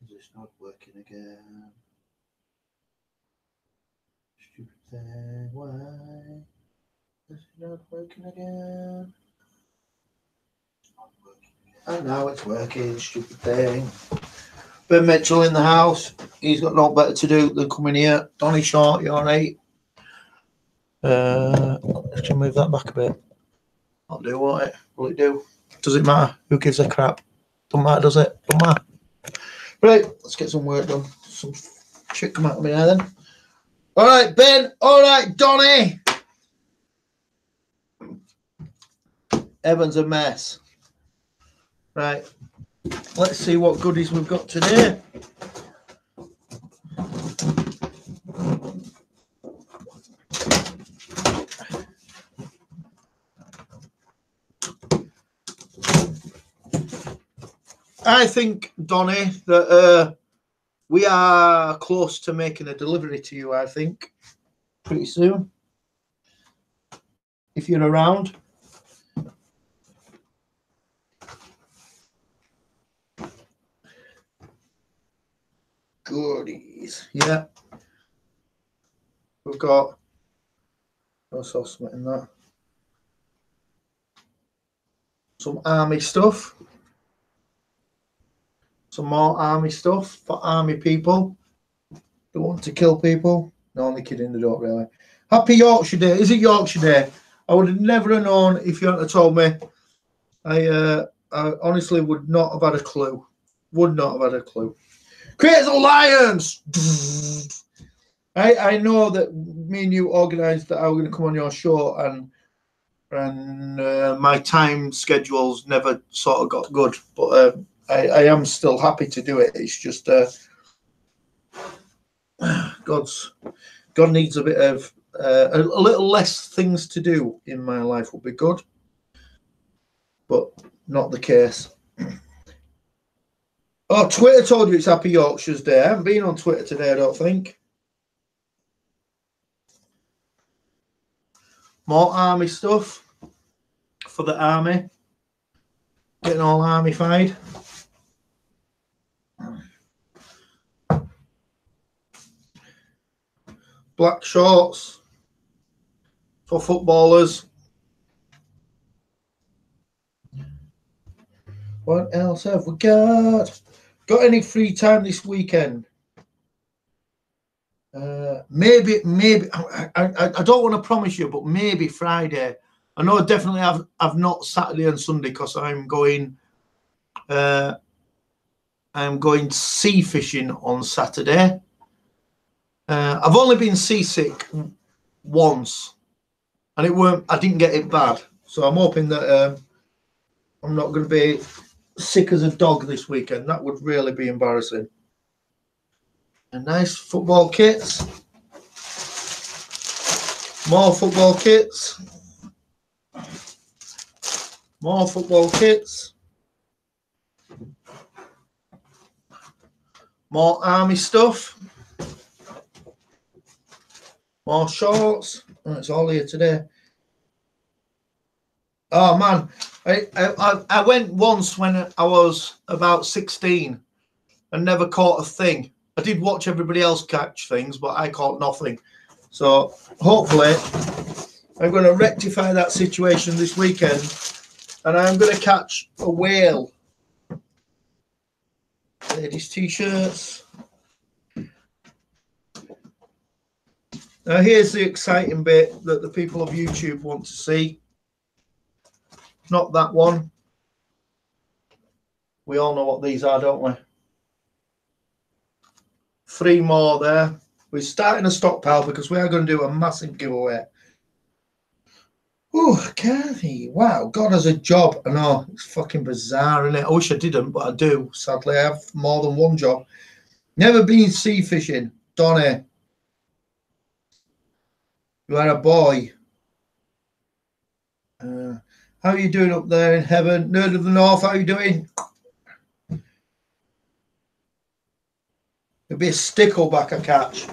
Is this not working again? Stupid thing, why? Is it not working again? It's not working again. And now it's working, stupid thing. Ben Mitchell in the house. He's got no better to do than come in here. Donny Short, you alright? Let's move that back a bit. I'll do what? Will it do? Does it matter? Who gives a crap? Don't matter, does it? Don't matter. Right, let's get some work done. Some shit come out of me now then. Alright, Ben. Alright, Donny. Evan's a mess. Right. Let's see what goodies we've got today. I think, Donny, that we are close to making a delivery to you, I think, pretty soon. If you're around. Goodies. Yeah. We've got... I saw something in that. Some army stuff. Some more army stuff for army people that want to kill people. No, only kidding, they don't really. Happy Yorkshire Day. Is it Yorkshire Day? I would have never have known if you hadn't have told me. I honestly would not have had a clue. Would not have had a clue. Create the Lions! I know that me and you organised that I was going to come on your show and my time schedules never sort of got good. But I am still happy to do it. It's just God needs a bit of a little less things to do in my life would be good, but not the case. Oh, Twitter told you it's Happy Yorkshire's Day. I haven't been on Twitter today, I don't think. More army stuff for the army. Getting all army-fied. Black shorts for footballers. What else have we got? Got any free time this weekend? Maybe. I don't want to promise you, but maybe Friday. I know definitely I've not Saturday and Sunday because I'm going sea fishing on Saturday. I've only been seasick once, and I didn't get it bad. So I'm hoping that I'm not going to be sick as a dog this weekend. That would really be embarrassing. And nice football kits. More football kits. More football kits. More army stuff. More shorts. And it's all here today. Oh man, I went once when I was about 16 and never caught a thing. I did watch everybody else catch things, but I caught nothing. So hopefully I'm going to rectify that situation this weekend and I'm going to catch a whale. Ladies' t-shirts. Now here's the exciting bit that the people of YouTube want to see. Not that one. We all know what these are, don't we? 3 more there. We're starting a stockpile because we are going to do a massive giveaway. Oh, Kathy. Wow. God has a job. I know. It's fucking bizarre, isn't it? I wish I didn't, but I do. Sadly, I have more than one job. Never been sea fishing. Donny. You are a boy. How are you doing up there in heaven? Nerd of the North, how are you doing? It'll be a stickleback I catch.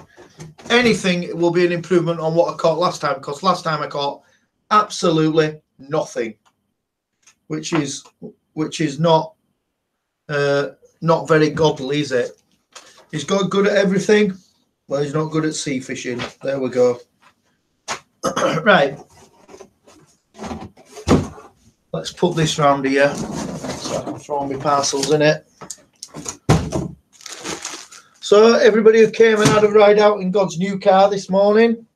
Anything will be an improvement on what I caught last time, because last time I caught absolutely nothing, which is not very godly, is it? He's got good at everything. Well, he's not good at sea fishing. There we go. Right. Let's put this round here so I can throw my parcels in it. So everybody who came and had a ride out in God's new car this morning,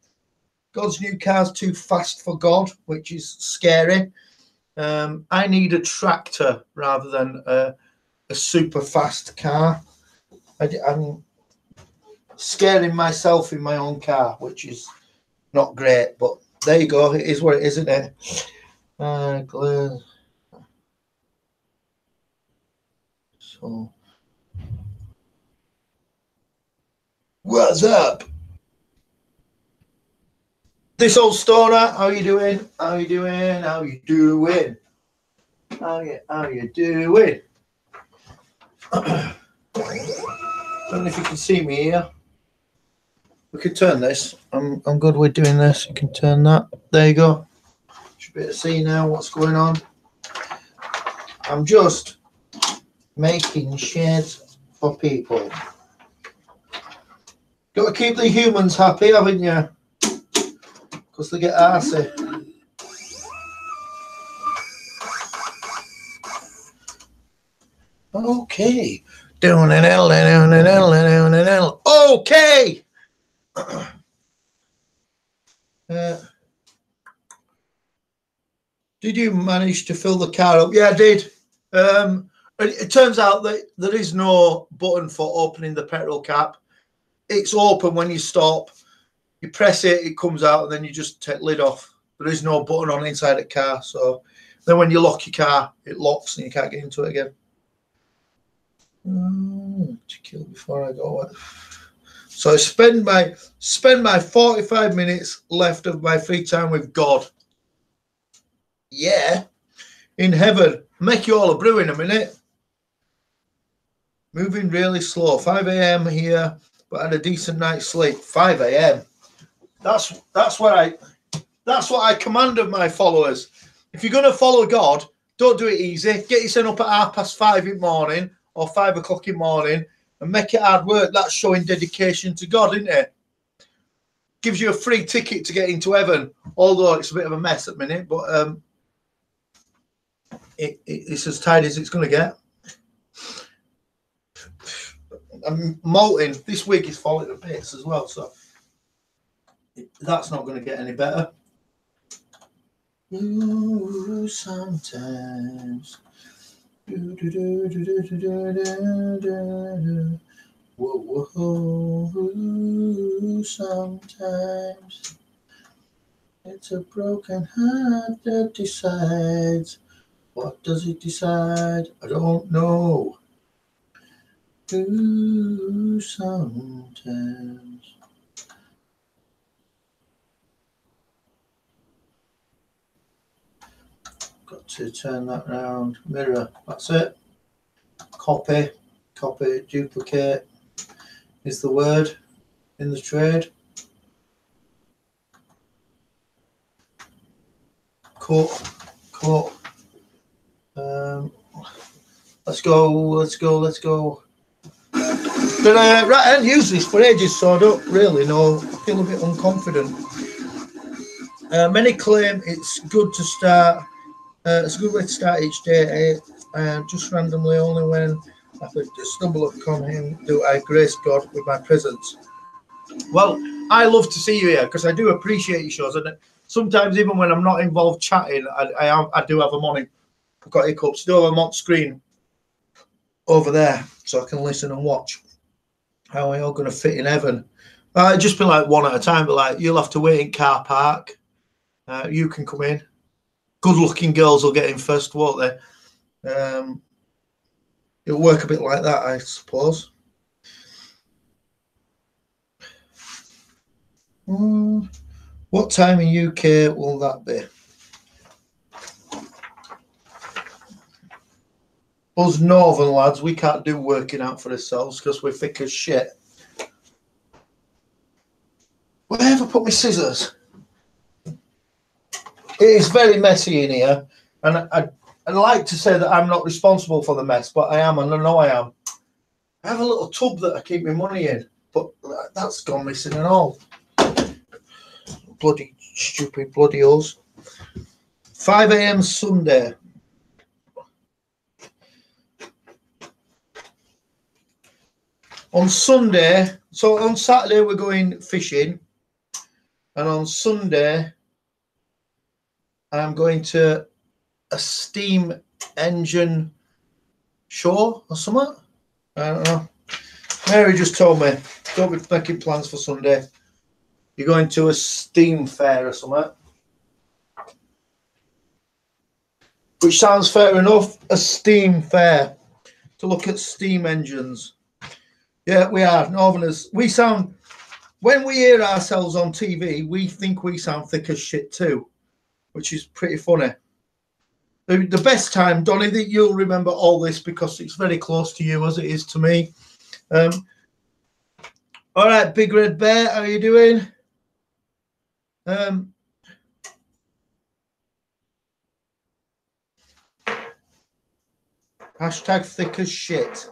God's new car's too fast for God, which is scary. I need a tractor rather than a super fast car. I'm scaring myself in my own car, which is not great, but there you go. It is what it is, isn't it? So, what's up? This old stoner, how you doing? How you doing? How you doing? How you doing? I don't know if you can see me here. We could turn this. I'm good with doing this. You can turn that. There you go. Should be able to see now what's going on. I'm just making shades for people. Got to keep the humans happy, haven't you? Because they get arsey. Okay. Okay. Did you manage to fill the car up? Yeah, I did. It turns out that there is no button for opening the petrol cap. It's open when you stop. You press it, it comes out, and then you just take the lid off. There is no button on inside the car. So then when you lock your car, it locks and you can't get into it again. To kill before I go. So I spend my 45 minutes left of my free time with God. Yeah, in heaven. Make you all a brew in a minute. Moving really slow. 5 a.m. here, but had a decent night's sleep. 5 a.m. That's what I command of my followers. If you're going to follow God, don't do it easy. Get yourself up at 5:30 in the morning or 5 o'clock in the morning and make it hard work. That's showing dedication to God, isn't it? Gives you a free ticket to get into heaven, although it's a bit of a mess at the minute, but it's as tight as it's going to get. I'm molting. This wig is falling to bits as well, so that's not going to get any better. Ooh, sometimes. Whoa, whoa, sometimes it's a broken heart that decides. What does it decide? I don't know. Ooh, sometimes. Got to turn that round. Mirror. That's it. Copy, duplicate is the word in the trade. Cut. Let's go. But right, I haven't used this for ages, so I don't really know. I feel a bit unconfident. Many claim it's good to start. It's a good way to start each day. Just randomly, only when I stumble upon him do I grace God with my presence. Well, I love to see you here because I do appreciate your shows, and sometimes even when I'm not involved chatting, I do have them on. I've got hiccups. Do have them on screen over there so I can listen and watch. How are we all going to fit in heaven? Just be like one at a time, but like you'll have to wait in car park. You can come in. good-looking girls will get in first, won't they? It'll work a bit like that, I suppose. What time in UK will that be? Us northern lads, we can't do working out for ourselves because we're thick as shit. Where have I put my scissors? It is very messy in here, and I'd like to say that I'm not responsible for the mess, but I am, and I know I am. I have a little tub that I keep my money in, but that's gone missing and all. Bloody stupid bloody us. 5 a.m. Sunday. On Sunday, so on Saturday we're going fishing, and on Sunday I'm going to a steam engine show or something. I don't know. Mary just told me, don't be making plans for Sunday. You're going to a steam fair or something. Which sounds fair enough, a steam fair. To look at steam engines. Yeah, we are. Northerners. We sound, when we hear ourselves on TV, we think we sound thick as shit too. Which is pretty funny. The best time, Donny, that you'll remember all this because it's very close to you as it is to me. All right, Big Red Bear, how are you doing? Hashtag thick as shit.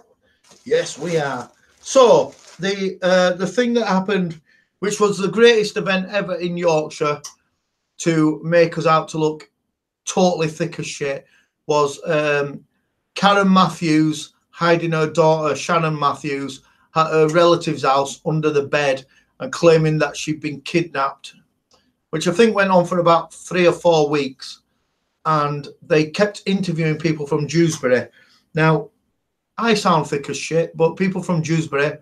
Yes, we are. So the thing that happened, which was the greatest event ever in Yorkshire to make us out to look totally thick as shit, was Karen Matthews hiding her daughter Shannon Matthews at her relative's house under the bed and claiming that she'd been kidnapped, which I think went on for about 3 or 4 weeks. And they kept interviewing people from Dewsbury. Now, I sound thick as shit, but people from Dewsbury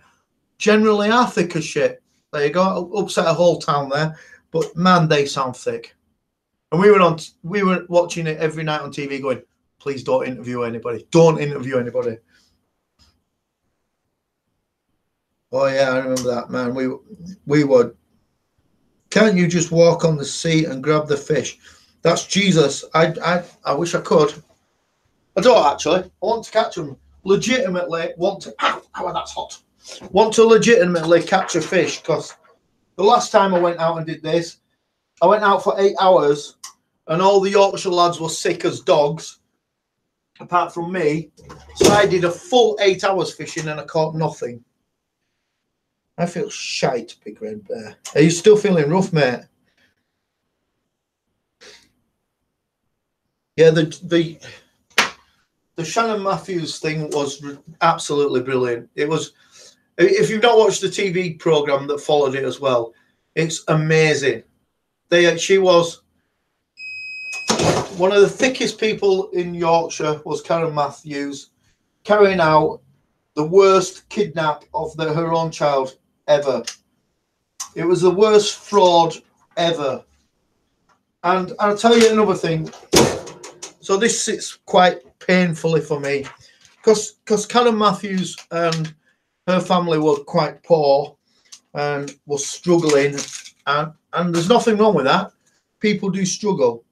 generally are thick as shit. There you go, upset a whole town there. But man, they sound thick. And we were watching it every night on TV going, please don't interview anybody. Don't interview anybody. Oh yeah, I remember that, man. We would. Can't you just walk on the sea and grab the fish? That's Jesus. I wish I could. I don't actually. I want to catch them. Legitimately want to. Ow, that's hot. Want to legitimately catch a fish, because the last time I went out and did this, I went out for 8 hours and all the Yorkshire lads were sick as dogs, apart from me. So I did a full 8 hours fishing and I caught nothing. I feel shite, Big Red Bear. Are you still feeling rough, mate? Yeah, the Shannon Matthews thing was absolutely brilliant. It was, if you've not watched the TV program that followed it as well, it's amazing. She was one of the thickest people in Yorkshire, was Karen Matthews, carrying out the worst kidnap of her own child ever. It was the worst fraud ever. And I'll tell you another thing. So this sits quite painfully for me, because Karen Matthews and her family were quite poor and was struggling, and there's nothing wrong with that. People do struggle.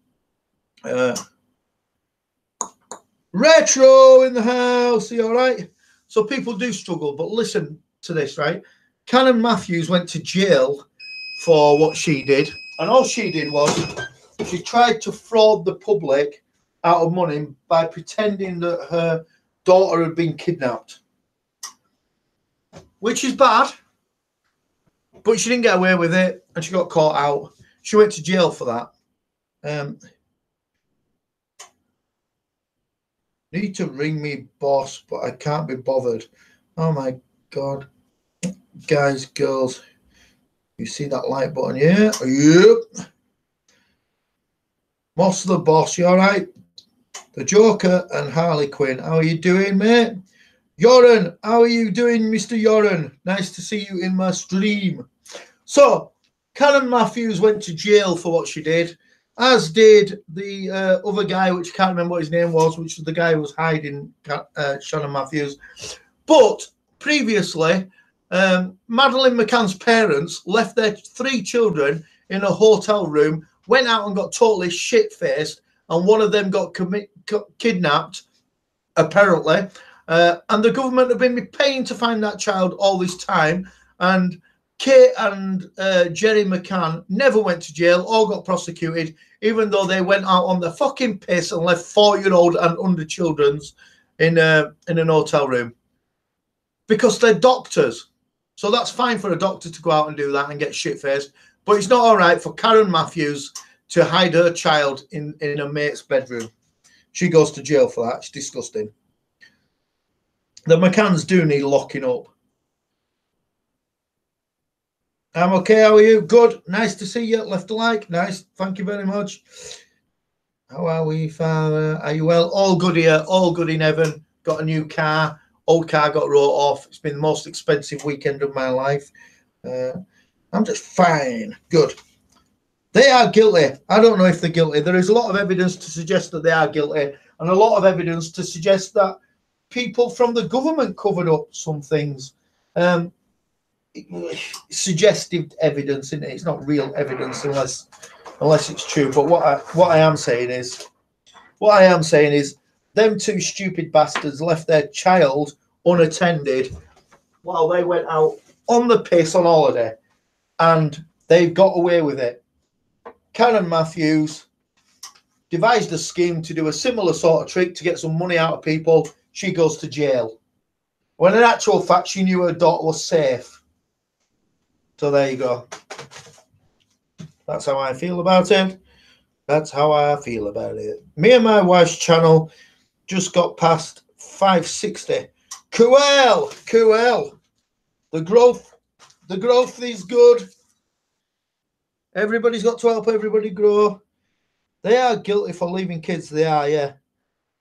Retro in the house, are you all right? So people do struggle, but listen to this, right? Karen Matthews went to jail for what she did, and all she did was she tried to fraud the public out of money by pretending that her daughter had been kidnapped, which is bad, but she didn't get away with it and she got caught out. She went to jail for that. Need to ring me, boss, but I can't be bothered. Oh my God. Guys, girls, you see that like button? Yeah? Yep. Moss the boss, you all right? The Joker and Harley Quinn. How are you doing, mate? Yoren, how are you doing, Mr. Yoren? Nice to see you in my stream. So, Karen Matthews went to jail for what she did. as did the other guy, which I can't remember what his name was, which was the guy who was hiding Shannon Matthews. But previously, Madeleine McCann's parents left their 3 children in a hotel room, went out and got totally shit-faced, and one of them got kidnapped, apparently. And the government have been paying to find that child all this time. And Kate and Jerry McCann never went to jail or got prosecuted, even though they went out on the fucking piss and left 4-year-old and under children's in an hotel room. Because they're doctors. So that's fine for a doctor to go out and do that and get shit-faced. But it's not all right for Karen Matthews to hide her child in a mate's bedroom. She goes to jail for that. It's disgusting. The McCanns do need locking up. I'm okay. How are you? Good. Nice to see you. Left a like. Nice. Thank you very much. How are we, Father? Are you well? All good here. All good in heaven. Got a new car. Old car got wrote off. It's been the most expensive weekend of my life. I'm just fine. Good. They are guilty. I don't know if they're guilty. There is a lot of evidence to suggest that they are guilty, and a lot of evidence to suggest that people from the government covered up some things. Suggestive evidence, isn't it? It's not real evidence unless it's true. But what I am saying is them 2 stupid bastards left their child unattended while they went out on the piss on holiday, and they've got away with it. Karen Matthews devised a scheme to do a similar sort of trick to get some money out of people. She goes to jail, when in actual fact she knew her daughter was safe. So there you go. That's how I feel about it. That's how I feel about it. Me and my wife's channel just got past 560. Cool. The growth is good. Everybody's got to help everybody grow. They are guilty for leaving kids. They are, yeah.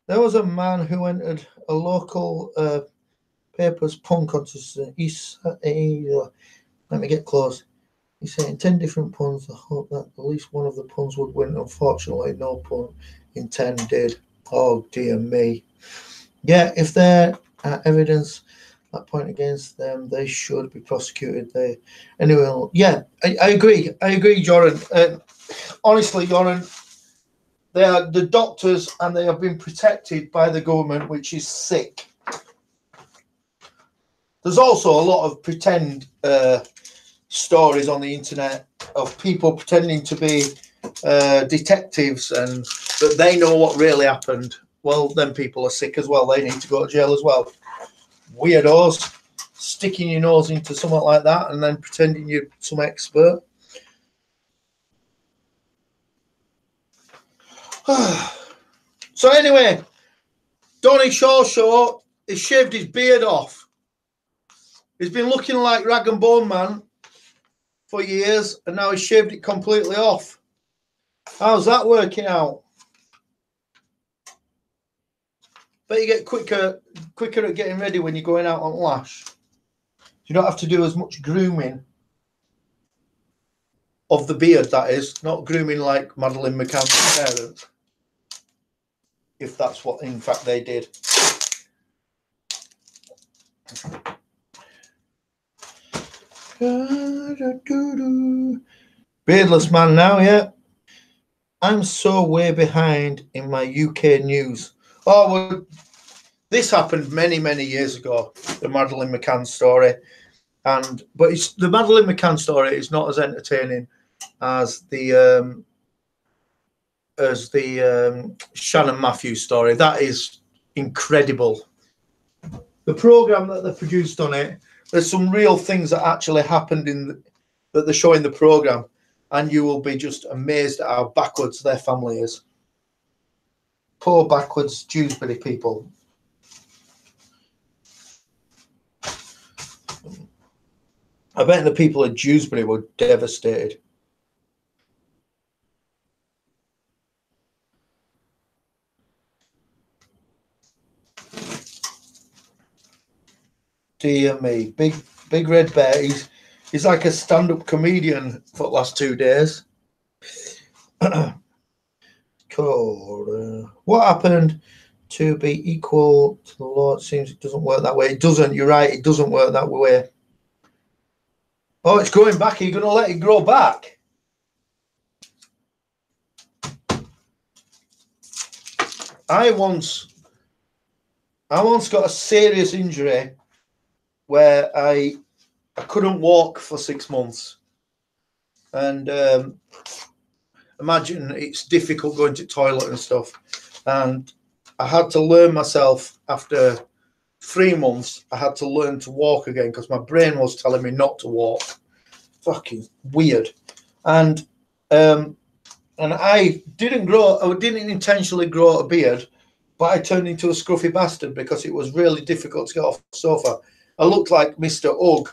There was a man who entered a local paper's pun contest. Let me get close. He's saying 10 different puns. I hope that at least one of the puns would win. Unfortunately, no pun in 10 did. Oh, dear me. Yeah, if there are evidence that point against them, they should be prosecuted. Anyway, yeah, I agree, Joran. Honestly, Joran, they are the doctors and they have been protected by the government, which is sick. There's also a lot of pretend stories on the internet of people pretending to be detectives and that they know what really happened. Well, then people are sick as well. They need to go to jail as well. Weirdos, sticking your nose into something like that and then pretending you're some expert. So anyway, Donny Shawshaw has shaved his beard off. He's been looking like Rag and Bone Man for years, and now he's shaved it completely off. How's that working out? Bet you get quicker at getting ready when you're going out on lash. You don't have to do as much grooming of the beard, that is. Not grooming like Madeleine McCann's parents. If that's what, in fact, they did. Beardless man now, yeah. I'm so way behind in my UK news. Oh, well, this happened many, many years ago, the Madeleine McCann story. But the Madeleine McCann story is not as entertaining as the Shannon Matthews story. That is incredible. The program that they produced on it, there's some real things that actually happened that they show in the program, and you will be just amazed at how backwards their family is. Poor backwards Dewsbury people. I bet the people at Dewsbury were devastated. Dear me, big red bear. He's like a stand-up comedian for the last 2 days. code. What happened to be equal to the law? It seems it doesn't work that way. It doesn't. You're right. It doesn't work that way. Oh, it's growing back. Are you going to let it grow back? I once got a serious injury where I couldn't walk for 6 months. And imagine it's difficult going to the toilet and stuff. And I had to learn myself after 3 months, I had to learn to walk again because my brain was telling me not to walk. Fucking weird. And I didn't intentionally grow a beard, but I turned into a scruffy bastard because it was really difficult to get off the sofa. I looked like Mr. Ugg.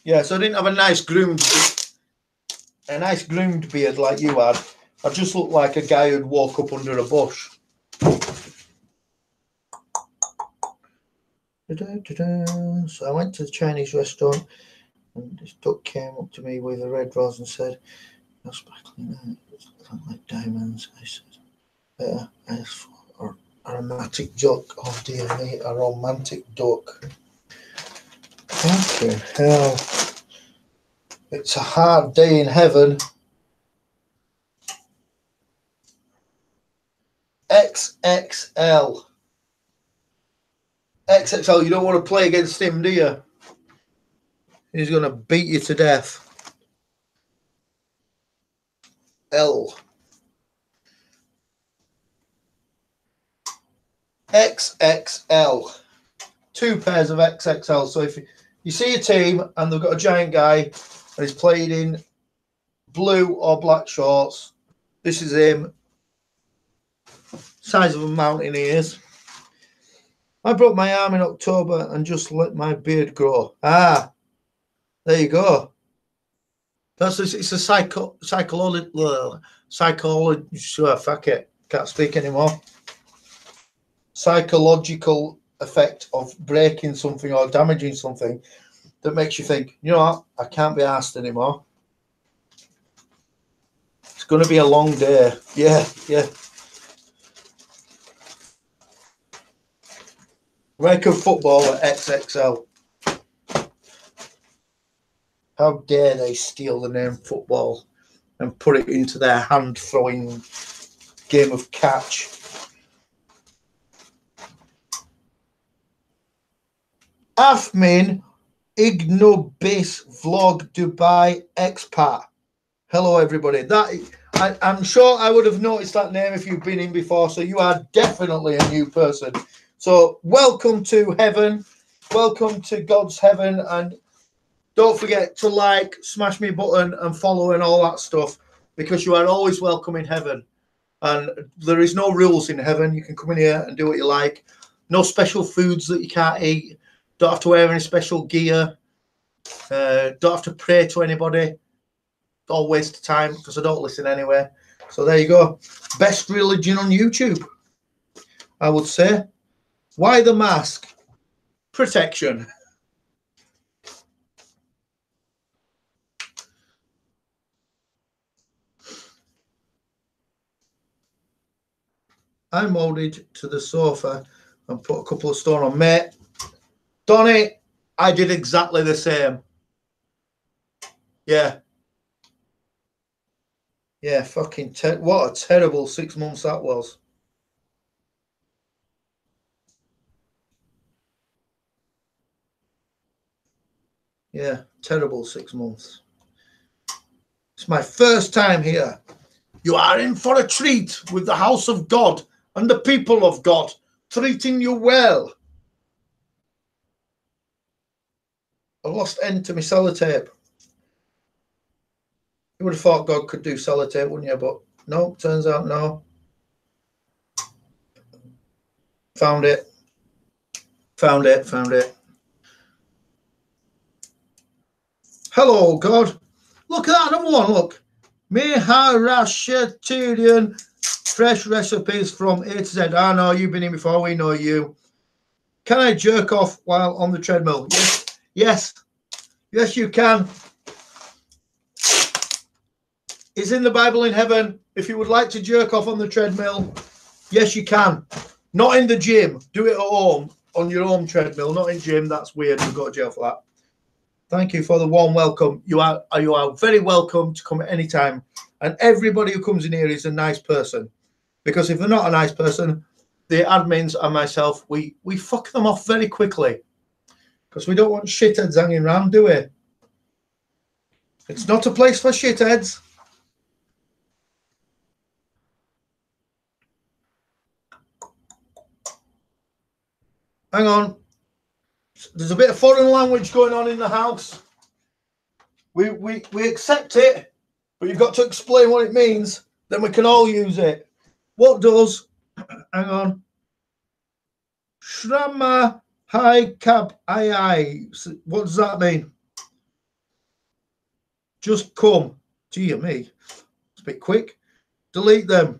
Yeah, so I didn't have a nice groomed beard like you had. I just looked like a guy who'd walk up under a bush. So I went to the Chinese restaurant and this duck came up to me with a red rose and said, "You're sparkling like diamonds." I said, I asked for a romantic duck. Oh dear me, a romantic duck. Fucking hell. It's a hard day in heaven. XXL. XXL, you don't want to play against him, do you? He's going to beat you to death. L. XXL. 2 pairs of XXL. So if you see a team and they've got a giant guy and he's playing in blue or black shorts, this is him. Size of a mountain he is. I broke my arm in October and just let my beard grow. Ah, there you go. It's a psychology. Fuck it, can't speak anymore. Psychological effect of breaking something or damaging something that makes you think, you know what, I can't be arsed anymore. It's going to be a long day. Yeah. American footballer XXL. How dare they steal the name football and put it into their hand-throwing game of catch. Afmin Ignobis Vlog Dubai Expat. Hello, everybody. I'm sure I would have noticed that name if you've been in before, so you are definitely a new person. So welcome to heaven, welcome to God's heaven, and don't forget to like, smash me button and follow and all that stuff, because you are always welcome in heaven. And there is no rules in heaven. You can come in here and do what you like. No special foods that you can't eat. Don't have to wear any special gear. Don't have to pray to anybody. All waste of time because I don't listen anyway. So there you go. Best religion on YouTube, I would say. Why the mask? Protection. I molded to the sofa and put a couple of stone on. Mate, Donny, I did exactly the same. Yeah. Yeah, fucking what a terrible 6 months that was. Yeah, terrible 6 months. It's my first time here. You are in for a treat with the house of God and the people of God treating you well. I lost end to my sellotape. You would have thought God could do sellotape, wouldn't you? But no, turns out no. Found it. Found it. Hello, God. Look at that, another one, look. Maharashtrian fresh recipes from A to Z. I know, you've been in before, we know you. Can I jerk off while on the treadmill? Yes, you can. is in the Bible in heaven. If you would like to jerk off on the treadmill, yes, you can. Not in the gym. Do it at home on your own treadmill, not in gym. That's weird. You'll go to jail for that. Thank you for the warm welcome. You are very welcome to come at any time. And everybody who comes in here is a nice person. Because if they're not a nice person, the admins and myself, we fuck them off very quickly. Because we don't want shitheads hanging around, do we? It's not a place for shitheads. Hang on. There's a bit of foreign language going on in the house. We accept it, but you've got to explain what it means. Then we can all use it. What does, hang on, Shrama Hai Kab Ai, what does that mean? Just come. Gee, me. It's a bit quick. Delete them.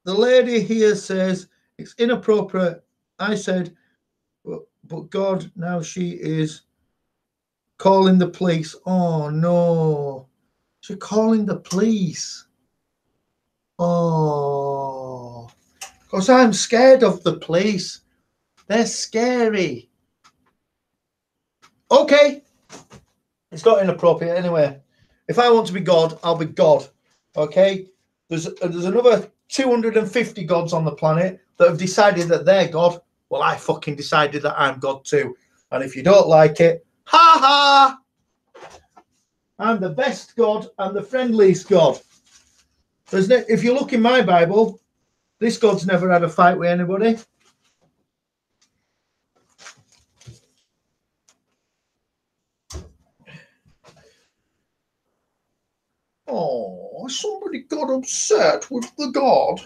The lady here says it's inappropriate. I said, but God, now she is calling the police. Oh, no. She's calling the police. Oh. Because I'm scared of the police. They're scary. Okay. It's not inappropriate anyway. If I want to be God, I'll be God. Okay? There's another 250 gods on the planet that have decided that they're God. Well, I fucking decided that I'm God too. And if you don't like it, ha ha! I'm the best God and the friendliest God. If you look in my Bible, this God's never had a fight with anybody. Oh, somebody got upset with the God.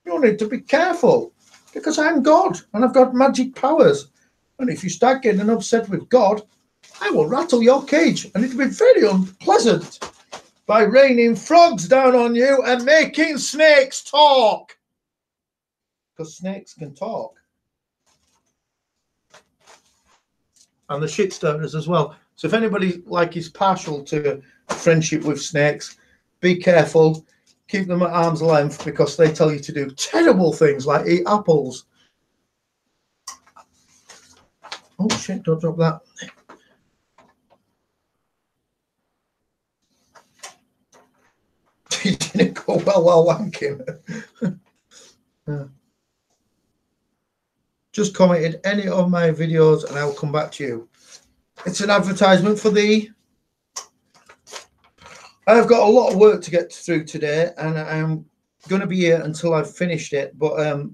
You need to be careful. Because I'm God and I've got magic powers. And if you start getting upset with God, I will rattle your cage and it'll be very unpleasant by raining frogs down on you and making snakes talk. Because snakes can talk. And the shit stirrers as well. So if anybody is partial to friendship with snakes, be careful. Keep them at arm's length because they tell you to do terrible things like eat apples. Oh shit, don't drop that. It didn't go well while wanking. Just commented any of my videos and I'll come back to you. It's an advertisement for the... I've got a lot of work to get through today and I'm going to be here until I've finished it. But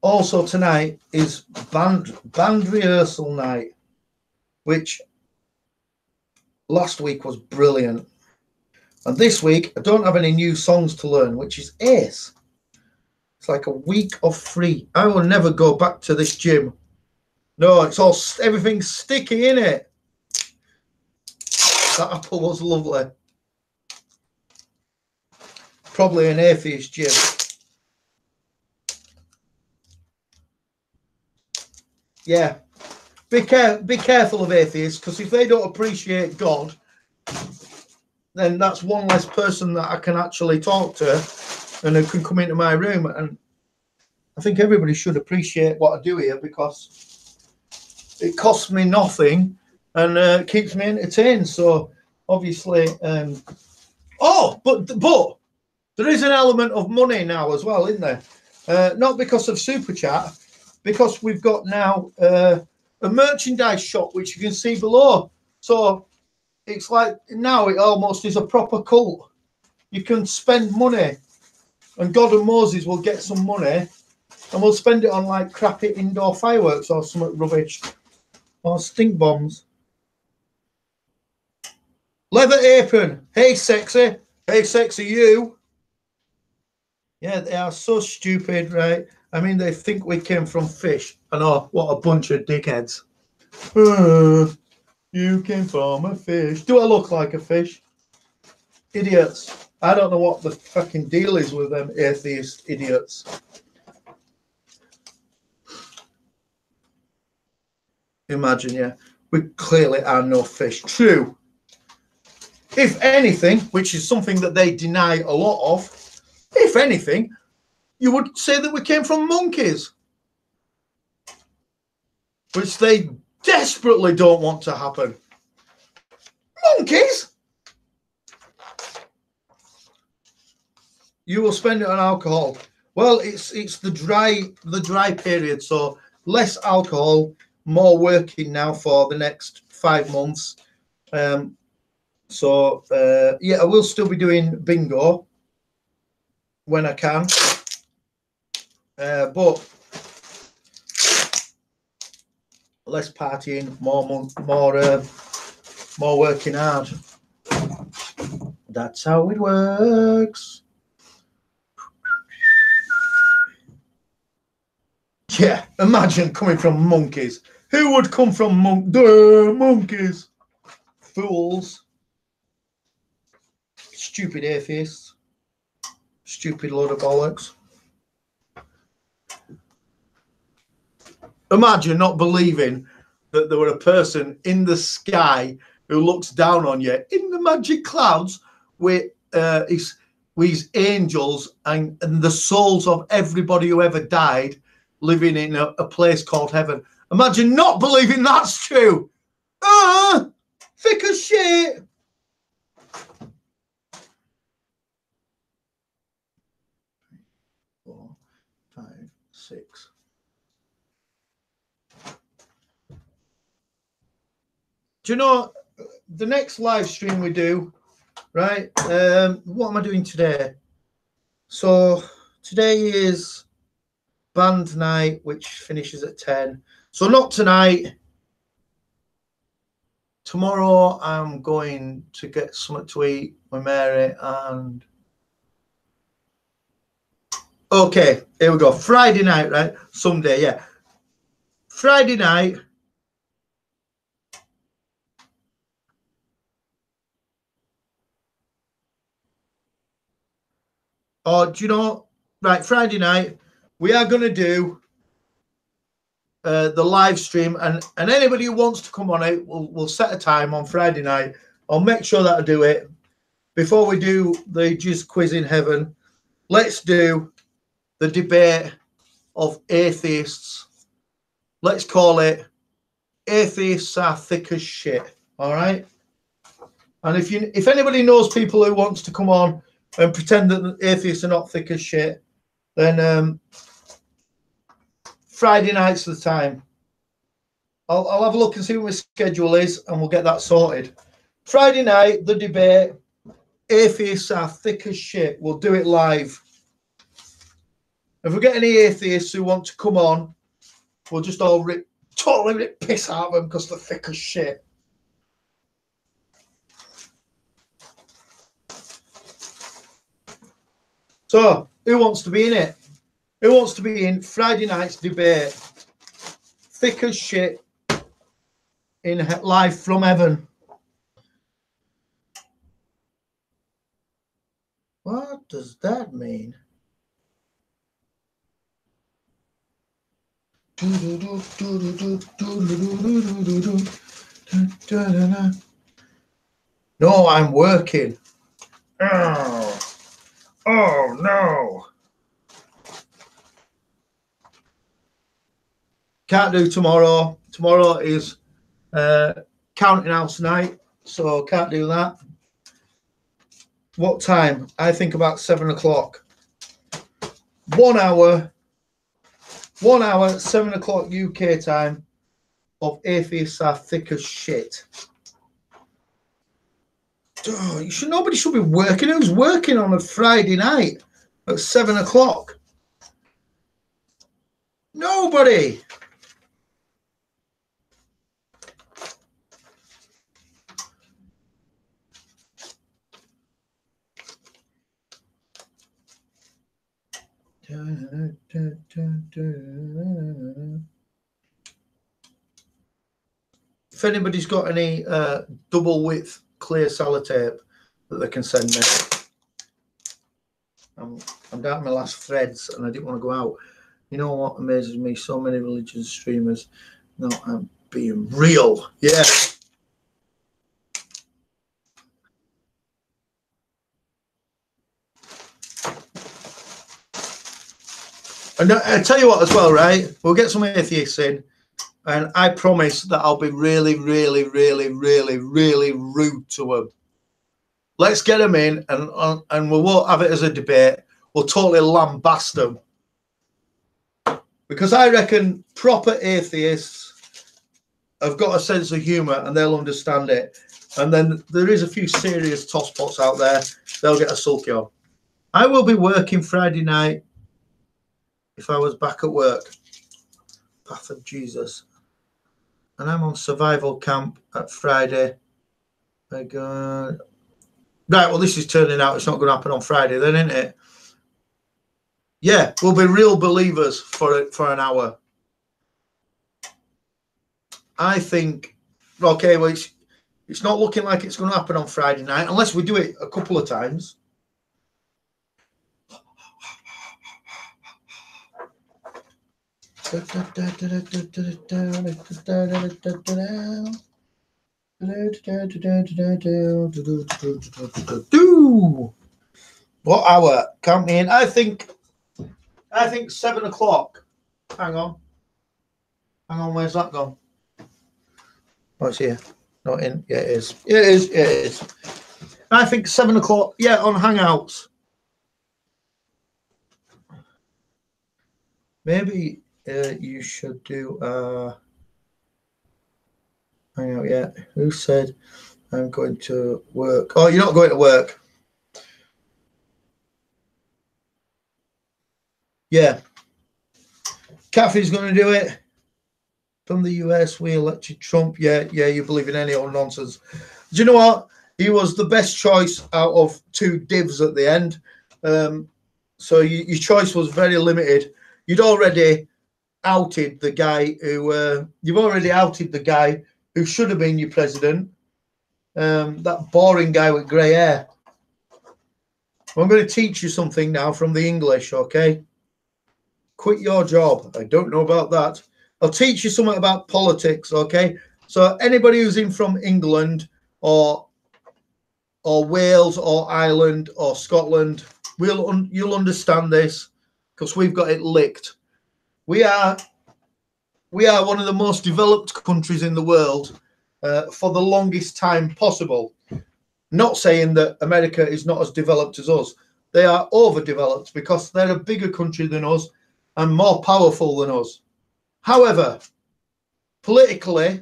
also tonight is band rehearsal night, which last week was brilliant. And this week, I don't have any new songs to learn, which is ace. It's like a week of free. I will never go back to this gym. No, it's all, everything's sticky in it. That apple was lovely. Probably an atheist gym. Yeah. Be careful of atheists, because if they don't appreciate God, then that's one less person that I can actually talk to and who can come into my room. And I think everybody should appreciate what I do here because it costs me nothing and keeps me entertained. So obviously, but there is an element of money now as well, isn't there? Not because of Super Chat, because we've got now a merchandise shop, which you can see below. So it's like now it almost is a proper cult. You can spend money and God and Moses will get some money and we'll spend it on like crappy indoor fireworks or some rubbish or stink bombs. Leather apron. Hey, sexy. Hey, sexy, you. Yeah, they are so stupid, right? I mean, they think we came from fish. And oh, what a bunch of dickheads. You came from a fish. Do I look like a fish? Idiots. I don't know what the fucking deal is with them atheist idiots. Imagine, yeah. We clearly are no fish. True. If anything, which is something that they deny a lot of, if anything, you would say that we came from monkeys, which they desperately don't want to happen. Monkeys? You will spend it on alcohol. Well, it's the dry period, so less alcohol, more working now for the next 5 months. Yeah, I will still be doing bingo when I can, but less partying, more working hard. That's how it works. Yeah, imagine coming from monkeys. Who would come from monkeys? Fools. Stupid atheists. Stupid load of bollocks. Imagine not believing that there were a person in the sky who looks down on you in the magic clouds with his angels and the souls of everybody who ever died living in a place called heaven. Imagine not believing that's true. Thick as shit. Four, 5, 6. Do you know the next live stream we do, right? What am I doing today? So today is band night, which finishes at 10. So not tonight. Tomorrow I'm going to get something to eat with Mary and okay, here we go. Friday night, right? Someday, yeah. Friday night. Or do you know, right, Friday night, we are going to do the live stream, and anybody who wants to come on it, we'll set a time on Friday night. I'll make sure that I do it. Before we do the Jizz Quiz in Heaven, let's do the debate of atheists. Let's call it Atheists Are Thick as Shit, all right? And if anybody knows people who wants to come on and pretend that atheists are not thick as shit, then Friday night's the time. I'll have a look and see what my schedule is, and we'll get that sorted. Friday night, the debate, atheists are thick as shit. We'll do it live. If we get any atheists who want to come on, we'll just all totally rip piss out of them because they're thick as shit. So, who wants to be in it? Who wants to be in Friday night's debate? Thick as shit in live from heaven. What does that mean? No, I'm working. Oh no. Can't do tomorrow. Tomorrow is counting house night, so can't do that. What time? I think about 7 o'clock. 1 hour, 7 o'clock UK time of atheists are thick as shit. Oh, nobody should be working. Who's working on a Friday night at 7 o'clock? Nobody. If anybody's got any double width clear sellotape that they can send me. I'm down to my last threads and I didn't want to go out. You know what amazes me? So many religion streamers. No, I'm being real. Yeah. And I tell you what as well, right? We'll get some atheists in, and I promise that I'll be really, really, really, really, really rude to them. Let's get them in, and we won't have it as a debate. We'll totally lambast them. Because I reckon proper atheists have got a sense of humour and they'll understand it. And then there is a few serious tosspots out there. They'll get a sulky on. I will be working Friday night if I was back at work. Path of Jesus. And I'm on survival camp at Friday. My God. Right, well, this is turning out it's not going to happen on Friday then, isn't it? Yeah, we'll be real believers for an hour. I think, okay, well, it's not looking like it's going to happen on Friday night unless we do it a couple of times. What hour? Count me in. I think 7 o'clock. Hang on. Where's that gone? Oh, it's here. Not in. Yeah, it is. Yeah, it is. Yeah, it is. I think 7 o'clock. Yeah, on Hangouts. Maybe you should do Hangout. Yeah. Who said I'm going to work? Oh, you're not going to work. Yeah. Kathy's going to do it. From the US, we elected Trump. Yeah, you believe in any old nonsense. Do you know what? He was the best choice out of two divs at the end. So your choice was very limited. You'd already outed the guy who should have been your president. That boring guy with grey hair. I'm going to teach you something now from the English, okay? Quit your job. I don't know about that. I'll teach you something about politics, okay? So anybody who's in from England or Wales or Ireland or Scotland, you'll understand this because we've got it licked. We are one of the most developed countries in the world for the longest time possible. Not saying that America is not as developed as us. They are overdeveloped because they're a bigger country than us and more powerful than us. However, politically,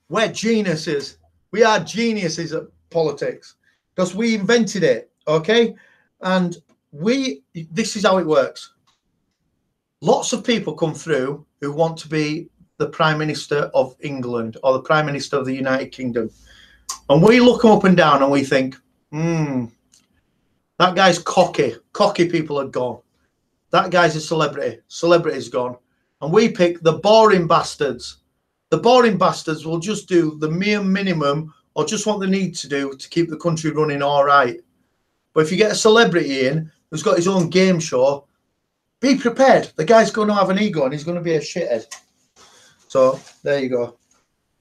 we're geniuses. We are geniuses at politics because we invented it, okay? And this is how it works. Lots of people come through who want to be the Prime Minister of England or the Prime Minister of the United Kingdom. And we look them up and down and we think, that guy's cocky. Cocky people are gone. That guy's a celebrity. Celebrity's gone. And we pick the boring bastards. The boring bastards will just do the mere minimum or just what they need to do to keep the country running all right. But if you get a celebrity in who's got his own game show, be prepared. The guy's going to have an ego and he's going to be a shithead. So there you go.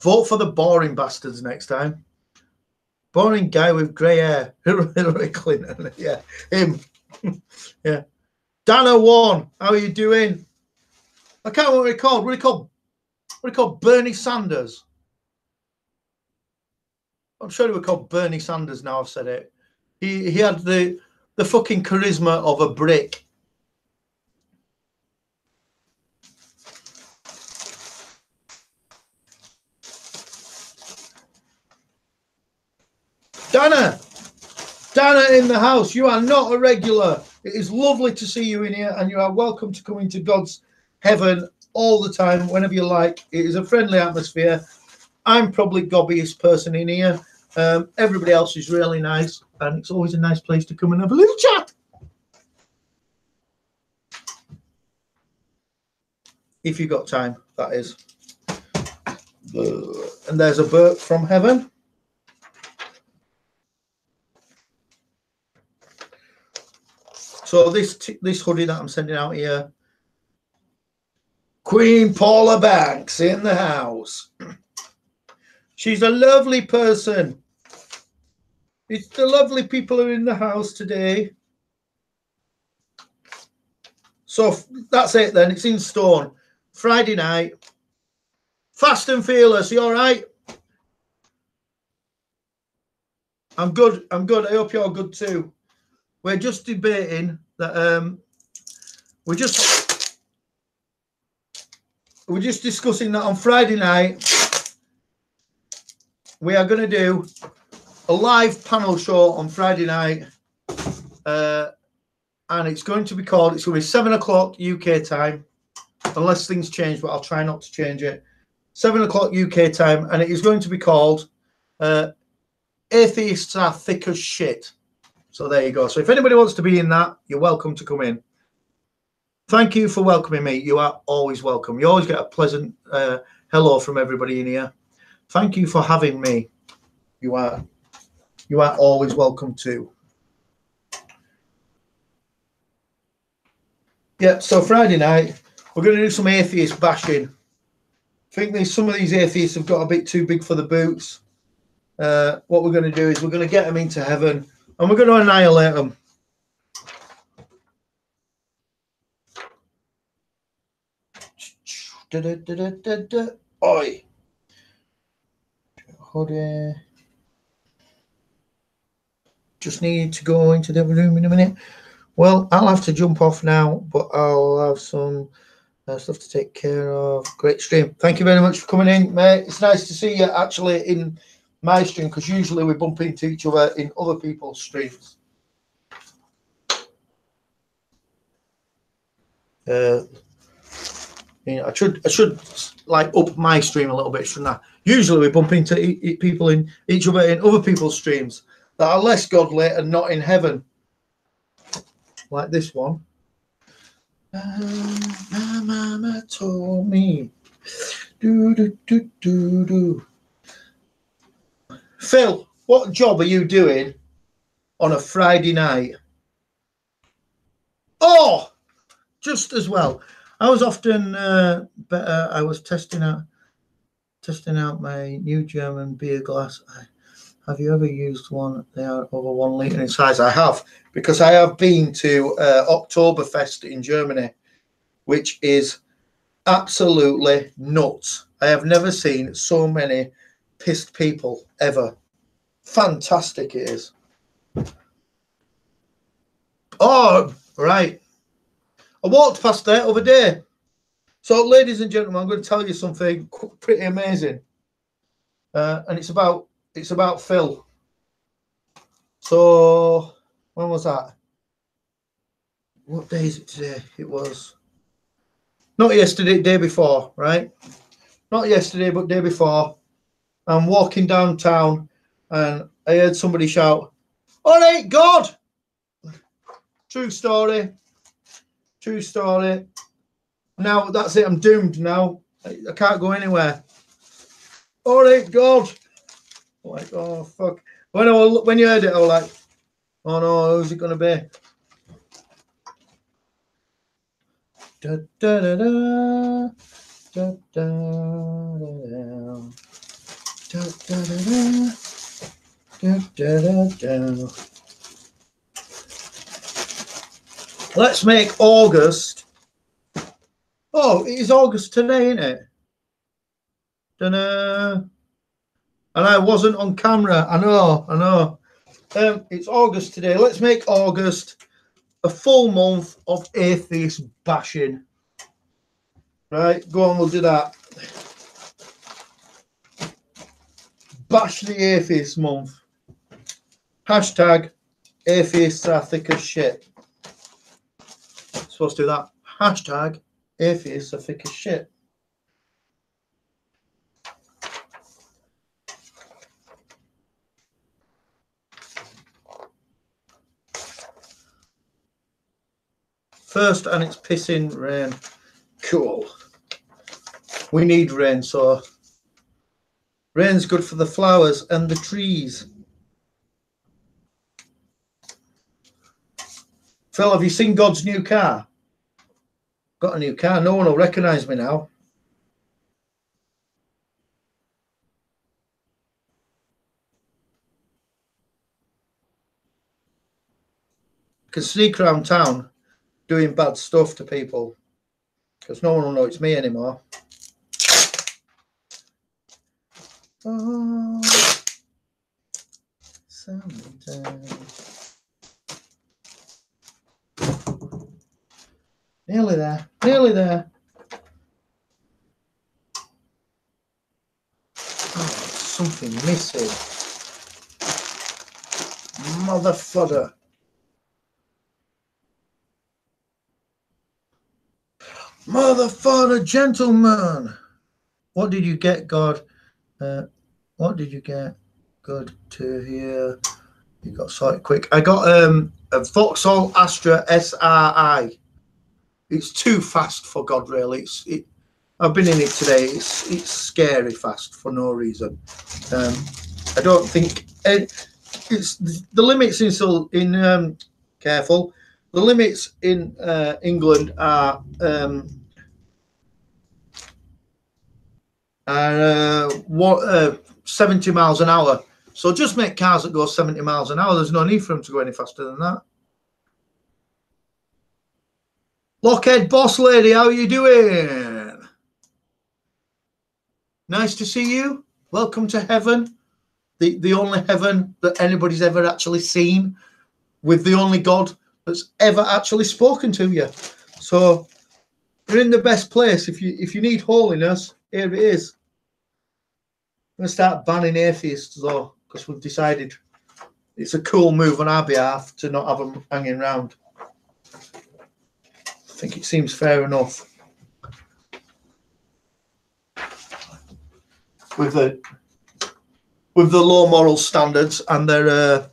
Vote for the boring bastards next time. Boring guy with grey hair. Hillary Clinton. Yeah, him. Yeah. Dana One, how are you doing? I can't remember what he called. What he called Bernie Sanders. I'm sure he was called Bernie Sanders now I've said it. He had the fucking charisma of a brick. Dana in the house. You are not a regular. It is lovely to see you in here, and you are welcome to come into God's heaven all the time, whenever you like. It is a friendly atmosphere. I'm probably gobbiest person in here. Everybody else is really nice, and it's always a nice place to come and have a little chat. If you've got time, that is. And there's a Bert from heaven. So this hoodie that I'm sending out here, Queen Paula Banks in the house. She's a lovely person. It's the lovely people who are in the house today. So that's it then. It's in stone. Friday night. Fast and Fearless. You all right? I'm good. I'm good. I hope you're good too. We're just debating that. We're just discussing that on Friday night we are going to do a live panel show on Friday night, and it's going to be called. It's going to be 7 o'clock UK time, unless things change, but I'll try not to change it. 7 o'clock UK time, and it is going to be called Atheists Are Thick as Shit. So there you go. So if anybody wants to be in that, you're welcome to come in. Thank you for welcoming me. You are always welcome. You always get a pleasant hello from everybody in here. Thank you for having me. You are always welcome too. Yeah, so Friday night, we're going to do some atheist bashing. I think some of these atheists have got a bit too big for the boots. What we're going to do is we're going to get them into heaven and we're going to annihilate them. Oi. Just need to go into the room in a minute. Well, I'll have to jump off now, but I'll have some stuff to take care of. Great stream. Thank you very much for coming in, mate. It's nice to see you actually in my stream, because usually we bump into each other in other people's streams. I should like up my stream a little bit, shouldn't I? Usually we bump into people in each other in other people's streams that are less godly and not in heaven, like this one. My mama told me. Phil, what job are you doing on a Friday night? Oh, just as well. I was often better. I was testing out my new German beer glass. Have you ever used one? They are over 1 litre in size. I have, because I have been to Oktoberfest in Germany, which is absolutely nuts. I have never seen so many pissed people ever. Fantastic it is. Oh, right. I walked past there the other day. So, ladies and gentlemen, I'm going to tell you something pretty amazing. And it's about Phil. So, when was that? What day is it today? It was not yesterday, day before, right? Not yesterday, but day before. I'm walking downtown and I heard somebody shout, "All right, God!" True story. True story. Now that's it. I'm doomed now. I can't go anywhere. All right, God. I'm like, oh, fuck. When you heard it, I was like, oh no, who's it going to be? Da, da, da, da, da, da, da, da, da, da, da. Let's make August. Oh, it is August today, isn't it? Da-da. And I wasn't on camera. I know. It's August today. Let's make August a full month of atheist bashing. Right, go on, we'll do that. Bash the atheist month. Hashtag atheists are thick as shit. Supposed to do that. Hashtag atheists are thick as shit. First, and it's pissing rain. Cool. We need rain, so rain's good for the flowers and the trees. Phil, have you seen God's new car? Got a new car. No one will recognise me now. I can sneak around town doing bad stuff to people, because no one will know it's me anymore. Oh, nearly there, nearly there. Oh, something missing. Motherfucker. Motherfucker, gentlemen. What did you get, God? What did you get? Good to hear. You got sorted quick. I got a Vauxhall Astra SRI. It's too fast for God, really. I've been in it today. It's scary fast for no reason. I don't think it's the limits in careful. The limits in England are 70 miles an hour. So just make cars that go 70 miles an hour. There's no need for them to go any faster than that. Lockhead Boss Lady, how are you doing? Nice to see you. Welcome to heaven. The only heaven that anybody's ever actually seen, with the only God that's ever actually spoken to you. So you're in the best place. If you need holiness, here it is. I'm going to start banning atheists, though, because we've decided it's a cool move on our behalf to not have them hanging around. I think it seems fair enough. With the low moral standards and their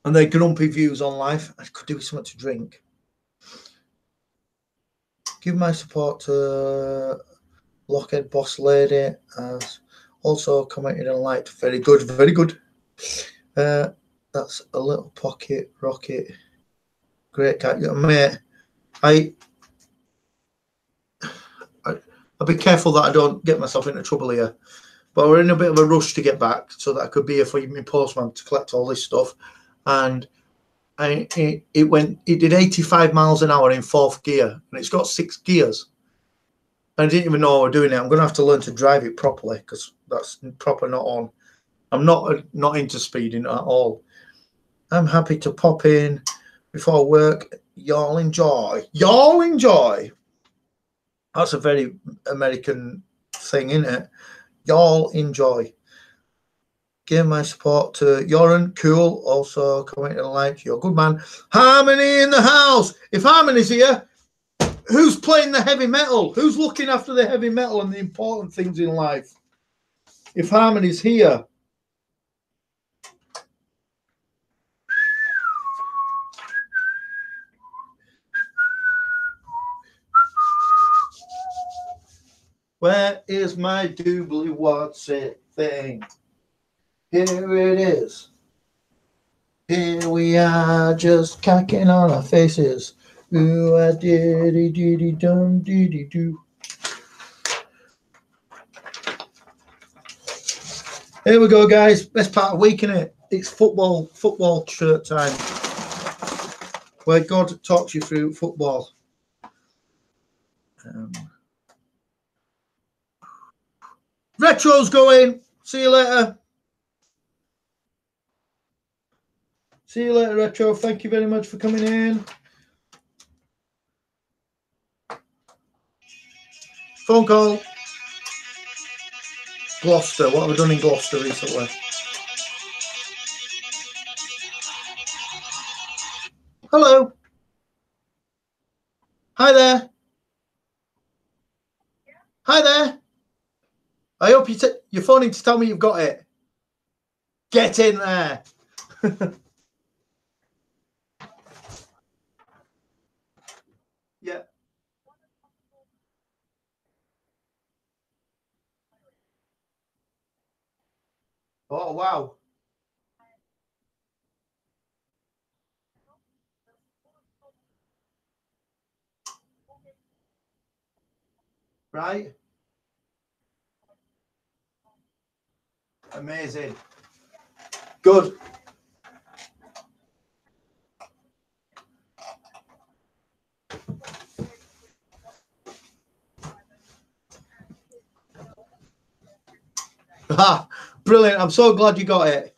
grumpy views on life, I could do with something to drink. Give my support to Lockhead Boss Lady, as also commented and liked. Very good, very good. That's a little pocket rocket. Great cat, mate. I'll be careful that I don't get myself into trouble here. But we're in a bit of a rush to get back so that I could be here for my postman to collect all this stuff. And it did 85 miles an hour in fourth gear, and it's got 6 gears. I didn't even know I was doing it. I'm going to have to learn to drive it properly, because that's proper not on. I'm not into speeding at all. I'm happy to pop in before work. Y'all enjoy. Y'all enjoy. That's a very American thing, isn't it? Y'all enjoy. Give my support to Yoran. Cool. Also commenting and like. You're a good man. Harmony in the house. If Harmony's here, who's playing the heavy metal? Who's looking after the heavy metal and the important things in life? If Harmony's here. Where is my doobly what's it thing? Here it is. Here we are, just cocking on our faces. Ooh, I diddy diddy dum diddy do. Here we go, guys. Best part of the week, innit? It's football shirt time, where God talks you through football. Retro's going. See you later. See you later, Retro. Thank you very much for coming in. Phone call. Gloucester. What have I done in Gloucester recently? Hello. Hi there. Hi there. I hope you're phoning to tell me you've got it. Get in there. Yeah. Oh, wow. Right. Amazing. Good. Ah, brilliant. I'm so glad you got it.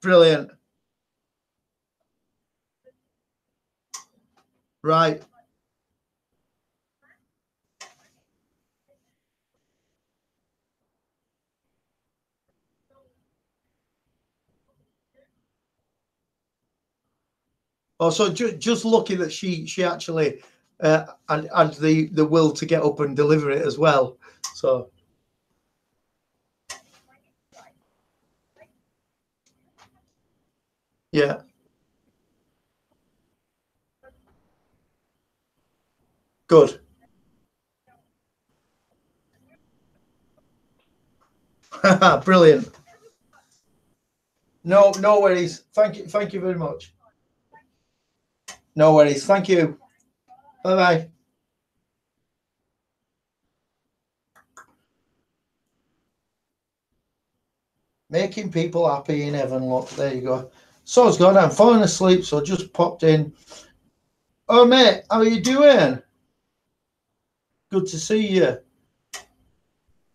Brilliant. Right. Oh, so just lucky that she actually had the will to get up and deliver it as well. So yeah, good. Brilliant. No worries. Thank you very much. No worries. Thank you. Bye bye. Making people happy in heaven. Look, there you go. So it's gone. I'm falling asleep, so just popped in. Oh mate, how are you doing? Good to see you.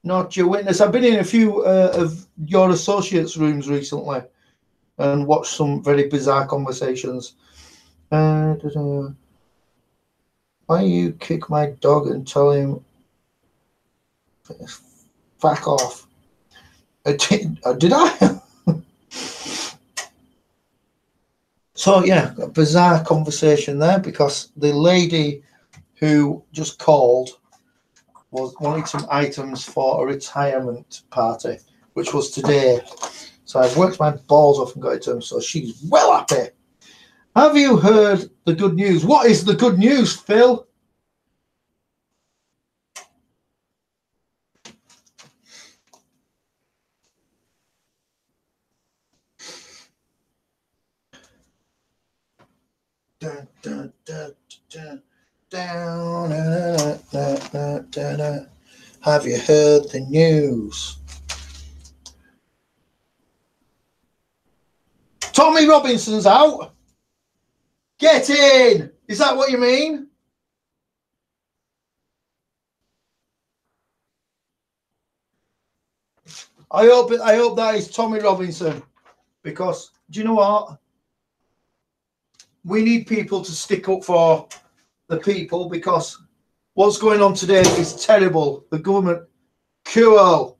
Not your witness. I've been in a few of your associates' rooms recently and watched some very bizarre conversations. Why you kick my dog and tell him fuck off? Did I? So yeah, a bizarre conversation there because the lady who just called was wanting some items for a retirement party, which was today. So I've worked my balls off and got it to him. So she's well happy. Have you heard the good news? What is the good news, Phil? Dun, dun, dun, dun, down, have you heard the news? Tommy Robinson's out. Get in. Is that what you mean? I hope that is Tommy Robinson, because do you know what? We need people to stick up for the people, because what's going on today is terrible. The government, cool.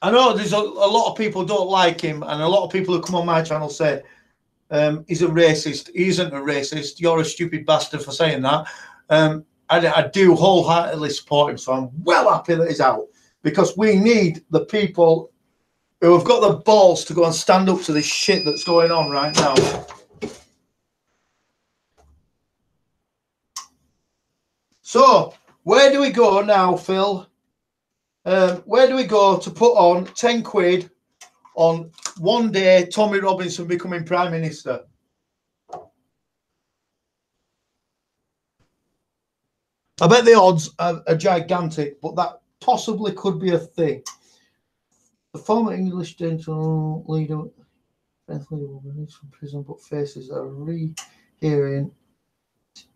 I know there's a lot of people don't like him, and a lot of people who come on my channel say he's a racist. He isn't a racist. You're a stupid bastard for saying that. I do wholeheartedly support him, so I'm well happy that he's out, because we need the people who have got the balls to go and stand up to this shit that's going on right now. So, where do we go now, Phil? Where do we go to put on 10 quid on one day Tommy Robinson becoming Prime Minister? I bet the odds are gigantic, but that possibly could be a thing. The former English dental leader will be released from prison but faces a re-hearing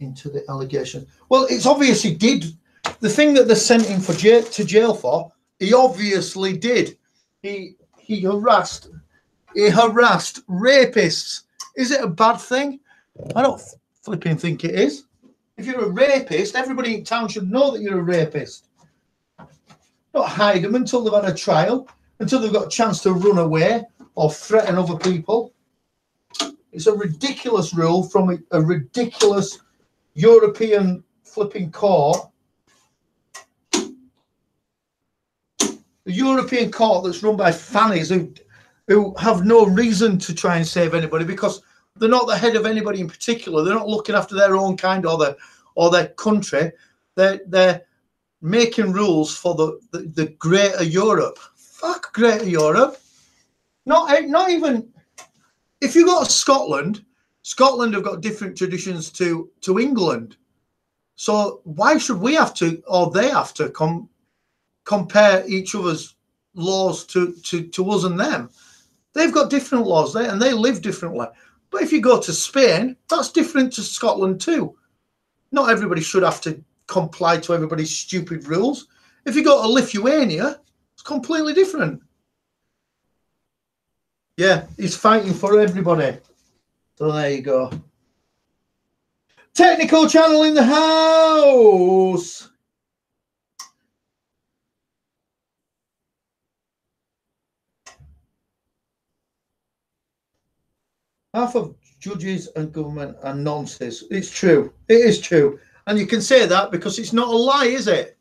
into the allegation. Well, it's obvious he did. The thing that they sent him to jail for, he obviously did. He harassed rapists. Is it a bad thing? I don't flipping think it is. If you're a rapist, everybody in town should know that you're a rapist. Don't hide them until they've had a trial, until they've got a chance to run away or threaten other people. It's a ridiculous rule from a ridiculous European flipping court. The European court that's run by fannies who have no reason to try and save anybody, because they're not the head of anybody in particular. They're not looking after their own kind or their country. They're making rules for the greater Europe. Fuck greater Europe. Not even. If you go to Scotland have got different traditions to England. So why should we have to, or they have to come compare each other's laws to us and them. They've got different laws and they live differently. But if you go to Spain, that's different to Scotland too. Not everybody should have to comply to everybody's stupid rules. If you go to Lithuania, it's completely different. Yeah, he's fighting for everybody. So there you go. Technical channel in the house. Half of judges and government are nonsense. It's true. It is true. And you can say that because it's not a lie, is it?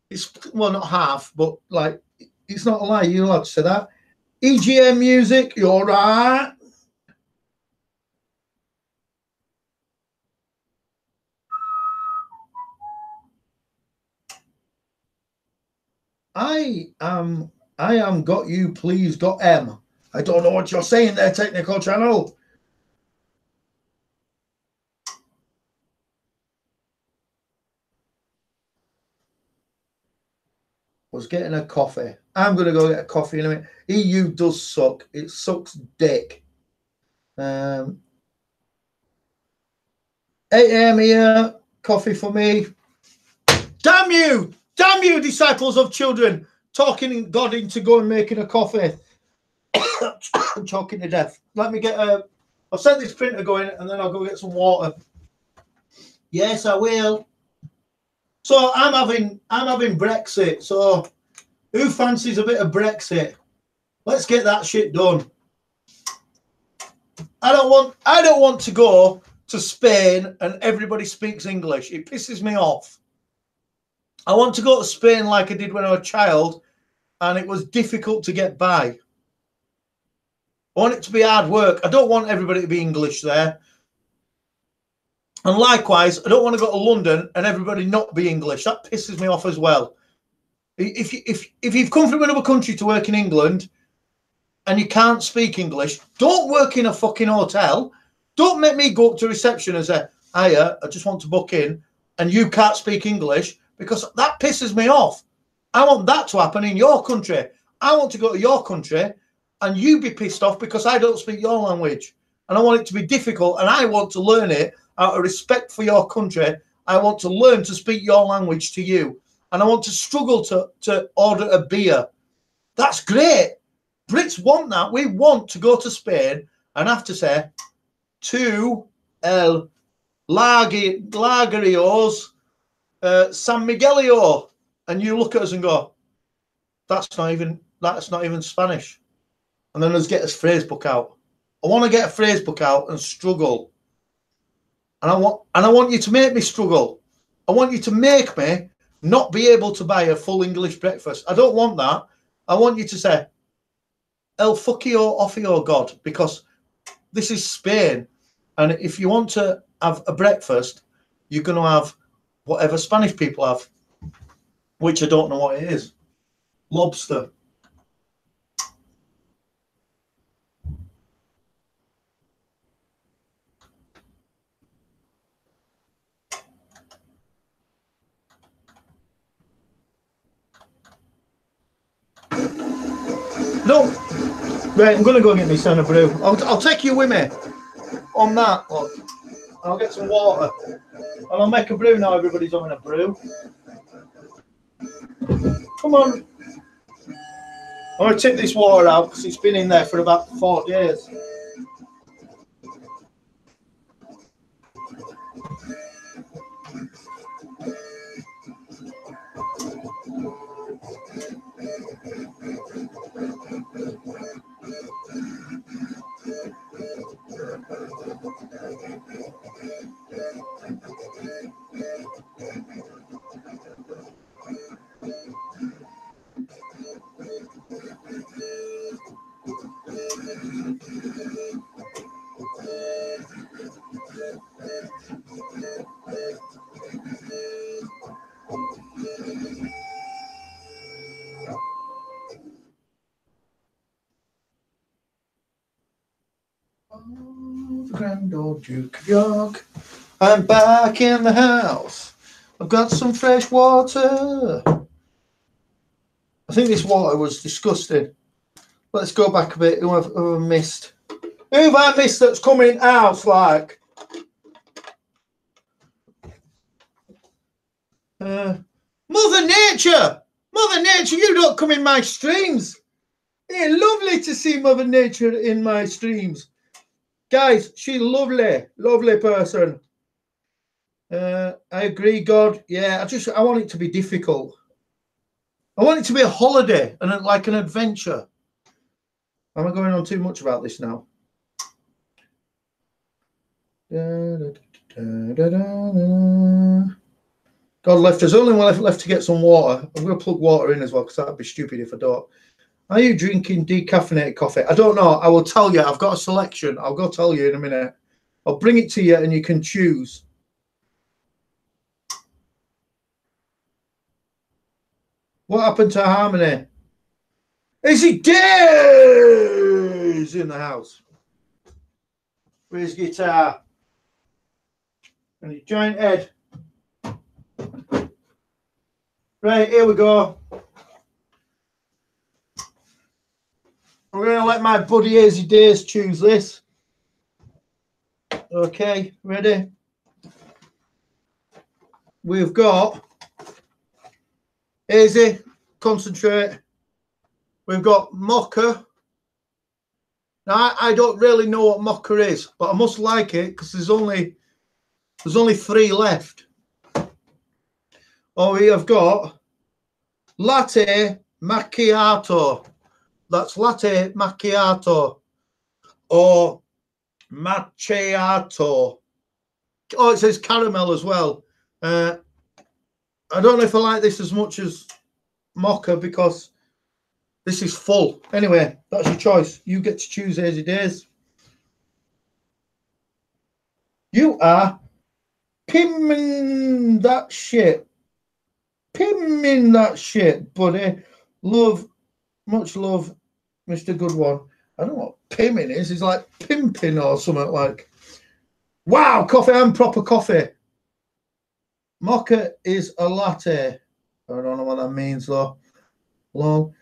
It's, well, not half, but like, it's not a lie. You're allowed to say that. EGM music, you're right. I am got you, please, got M. I don't know what you're saying there, technical channel. Was getting a coffee. I'm going to go get a coffee in a minute. EU does suck. It sucks dick. 8 a.m. here. Coffee for me. Damn you! Damn you, disciples of children. Talking God into going making a coffee. I'm choking to death. Let me get a... I'll set this printer going and then I'll go get some water. Yes, I will. So I'm having Brexit. So who fancies a bit of Brexit? Let's get that shit done. I don't want to go to Spain and everybody speaks English. It pisses me off. I want to go to Spain like I did when I was a child and it was difficult to get by. I want it to be hard work. I don't want everybody to be English there. And likewise, I don't want to go to London and everybody not be English. That pisses me off as well. If you've come from another country to work in England and you can't speak English, don't work in a fucking hotel. Don't make me go up to reception and say, hiya, I just want to book in, and you can't speak English, because that pisses me off. I want that to happen in your country. I want to go to your country and you be pissed off because I don't speak your language. And I want it to be difficult and I want to learn it out of respect for your country. I want to learn to speak your language to you. And I want to struggle to order a beer. That's great. Brits want that. We want to go to Spain and have to say, 2 El Lagarios San Miguelio. And you look at us and go, that's not even Spanish. And then let's get this phrase book out. I want to get a phrase book out and struggle. And I want you to make me struggle. I want you to make me not be able to buy a full English breakfast. I don't want that. I want you to say, El fuckio offio God, because this is Spain. And if you want to have a breakfast, you're going to have whatever Spanish people have, which I don't know what it is. Lobster. No. Right, I'm going to go and get me son a brew. I'll take you with me on that. Look. I'll get some water. And I'll make a brew now. Everybody's having a brew. Come on. I'm going to take this water out because it's been in there for about 4 days. Grand old Duke of York, I'm back in the house. I've got some fresh water. I think this water was disgusting. Let's go back a bit. Who have I missed? Who have I missed that's coming out? Like, Mother Nature. Mother Nature, you don't come in my streams. It's lovely to see Mother Nature in my streams. Guys, she's lovely. Lovely person. I agree, God. Yeah, I want it to be difficult. I want it to be a holiday and like an adventure. Am I going on too much about this now? God left. There's only one left to get some water. I'm going to plug water in as well because that'd be stupid if I don't. Are you drinking decaffeinated coffee? I don't know. I will tell you. I've got a selection. I'll go tell you in a minute. I'll bring it to you and you can choose. What happened to Harmony? Is he dead? He's in the house. Where's guitar? And his giant head. Right, here we go. I'm going to let my buddy Easy Days choose this. Okay, ready? We've got Easy, concentrate. We've got Mocha. Now, I don't really know what Mocha is, but I must like it because there's only 3 left. Oh, we have got Latte Macchiato. That's Latte Macchiato or Macchiato. Oh, it says caramel as well. I don't know if I like this as much as Mocha because this is full. Anyway, that's your choice. You get to choose, Easy Days. You are pimming that shit. Pimming that shit, buddy. Love, much love, Mr. Good One. I don't know what pimming is. It's like pimping or something like. Wow, coffee and proper coffee. Mocha is a latte. I don't know what that means though. Long.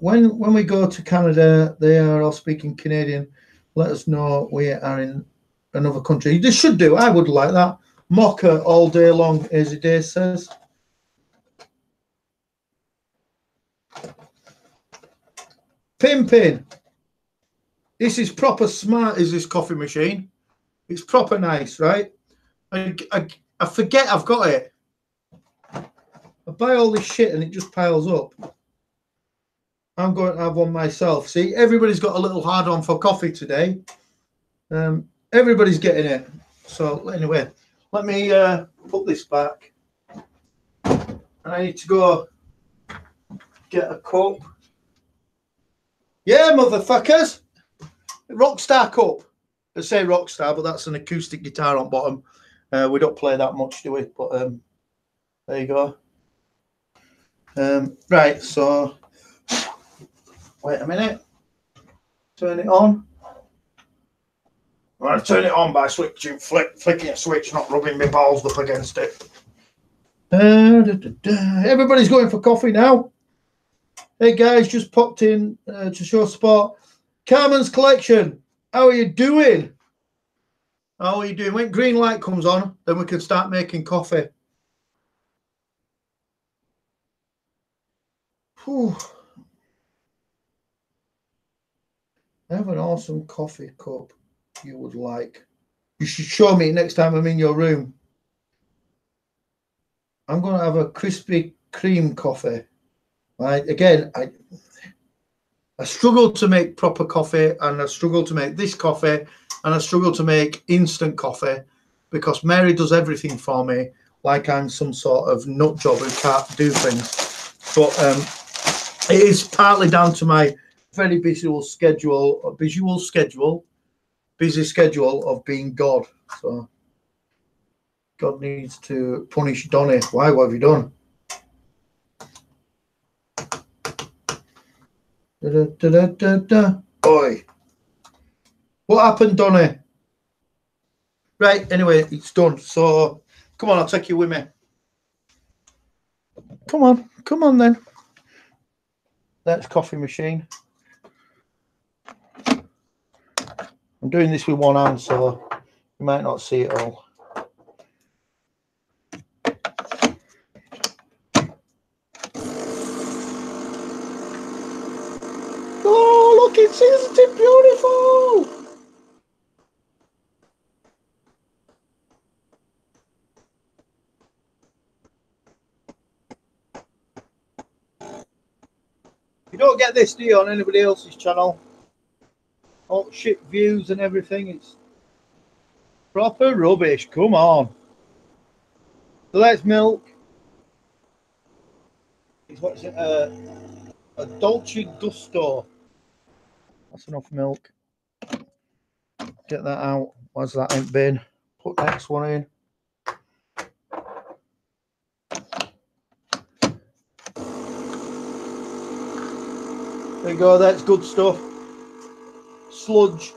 When we go to Canada, they are all speaking Canadian. Let us know we are in another country. They should do. I would like that. Mocha all day long, Easy Day says. Pimping. This is proper smart, is this coffee machine. It's proper nice, right? I forget I've got it. I buy all this shit and it just piles up. I'm going to have one myself. See, everybody's got a little hard on for coffee today. Everybody's getting it. So anyway, let me put this back. And I need to go get a cup. Yeah, motherfuckers. Rockstar cup. I say Rockstar, but that's an acoustic guitar on bottom. We don't play that much, do we? But there you go. Right, so wait a minute. Turn it on. I'm going to turn it on by flicking a switch, not rubbing my balls up against it. Everybody's going for coffee now. Hey guys, just popped in to show support. Carmen's Collection, how are you doing? How are you doing? When green light comes on, then we can start making coffee. Whew. I have an awesome coffee cup you would like. You should show me next time I'm in your room. I'm going to have a Krispy Kreme coffee. Right? Again, I struggle to make proper coffee, and I struggle to make this coffee, and I struggle to make instant coffee because Mary does everything for me like I'm some sort of nut job who can't do things. But it is partly down to my very busy schedule of being God. So God needs to punish Donny. Why? What have you done? Oi. What happened, Donny? Right, anyway, it's done. So come on, I'll take you with me. Come on then. That's coffee machine. I'm doing this with one hand, so you might not see it all. Oh, look, it's isn't it beautiful? You don't get this, do you, on anybody else's channel? All shit views and everything. It's proper rubbish. Come on. So that's milk. What's it? A Dolce Gusto. That's enough milk. Get that out. Why's that in bin? Put the next one in. There you go. That's good stuff. Sludge.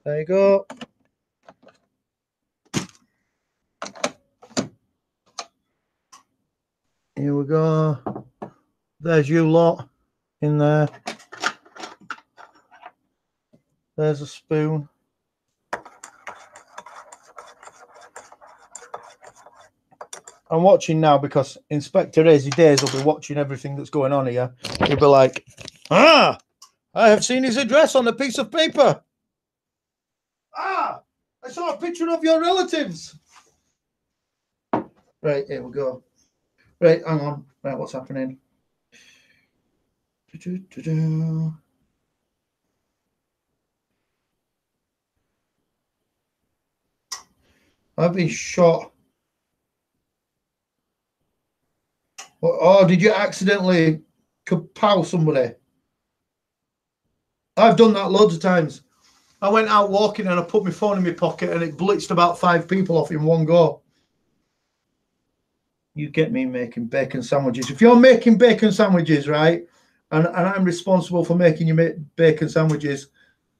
There you go. Here we go. There's you lot in there. There's a spoon. I'm watching now because Inspector Easy Days will be watching everything that's going on here. He'll be like, I have seen his address on a piece of paper. I saw a picture of your relatives. Right, here we go. Right, hang on. Right, what's happening? I've been shot. Oh, did you accidentally kapow somebody? I've done that loads of times. I went out walking and I put my phone in my pocket and it blitzed about 5 people off in one go. You get me making bacon sandwiches. If you're making bacon sandwiches, right, and I'm responsible for making you bacon sandwiches,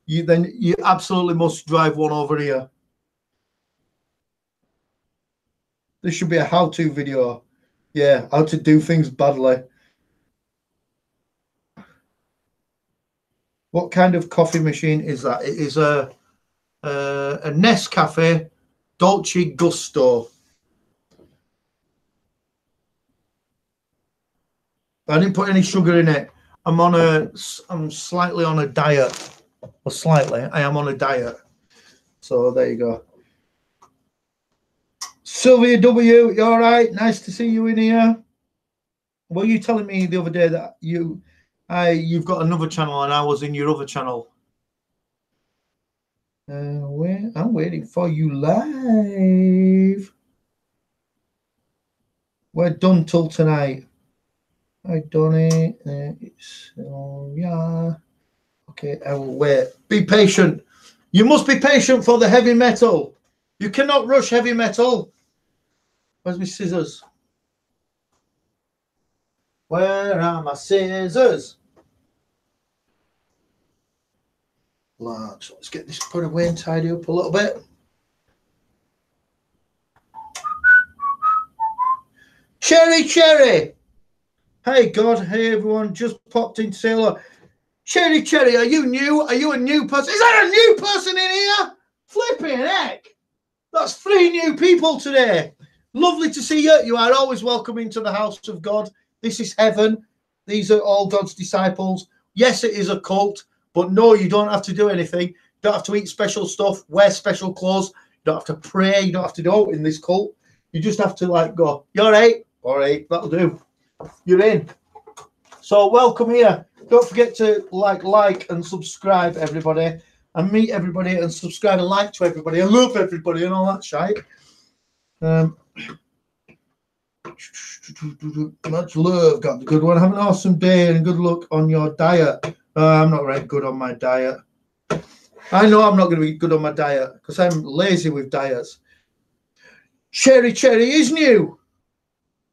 then you absolutely must drive one over here. This should be a how-to video. Yeah, how to do things badly. What kind of coffee machine is that? It is a Nescafe Dolce Gusto. I didn't put any sugar in it. I'm slightly on a diet. Or slightly. I am on a diet. So there you go. Sylvia W, you all right? Nice to see you in here. Were you telling me the other day that you've got another channel and I was in your other channel? I'm waiting for you live. We're done till tonight. I done it. Yeah. Okay, I will wait. Be patient. You must be patient for the heavy metal. You cannot rush heavy metal. Where's my scissors? Where are my scissors? Large. Let's get this put away and tidy up a little bit. Cherry. Hey God, hey everyone, just popped in to say hello. Cherry, are you new? Are you a new person? Is that a new person in here? Flipping heck. That's 3 new people today. Lovely to see you. You are always welcome into the house of God. This is heaven. These are all God's disciples. Yes, it is a cult, but no, you don't have to do anything. You don't have to eat special stuff, wear special clothes. You don't have to pray. You don't have to do it in this cult. You just have to like go, you all right? All right, that'll do. You're in. So welcome here. Don't forget to like and subscribe, everybody, and meet everybody and subscribe and like to everybody. I love everybody and all that shite. Much love. Got the good one. Have an awesome day and good luck on your diet. I'm not very good on my diet. I know I'm not going to be good on my diet because I'm lazy with diets. Cherry is new.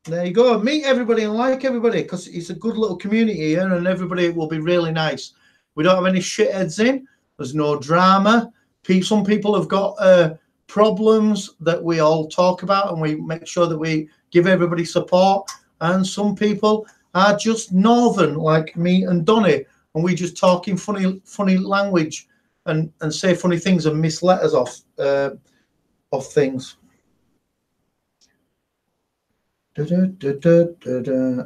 There you go. Meet everybody and like everybody because it's a good little community here and everybody will be really nice. We don't have any shitheads in. There's no drama. Some people have got problems that we all talk about, and we make sure that we give everybody support. And some people are just northern, like me and Donny, and we just talk in funny language and say funny things and miss letters off things.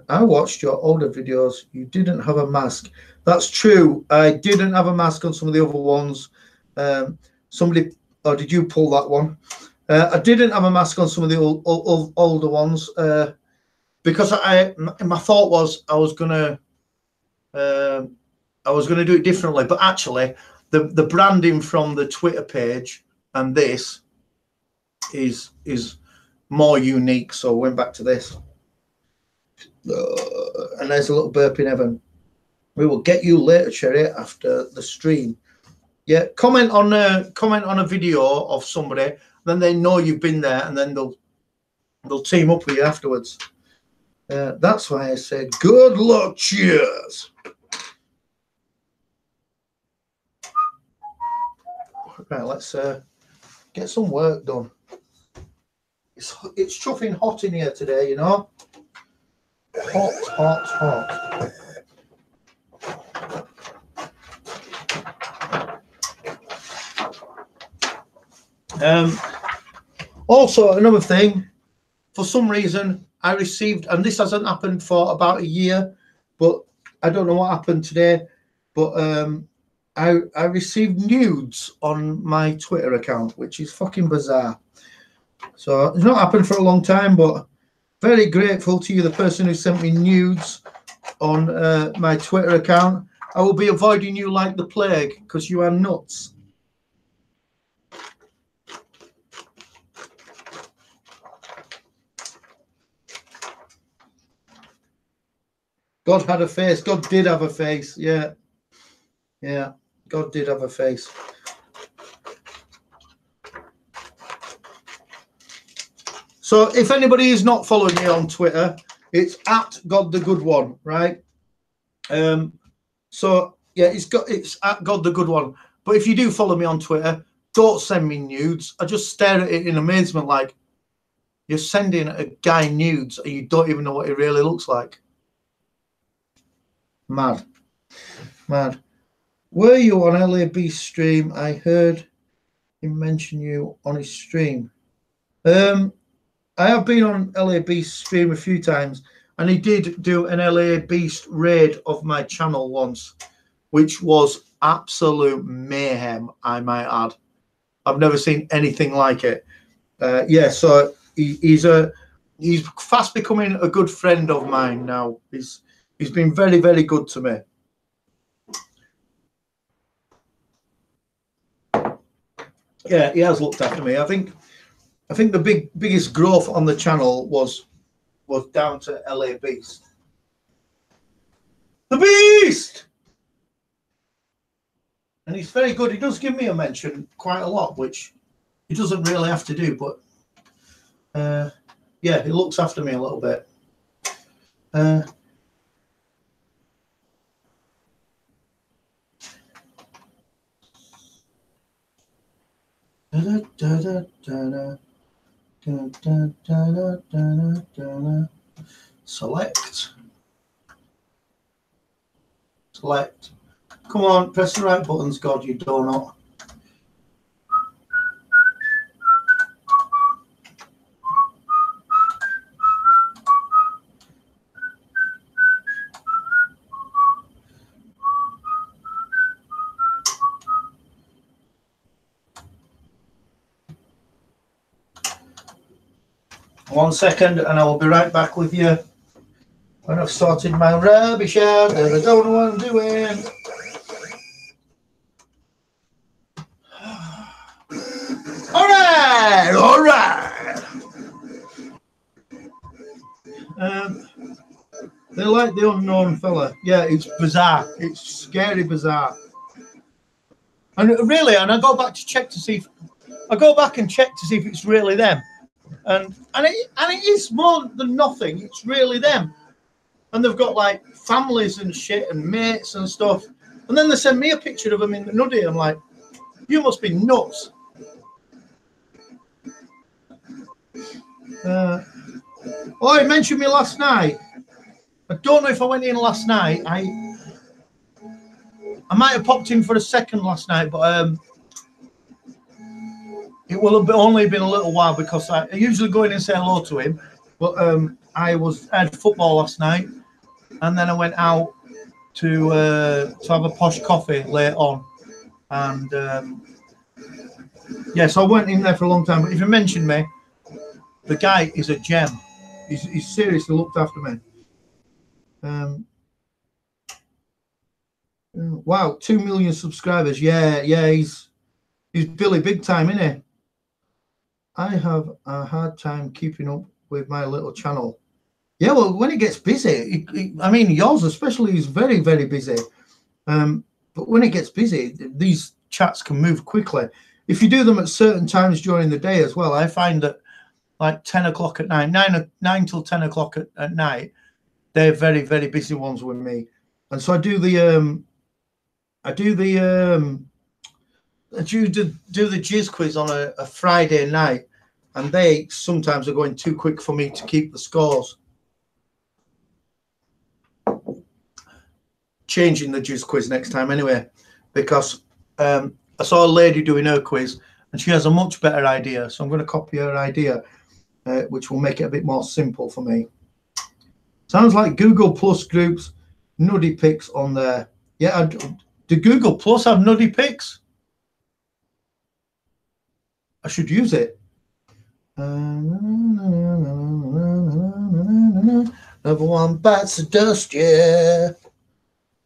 I watched your older videos. You didn't have a mask. That's true. I didn't have a mask on some of the other ones. Somebody, or did you pull that one? I didn't have a mask on some of the older ones because my thought was I was gonna do it differently. But actually, the branding from the Twitter page and this is more unique, so I went back to this. And there's a little burp in heaven. We will get you later, Cherry, after the stream. Yeah, comment on a video of somebody, then they know you've been there, and then they'll team up with you afterwards. That's why I said good luck. Cheers. Right, let's get some work done. It's chuffing hot in here today, you know. Hot. Also, another thing, for some reason, I received, and this hasn't happened for about a year, but I don't know what happened today, but I received nudes on my Twitter account, which is fucking bizarre. So it's not happened for a long time, but very grateful to you, the person who sent me nudes on my Twitter account. I will be avoiding you like the plague because you are nuts. God had a face. God did have a face. Yeah. God did have a face. So if anybody is not following me on Twitter, it's at God the Good One, right? So yeah, it's at God the Good One. But if you do follow me on Twitter, don't send me nudes. I just stare at it in amazement, like you're sending a guy nudes and you don't even know what he really looks like. Mad. Were you on LAB stream? I heard him mention you on his stream. I have been on LAB stream a few times, and he did do an LA Beast raid of my channel once, which was absolute mayhem, I might add. I've never seen anything like it. Yeah, so he's fast becoming a good friend of mine now. He's been very, very good to me. Yeah, he has looked after me. I think the biggest growth on the channel was down to LA Beast. The Beast! And he's very good. He does give me a mention quite a lot, which he doesn't really have to do, but yeah, he looks after me a little bit. Select. Come on, press the right buttons, God, you donut. One second, and I will be right back with you when I've sorted my rubbish out and I don't know what I'm doing. All right. They're like the unknown fella. Yeah, it's bizarre. It's scary bizarre. And really, and I go back to check to see if it's really them. And it is more than nothing. It's really them, and they've got like families and shit and mates and stuff. And then they send me a picture of them in the nuddy. I'm like, you must be nuts. Oh, he mentioned me last night. I don't know if I went in last night. I might have popped in for a second last night, but it will have only been a little while because I usually go in and say hello to him. But I had football last night, and then I went out to have a posh coffee later on, and yeah, so I weren't in there for a long time. But if you mention me, the guy is a gem. He's seriously looked after me. Wow, 2 million subscribers. Yeah, he's Billy big time, isn't he? I have a hard time keeping up with my little channel. Yeah, well, when it gets busy, I mean, yours especially is very, very busy. But when it gets busy, these chats can move quickly. If you do them at certain times during the day as well, I find that like 10 o'clock at night, 9 till 10 o'clock at night, they're very, very busy ones with me. And so I do the jizz quiz on a Friday night, and they sometimes are going too quick for me to keep the scores. Changing the jizz quiz next time anyway, because I saw a lady doing her quiz and she has a much better idea, so I'm going to copy her idea, which will make it a bit more simple for me. Sounds like Google Plus groups, nuddy pics on there. Yeah, do Google Plus have nuddy pics? I should use it. Another one bites the dust, yeah.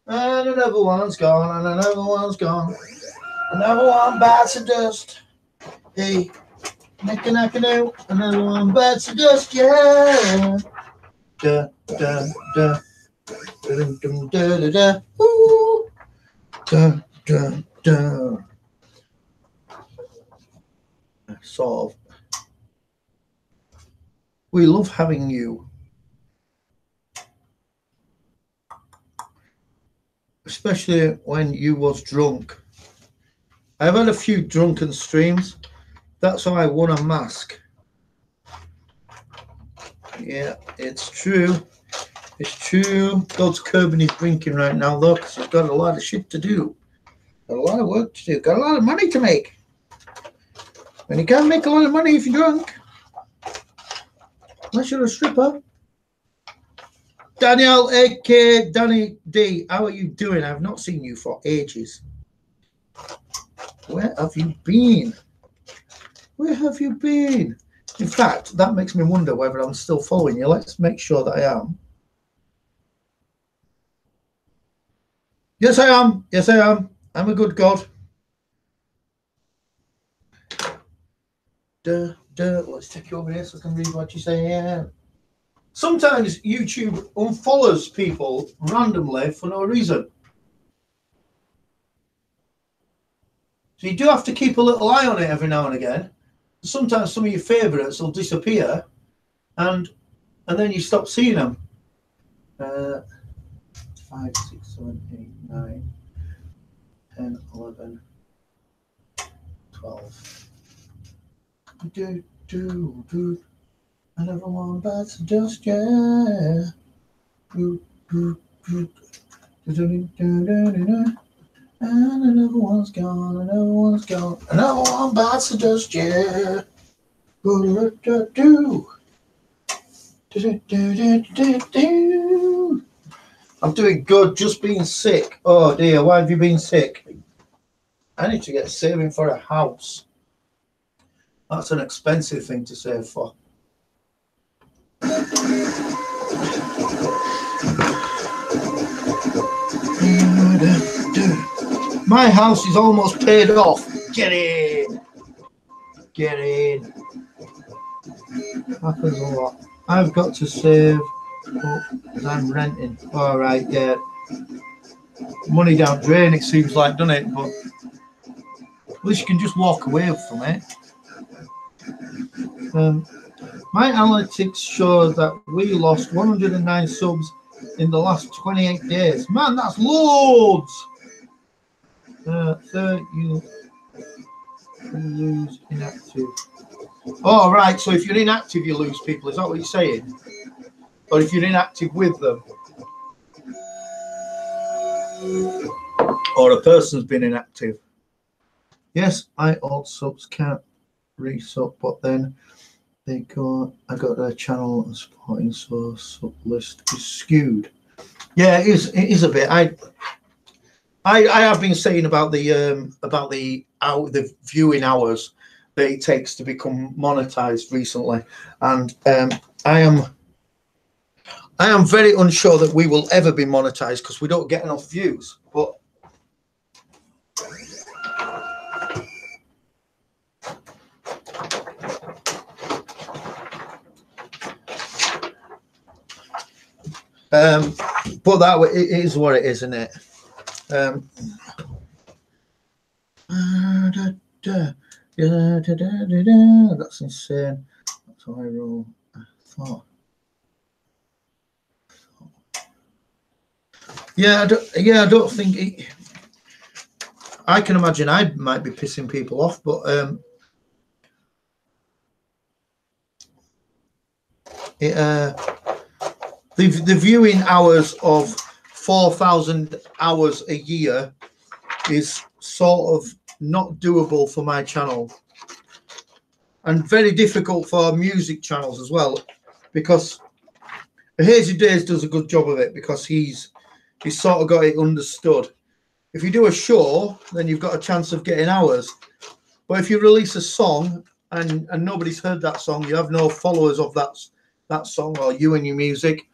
And another one's gone, and another one's gone. Another one bites the dust. Hey, nick-a-nack-a-doo. Another one bites the dust, yeah. Da, da, da. Da-dum-dum-da-da-da. Ooh. Da, da, da. Sort of. We love having you. Especially when you was drunk. I've had a few drunken streams. That's how I won a mask. Yeah, it's true. It's true. God's curbing his drinking right now, though, because he's got a lot of shit to do. Got a lot of work to do. Got a lot of money to make. And you can't make a lot of money if you're drunk. Unless you're a stripper. Daniel, a.k.a. Danny D, how are you doing? I've not seen you for ages. Where have you been? Where have you been? In fact, that makes me wonder whether I'm still following you. Let's make sure that I am. Yes, I am. Yes, I am. I'm a good God. Let's take you over here so I can read what you say. Yeah. Sometimes YouTube unfollows people randomly for no reason. So you do have to keep a little eye on it every now and again. Sometimes some of your favourites will disappear and then you stop seeing them. 5, 6, 7, 8, 9, 10, 11, 12. Another one bites the dust, yeah. And another one's gone, another one's gone. Another one bites the dust, yeah. I'm doing good, just being sick. Oh dear, why have you been sick? I need to get saving for a house. That's an expensive thing to save for. My house is almost paid off. Get in. Get in. Happens a lot. I've got to save because I'm renting. All right, yeah. Money down drain, it seems like, doesn't it? But at least you can just walk away from it. My analytics show that we lost 109 subs in the last 28 days. Man, that's loads. Third, you lose inactive. Oh, right. So if you're inactive, you lose people. Is that what you're saying? Or if you're inactive with them? Or a person's been inactive? Yes, my old subs can't resub, but then I got their channel and supporting, so sub list is skewed. Yeah, it is a bit. I have been saying about the viewing hours that it takes to become monetized recently, and I am very unsure that we will ever be monetized because we don't get enough views. But that it is what it is, isn't it? That's insane. That's how I roll. I thought. Yeah, I don't think it. I can imagine I might be pissing people off, but the viewing hours of 4,000 hours a year is sort of not doable for my channel, and very difficult for music channels as well, because Hazy Days does a good job of it because he's sort of got it understood. If you do a show, then you've got a chance of getting hours. But if you release a song and nobody's heard that song, you have no followers of that song, or you and your music,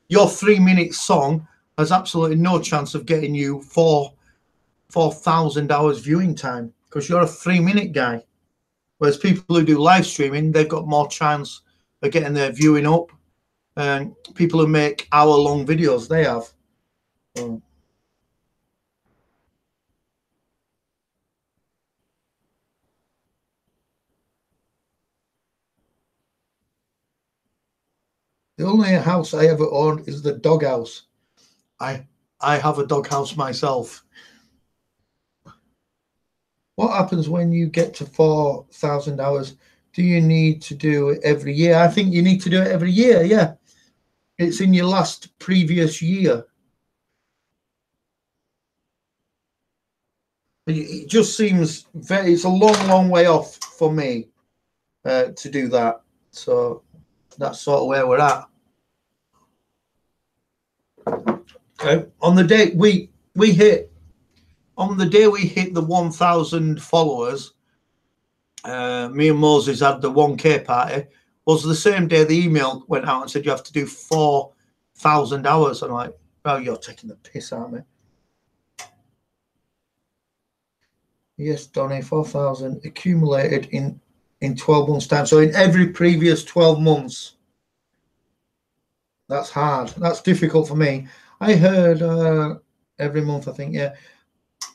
your 3-minute song has absolutely no chance of getting you 4,000 hours viewing time because you're a 3-minute guy. Whereas people who do live streaming, they've got more chance of getting their viewing up. And people who make hour-long videos, they have. The only house I ever owned is the doghouse. I have a doghouse myself. What happens when you get to 4,000 hours? Do you need to do it every year? I think you need to do it every year, yeah. It's in your last previous year. It just seems it's a long way off for me to do that. So that's sort of where we're at. Okay. On the day we hit the 1,000 followers, me and Moses had the 1K party. Was the same day the email went out and said you have to do 4,000 hours. I'm like, oh, you're taking the piss out of me. Yes, Donny, 4,000 accumulated in 12 months' time. So in every previous 12 months. That's hard. That's difficult for me. I heard every month, I think, yeah.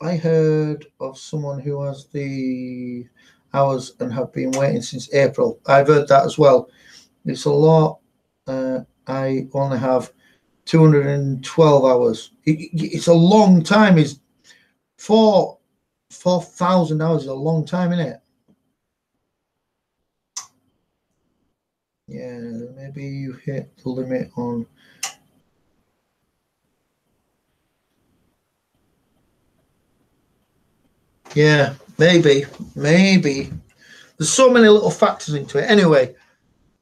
I heard of someone who has the hours and have been waiting since April. I've heard that as well. It's a lot. I only have 212 hours. It's a long time. It's 4,000 hours is a long time, isn't it? Yeah, maybe you hit the limit on. Yeah, maybe. There's so many little factors into it. Anyway,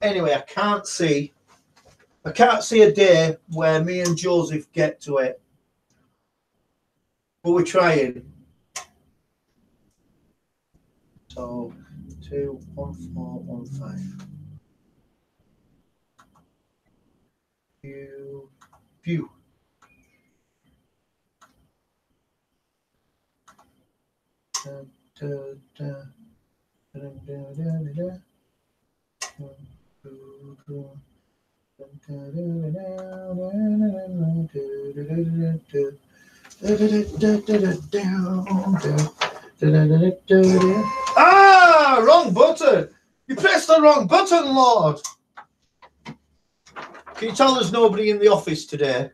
I can't see a day where me and Joseph get to it, but we're trying. So 21415. View. Ah, wrong button. You pressed the wrong button, Lord. Can you tell there's nobody in the office today?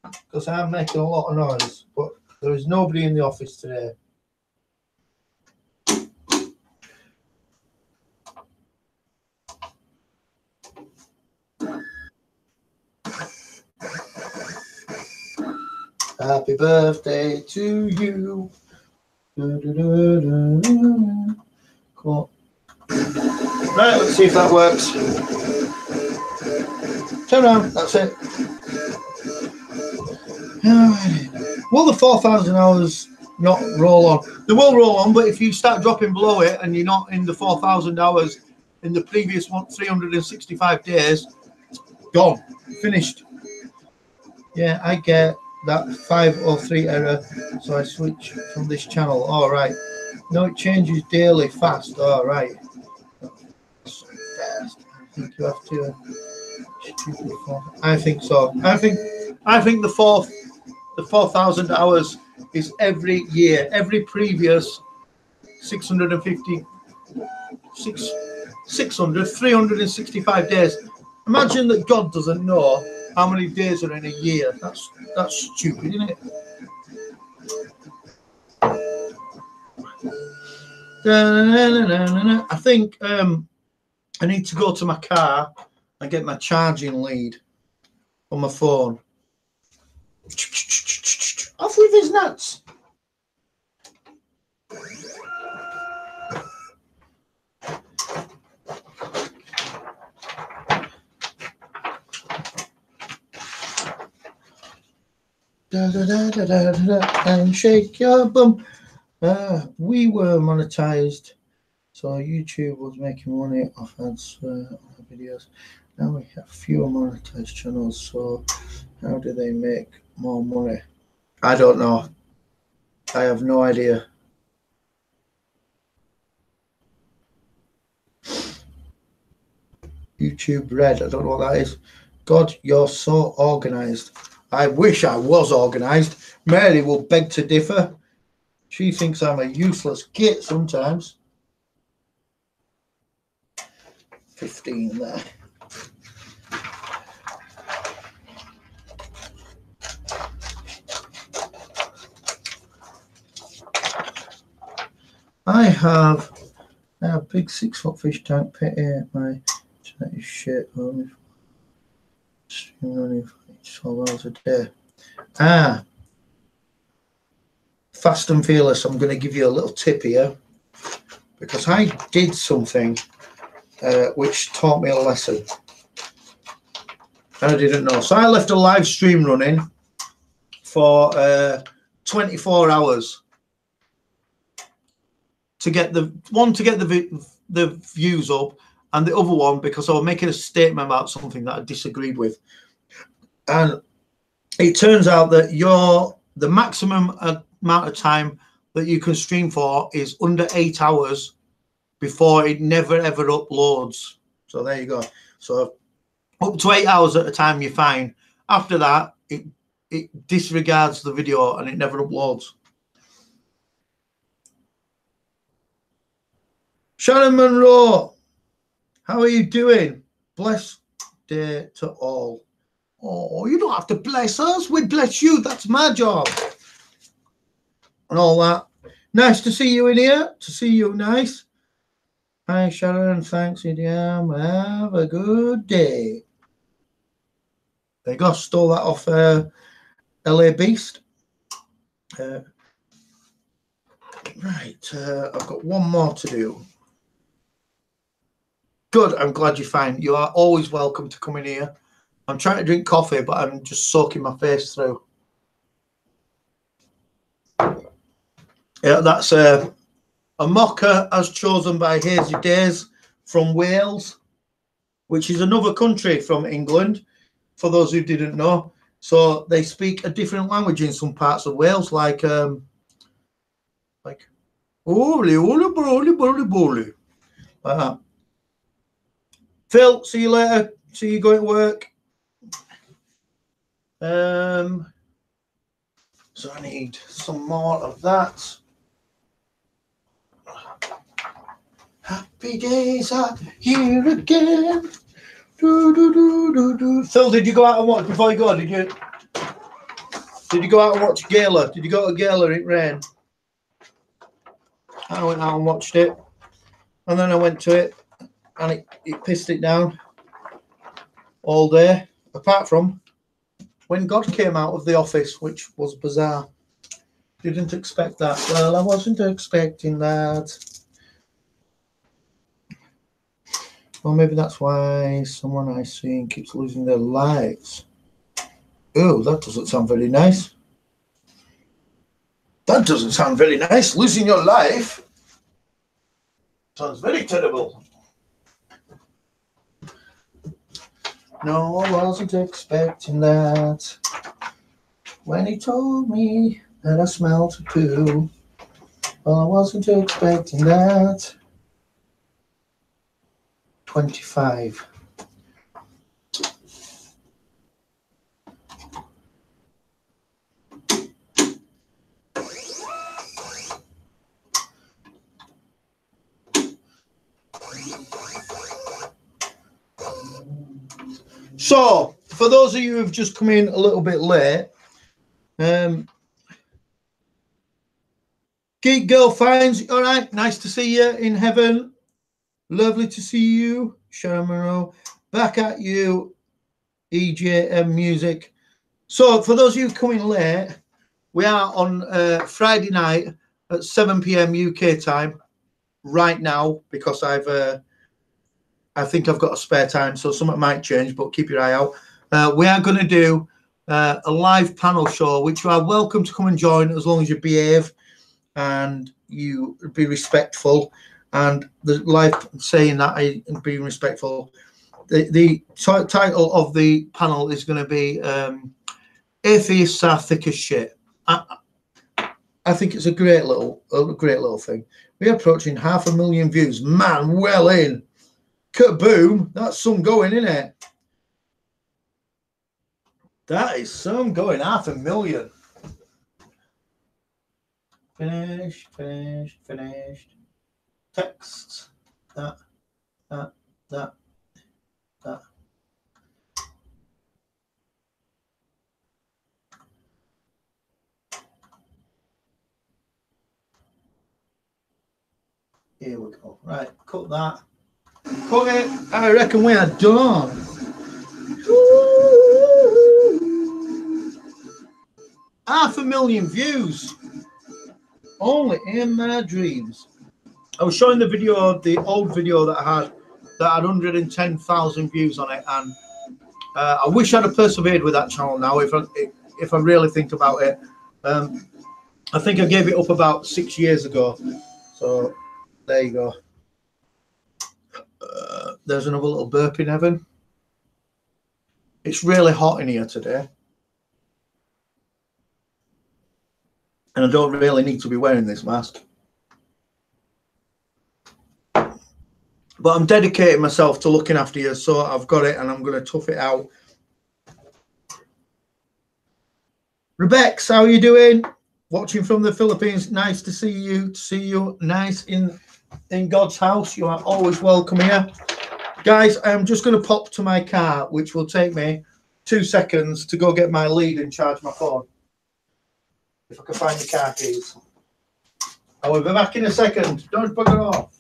Because I'm making a lot of noise, but there is nobody in the office today. Happy birthday to you. Cool. Right, let's see if that works. Turn around, that's it. Will the 4,000 hours not roll on? They will roll on, but if you start dropping below it and you're not in the 4,000 hours in the previous 365 days, gone, finished. Yeah, I get that 503 error, so I switch from this channel. All right. No, it changes daily fast. All right. So fast. I think you have to. I think so. I think the 4,000 hours is every year, every previous 650, 365 days. Imagine that God doesn't know how many days are in a year. That's stupid, isn't it? I think I need to go to my car and get my charging lead on my phone. Off with his nuts. Da, da, da, da, da, da, and shake your bum. We were monetized, so YouTube was making money off ads on the videos. Now we have fewer monetized channels, so how do they make more money? I don't know. I have no idea. YouTube Red, I don't know what that is. God, you're so organized. I wish I was organized. Mary will beg to differ. She thinks I'm a useless git sometimes. 15 there. I have a big 6-foot fish tank pit here. My internet is shit. Only running for 12 hours a day. Fast and fearless. I'm going to give you a little tip here because I did something which taught me a lesson. I didn't know. So I left a live stream running for 24 hours to get the views up, and the other one because I was making a statement about something that I disagreed with. And it turns out that the maximum amount of time that you can stream for is under 8 hours before it never ever uploads. So there you go. So up to 8 hours at a time, you're fine. After that, it disregards the video and it never uploads. Shannon Monroe, how are you doing? Blessed day to all. Oh, you don't have to bless us. We bless you. That's my job. And all that. Nice to see you in here. To see you, nice. Hi, Sharon. Thanks, Idiom. Have a good day. There you go. Stole that off LA Beast. Right. I've got one more to do. Good. I'm glad you're fine. You are always welcome to come in here. I'm trying to drink coffee, but I'm just soaking my face through. Yeah, that's a mocha as chosen by Hazy Days from Wales, which is another country from England, for those who didn't know. So they speak a different language in some parts of Wales, like holy, holy, holy, holy, holy, like that. Phil, see you later. See you going to work. So I need some more of that. Happy days are here again. Do, do, do, do, do. Phil, did you go out and watch before you go? Did you go out and watch Gala? Did you go to Gala? It rained. I went out and watched it, and then I went to it, and it pissed it down all day. Apart from when God came out of the office, which was bizarre. Didn't expect that. Well, I wasn't expecting that. Well, maybe that's why someone I see keeps losing their lives. Oh, that doesn't sound very nice. That doesn't sound very nice. Losing your life sounds very terrible. No, I wasn't expecting that. When he told me that I smelled a poo, well, I wasn't expecting that. 25. So, for those of you who've just come in a little bit late, Geek Girl Finds, all right, nice to see you in heaven. Lovely to see you, Sharon Monroe. Back at you, EJM Music. So, for those of you coming late, we are on Friday night at 7 p.m. UK time right now, because I think I've got a spare time, so something might change, but keep your eye out. We are going to do a live panel show, which you are welcome to come and join as long as you behave and you be respectful. And the live saying that I being respectful. The title of the panel is going to be "Atheists Are Thick as Shit." I think it's a great little thing. We're approaching 500,000 views. Man, well in. Kaboom! That's some going, isn't it? That is some going. 500,000. Finished. Text. That. Here we go. Right, cut that. Cut it. I reckon we are done. 500,000 views. Only in my dreams. I was showing the video, the old video that I had, that had 110,000 views on it, and I wish I'd have persevered with that channel now. If I really think about it, I think I gave it up about 6 years ago. So there you go. There's another little burp in heaven. It's really hot in here today. And I don't really need to be wearing this mask. But I'm dedicating myself to looking after you, so I've got it and I'm going to tough it out. Rebecca, how are you doing? Watching from the Philippines. Nice to see you. Nice in God's house. You are always welcome here. Guys, I'm just going to pop to my car, which will take me 2 seconds to go get my lead and charge my phone. If I can find the car keys. I will be back in a second. Don't bugger off.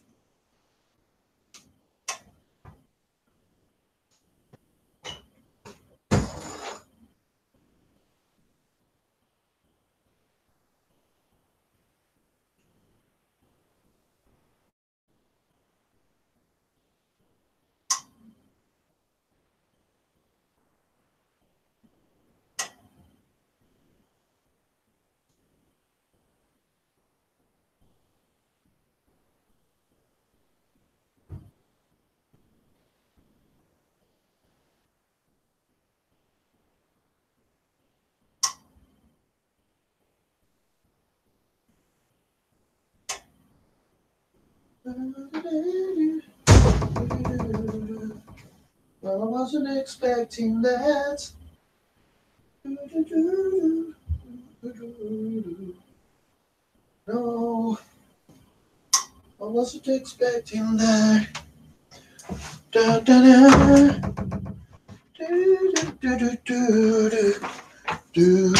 Well, I wasn't expecting that. No, I wasn't expecting that. Da, da, da. Do.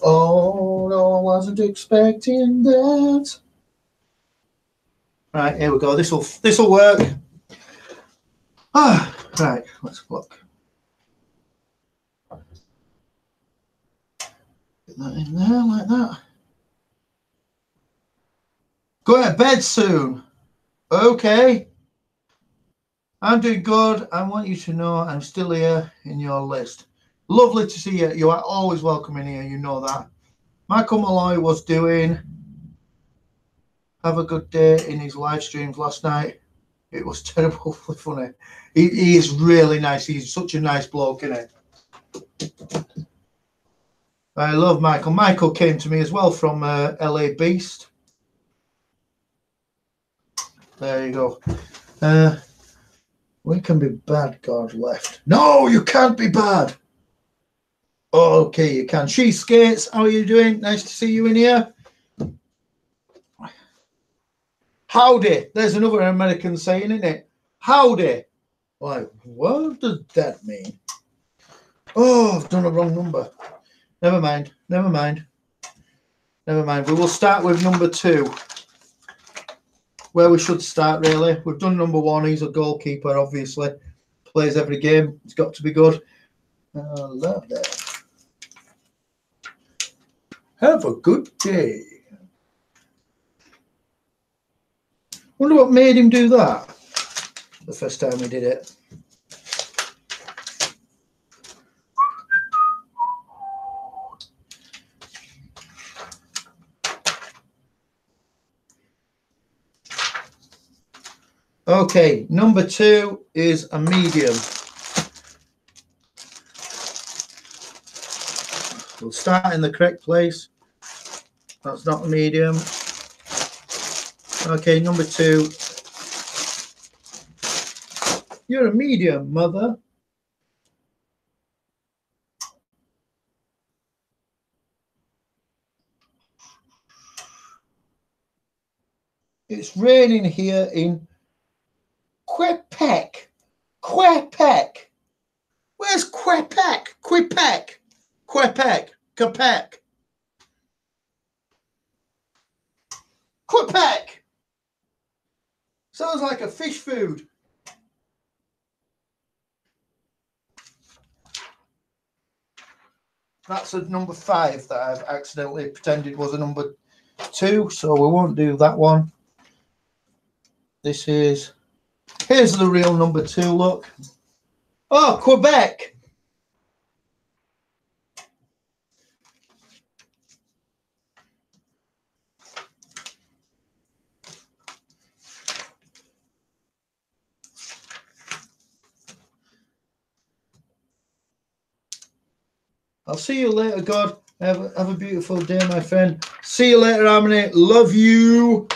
Oh no, I wasn't expecting that. Right, here we go. This'll work. Right, let's look. Get that in there like that. Going to bed soon. Okay. I'm doing good. I want you to know I'm still here in your list. Lovely to see you. You are always welcome in here. You know that. Michael Malloy was doing Have a Good Day in his live streams last night. It was terribly funny. He is really nice. He's such a nice bloke, isn't he? I love Michael. Michael came to me as well from LA Beast. There you go. We can be bad, God left. No, you can't be bad. Okay, you can. She Skates, how are you doing? Nice to see you in here. Howdy. There's another American saying, isn't it? Howdy. Like, what does that mean? Oh, I've done a wrong number. Never mind. Never mind. Never mind. We will start with number 2. Where we should start, really. We've done number 1. He's a goalkeeper, obviously. Plays every game. It's got to be good. I love that. Have a good day. Wonder what made him do that the first time we did it. Okay, number 2 is a medium. We'll start in the correct place. That's not a medium. Okay, number 2. You're a medium, mother. It's raining here in Quebec. Quebec. Where's Quebec? Quebec. Quebec. Quebec. Quebec. Sounds like a fish food. That's a number 5 that I've accidentally pretended was a number 2, so we won't do that one. This is, here's the real number 2, look. Oh, Quebec. I'll see you later, God. Have a beautiful day, my friend. See you later, Harmony. Love you.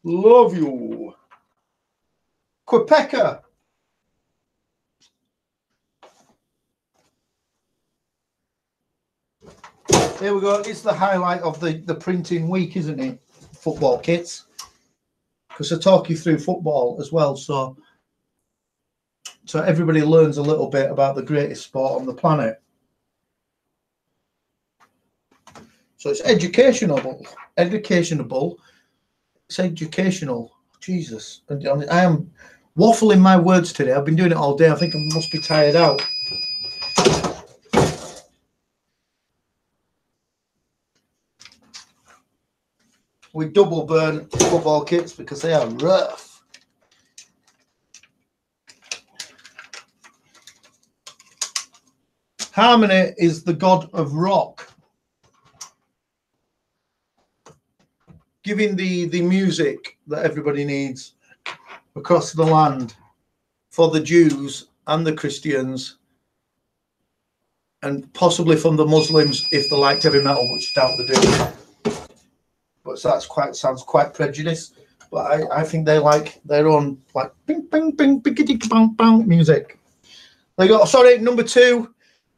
Love you. Quebecer. There we go. It's the highlight of the printing week, isn't it? Football kits. Because I talk you through football as well, so everybody learns a little bit about the greatest sport on the planet. So it's educational. It's educational. Jesus. I am waffling my words today. I've been doing it all day. I think I must be tired out. We double burn football kits because they are rough. Harmony is the god of rock, giving the music that everybody needs across the land for the Jews and the Christians, and possibly from the Muslims if they liked heavy metal, which I doubt they do. But that sounds quite prejudiced. But I think they like their own like bing bing bing biggity bang bang music. They got, sorry, number 2.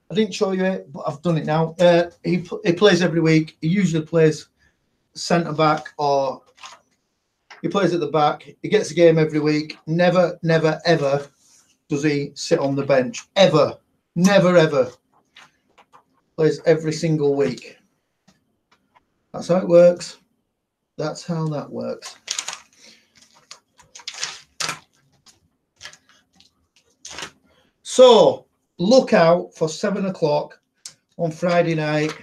I didn't show you it, but I've done it now. He plays every week. He usually plays centre back, or he plays at the back. He gets a game every week. Never ever does he sit on the bench. Ever. Never ever. Plays every single week. That's how it works. That's how that works. So look out for 7 o'clock on Friday night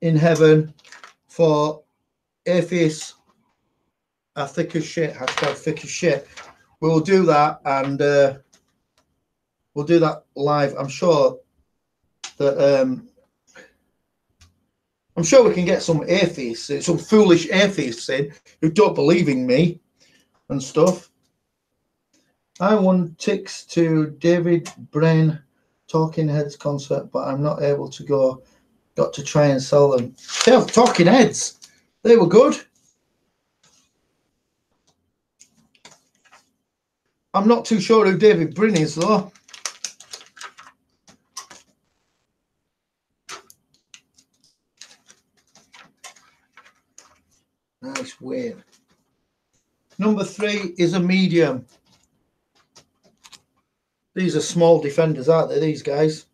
in heaven for atheists are thick as shit. Hashtag thick as shit. We'll do that, and we'll do that live. I'm sure that I'm sure we can get some atheists, some foolish atheists in who don't believe in me and stuff. I won tickets to David Bren Talking Heads concert, but I'm not able to go. Got to try and sell them. Yeah, Talking Heads, they were good. I'm not too sure who David Brin is, though. Nice wave. Number 3 is a medium. These are small defenders, aren't they, these guys?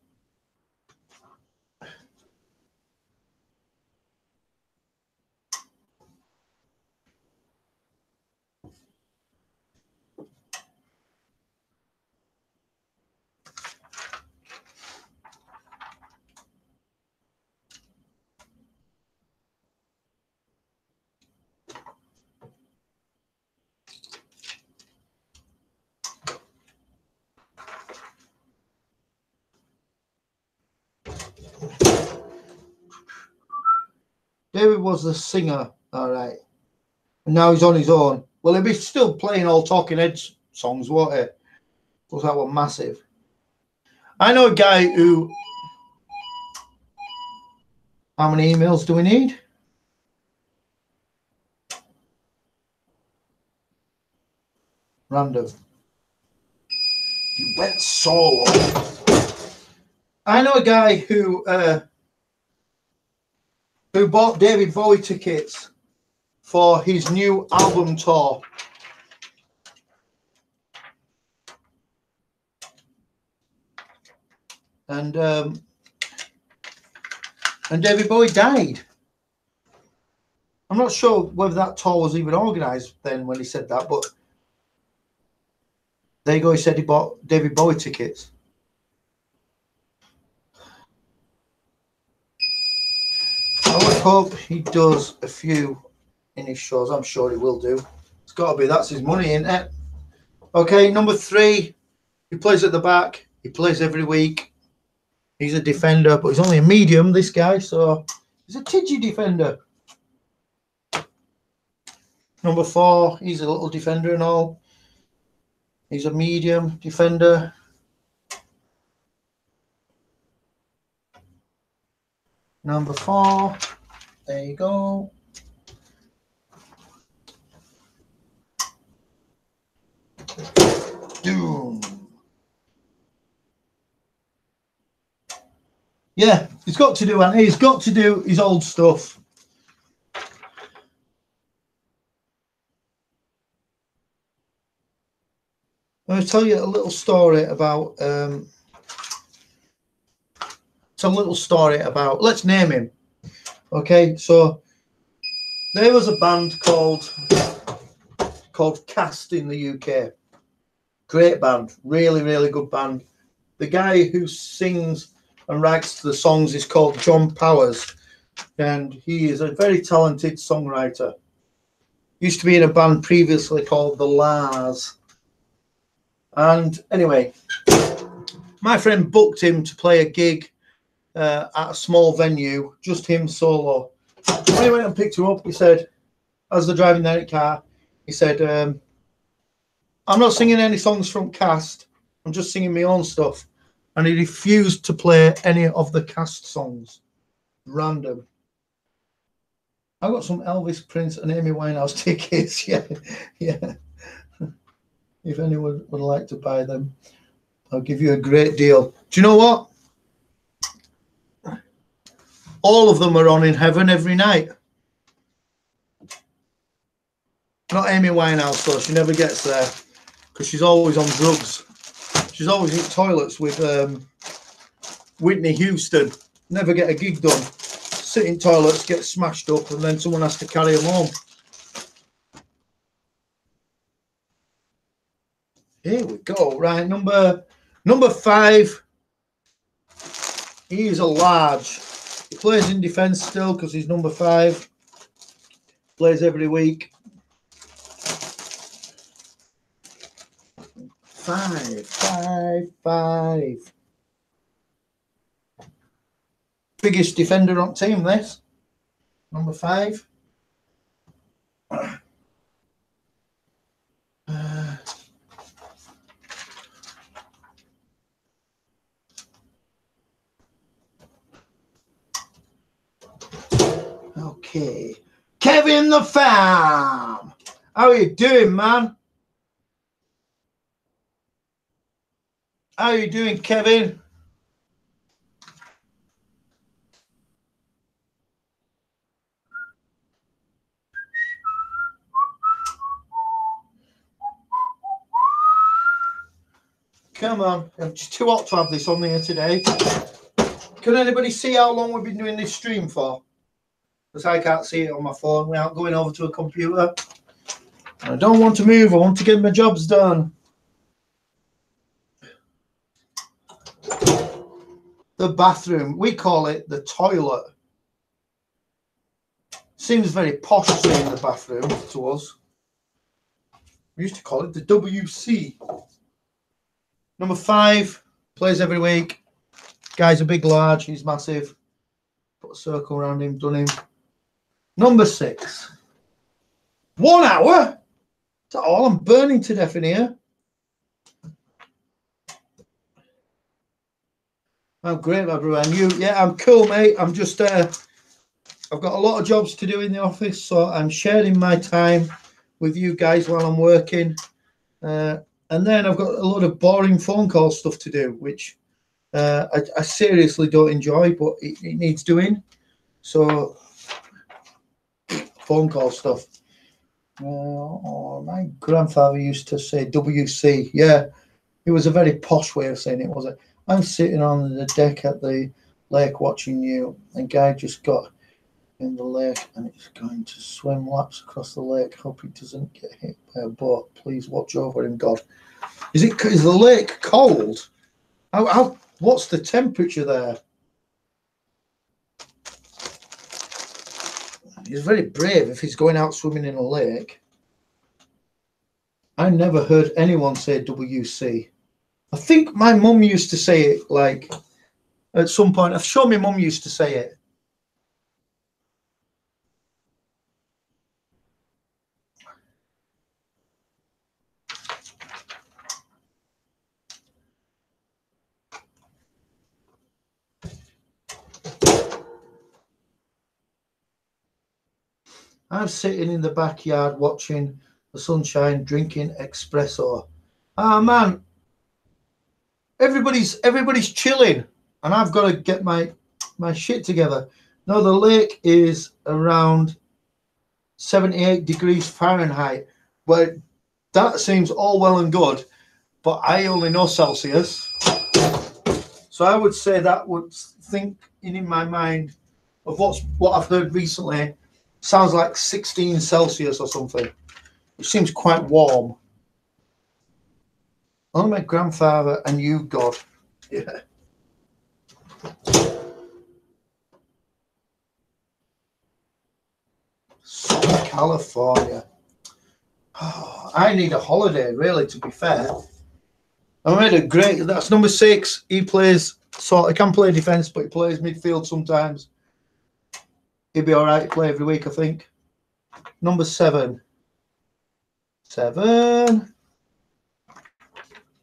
David was the singer, all right. And now he's on his own. Well, he'll be still playing all Talking Heads songs, won't he? Because that was massive. I know a guy who... How many emails do we need? Random. You went solo. I know a guy who bought David Bowie tickets for his new album tour. And David Bowie died. I'm not sure whether that tour was even organised then when he said that, but there you go, he said he bought David Bowie tickets. I would hope he does a few in his shows. I'm sure he will do. It's got to be. That's his money, isn't it? Okay, number 3. He plays at the back. He plays every week. He's a defender, but he's only a medium, this guy, so he's a tidgy defender. Number 4, he's a little defender and all. He's a medium defender. Number 4. There you go. Doom. Yeah, he's got to do, and he's got to do his old stuff. I'm going to tell you a little story about. Let's name him. Okay, so there was a band called Cast in the UK. Great band, really, really good band. The guy who sings and writes the songs is called John Powers, and he is a very talented songwriter. Used to be in a band previously called The Lars. And anyway, my friend booked him to play a gig at a small venue, just him solo. When he went and picked him up, he said, as they're driving their car, he said, I'm not singing any songs from Cast, I'm just singing my own stuff. And he refused to play any of the Cast songs. Random. I got some Elvis, Prince and Amy Winehouse tickets. Yeah. If anyone would like to buy them, I'll give you a great deal. Do you know what? All of them are on in heaven every night. Not Amy Winehouse, though. She never gets there because she's always on drugs. She's always in toilets with Whitney Houston. Never get a gig done. Sit in toilets, get smashed up, and then someone has to carry them home. Here we go. Right, number 5. He is a large. He plays in defence still because he's number 5. Plays every week. 5, 5, 5. Biggest defender on team, this. Number 5. Okay. Kevin the Farm. How are you doing, man? How are you doing, Kevin? Come on. I'm just too hot to have this on here today. Can anybody see how long we've been doing this stream for? Because I can't see it on my phone without going over to a computer. I don't want to move. I want to get my jobs done. The bathroom. We call it the toilet. Seems very posh saying the bathroom to us. We used to call it the WC. Number 5. Plays every week. Guy's a big large. He's massive. Put a circle around him. Done him. Number 6. 1 hour? Is that all? I'm burning to death in here. I'm great, my brother. And you? Yeah, I'm cool, mate. I'm just, I've got a lot of jobs to do in the office, so I'm sharing my time with you guys while I'm working. And then I've got a lot of boring phone call stuff to do, which I seriously don't enjoy, but it needs doing. So, phone call stuff. Oh, my grandfather used to say WC. Yeah, it was a very posh way of saying it, was it? I'm sitting on the deck at the lake watching you. A guy just got in the lake and it's going to swim laps across the lake. Hope he doesn't get hit by a boat. Please watch over him, God. Is the lake cold? What's the temperature there? He's very brave if he's going out swimming in a lake. I never heard anyone say WC. I think my mum used to say it, like, at some point. I'm sure my mum used to say it. I'm sitting in the backyard watching the sunshine, drinking espresso. Ah, man. Everybody's chilling, and I've got to get my shit together. No, the lake is around 78 degrees Fahrenheit. Well, that seems all well and good, but I only know Celsius. So I would say that would think in my mind of what I've heard recently sounds like 16 Celsius or something. It seems quite warm. Only my grandfather and you, God. Yeah. Southern California. Oh, I need a holiday, really, to be fair. I made a great. That's number 6. He plays, so he can play defence, but he plays midfield sometimes. He'll be all right to play every week, I think. Number 7. 7.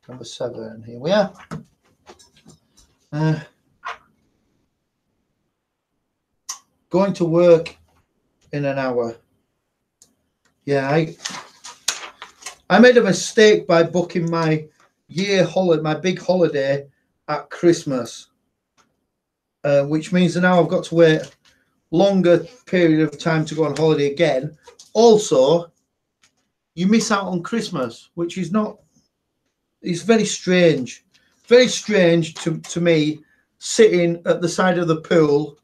Number 7. Here we are. Going to work in an hour. Yeah, I made a mistake by booking my year holiday, my big holiday at Christmas, which means that now I've got to wait longer period of time to go on holiday again. Also, you miss out on Christmas, which is not. It's very strange. Very strange to me, sitting at the side of the pool,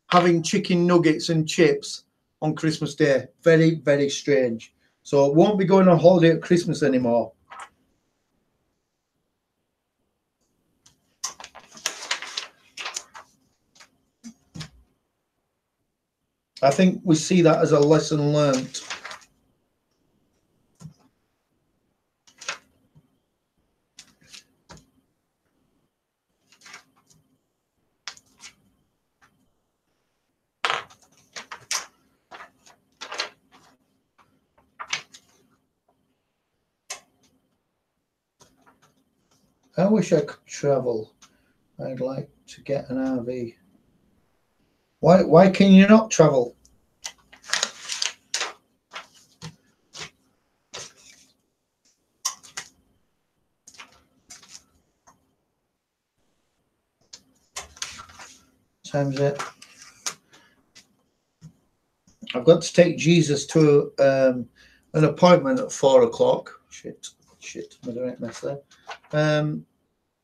having chicken nuggets and chips on Christmas Day. Very, very strange. So I won't be going on holiday at Christmas anymore. I think we see that as a lesson learnt. I wish I could travel. I'd like to get an RV. Why can you not travel? Time's it. I've got to take Jesus to an appointment at 4 o'clock. Shit, I'm doing it mess there.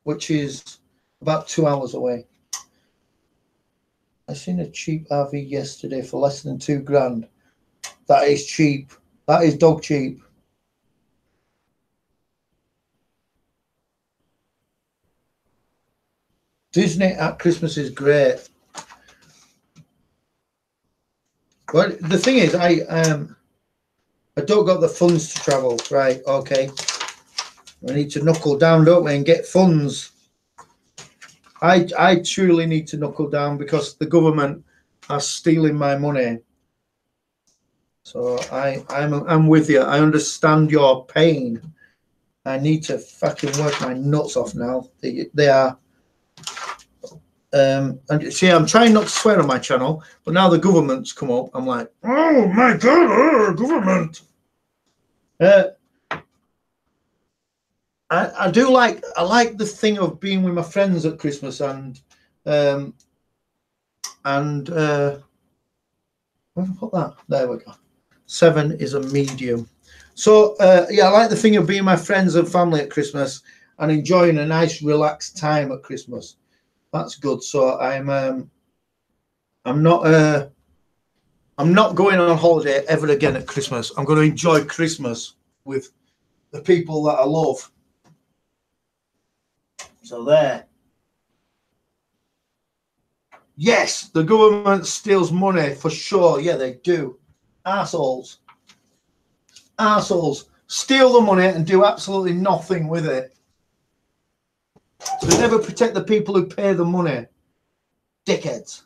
Which is about 2 hours away. I seen a cheap RV yesterday for less than £2,000. That is cheap. That is dog cheap. Disney at Christmas is great. But the thing is, I don't got the funds to travel. Right, okay. We need to knuckle down, don't we, and get funds. I truly need to knuckle down because the government are stealing my money. So I'm with you. I understand your pain. I need to fucking work my nuts off now. They are. And see, I'm trying not to swear on my channel, but now the government's come up. I'm like, oh my god, government. I like the thing of being with my friends at Christmas and where did I put that? There we go. 7 is a medium. So yeah, I like the thing of being my friends and family at Christmas and enjoying a nice relaxed time at Christmas. That's good. So I'm not going on holiday ever again at Christmas. I'm going to enjoy Christmas with the people that I love. So there. Yes, the government steals money for sure. Yeah, they do. Arseholes. Arseholes. Steal the money and do absolutely nothing with it. They never protect the people who pay the money. Dickheads.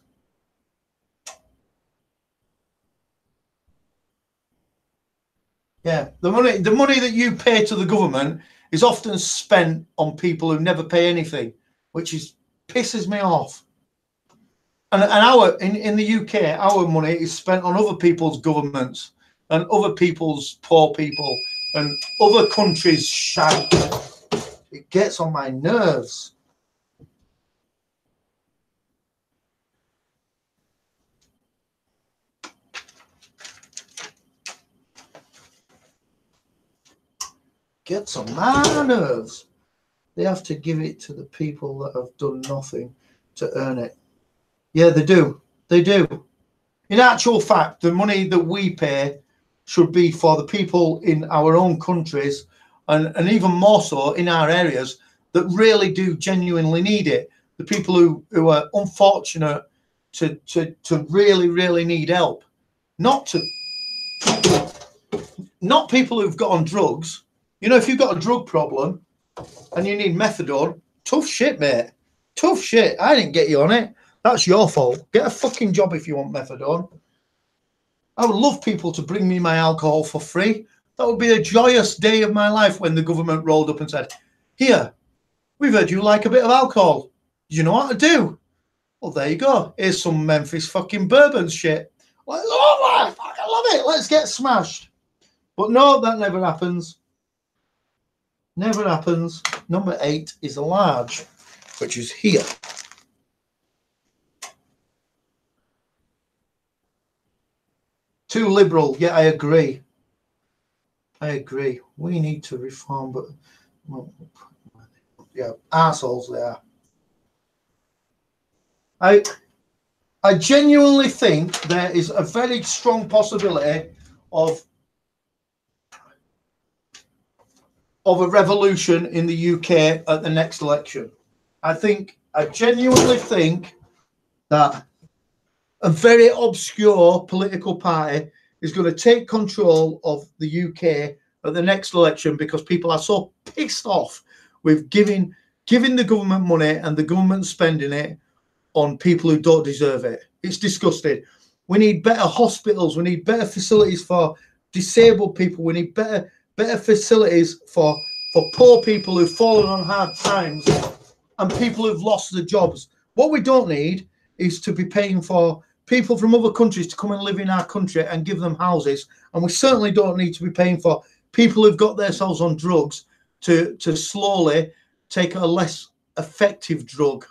Yeah, the money that you pay to the government is often spent on people who never pay anything, which pisses me off. And in the UK, our money is spent on other people's governments and other people's poor people and other countries' shite. It gets on my nerves. Gets on my nerves. They have to give it to the people that have done nothing to earn it. Yeah, they do. They do. In actual fact, the money that we pay should be for the people in our own countries and even more so in our areas that really do genuinely need it. The people who are unfortunate to really, really need help. Not people who've got on drugs. You know, if you've got a drug problem and you need methadone, tough shit, mate. Tough shit. I didn't get you on it. That's your fault. Get a fucking job if you want methadone. I would love people to bring me my alcohol for free. That would be a joyous day of my life when the government rolled up and said, here, we've heard you like a bit of alcohol. You know what to do? Well, there you go. Here's some Memphis fucking bourbon shit. Like, oh, I fucking love it. Let's get smashed. But no, that never happens. Never happens. Number 8 is a large, which is here. Too liberal. Yeah, I agree. I agree. We need to reform, but well, yeah, assholes they are. I genuinely think there is a very strong possibility of a revolution in the UK at the next election. I genuinely think that a very obscure political party is going to take control of the UK at the next election because people are so pissed off with giving the government money and the government spending it on people who don't deserve it. It's disgusting. We need better hospitals. We need better facilities for disabled people. We need better facilities for poor people who've fallen on hard times and people who've lost their jobs. What we don't need is to be paying for people from other countries to come and live in our country and give them houses. And we certainly don't need to be paying for people who've got themselves on drugs to slowly take a less effective drug.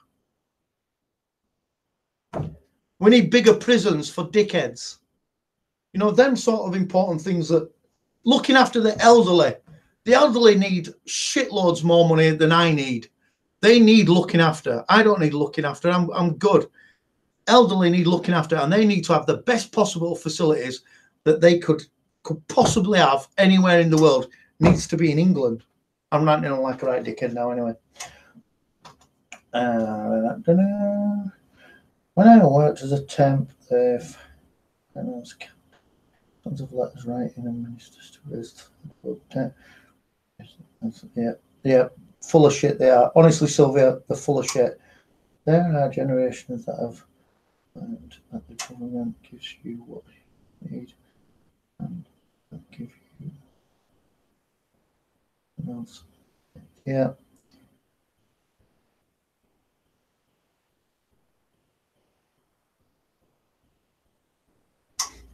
We need bigger prisons for dickheads. You know, them sort of important things. That looking after the elderly. The elderly need shitloads more money than I need. They need looking after. I don't need looking after. I'm good. Elderly need looking after, and they need to have the best possible facilities that they could possibly have anywhere in the world. Needs to be in England. I'm not like a right dickhead now, anyway. When I worked as a temp, they've tons of letters writing and ministers to yeah, full of shit they are. Honestly, Sylvia, they're full of shit. There are generations that have learned that the government gives you what you need and they'll give you something else. Yeah.